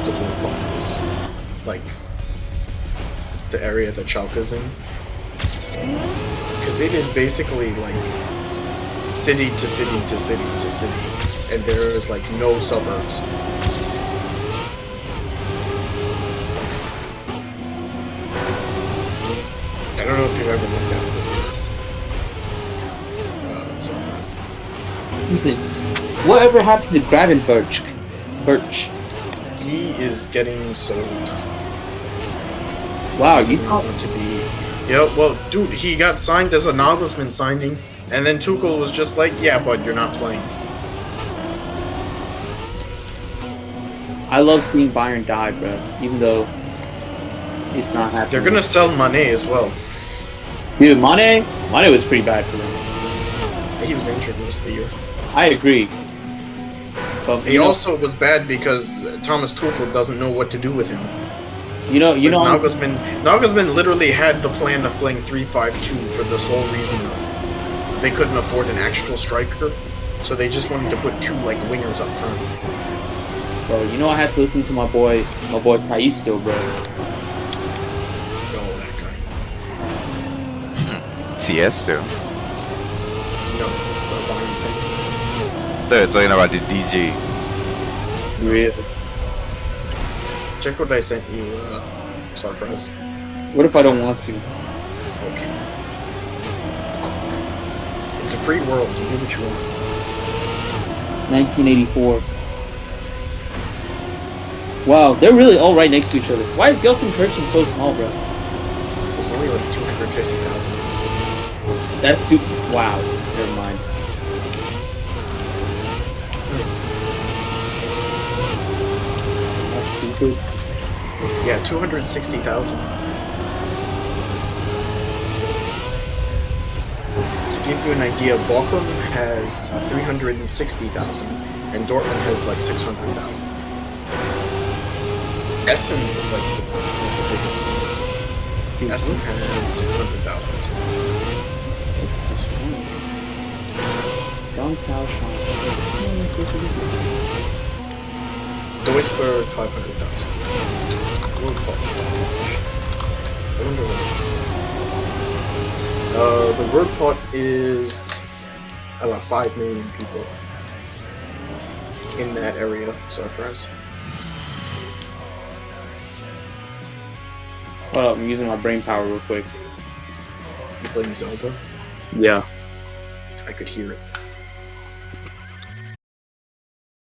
[SPEAKER 2] the Ruhrpott is. Like the area that Schalke's in. Because it is basically like city to city to city to city, and there is like no suburbs. I don't know if you've ever looked at it.
[SPEAKER 3] Whatever happened to Gravenberg? Birch.
[SPEAKER 2] He is getting sold.
[SPEAKER 3] Wow,
[SPEAKER 2] He
[SPEAKER 3] you
[SPEAKER 2] does not want to be. Yeah, well, dude, he got signed as a Nagelsmann signing, and then Tuchel was just like, "Yeah, but you're not playing."
[SPEAKER 3] I love seeing Bayern die, bro. Even though it's not happening.
[SPEAKER 2] They're gonna sell Mané as well.
[SPEAKER 3] Dude, Mane was pretty bad for them.
[SPEAKER 2] He was injured most of the year.
[SPEAKER 3] I agree. But
[SPEAKER 2] He also was bad because Thomas Tuchel doesn't know what to do with him.
[SPEAKER 3] you know.
[SPEAKER 2] Nagelsmann literally had the plan of playing 3-5-2 for the sole reason of they couldn't afford an actual striker, so they just wanted to put two like wingers up front.
[SPEAKER 3] Bro, you know I had to listen to my boy Caisto, bro.
[SPEAKER 2] No, that guy.
[SPEAKER 1] Tiesto.
[SPEAKER 2] No, it's a Bayern thing.
[SPEAKER 1] They're talking about the DJ.
[SPEAKER 3] Really?
[SPEAKER 2] Check what I sent you, Sarfraz.
[SPEAKER 3] What if I don't want to?
[SPEAKER 2] Okay. It's a free world. You do what you want.
[SPEAKER 3] 1984. Wow, they're really all right next to each other. Why is Gelsenkirchen so small, bro?
[SPEAKER 2] It's only like 250,000.
[SPEAKER 3] That's too. Wow. Never mind. That's too good.
[SPEAKER 2] Yeah, 260,000. To give you an idea, Bochum has 360,000, and Dortmund has like 600,000. Essen is like the biggest ones. Essen has 600,000 as well.
[SPEAKER 3] Ganz Ausschau.
[SPEAKER 2] Duisburg 500,000. I wonder what it is. The word pot is about 5 million people in that area, so for us.
[SPEAKER 3] Hold up, I'm using my brain power real quick.
[SPEAKER 2] You playing Zelda?
[SPEAKER 3] Yeah.
[SPEAKER 2] I could hear it.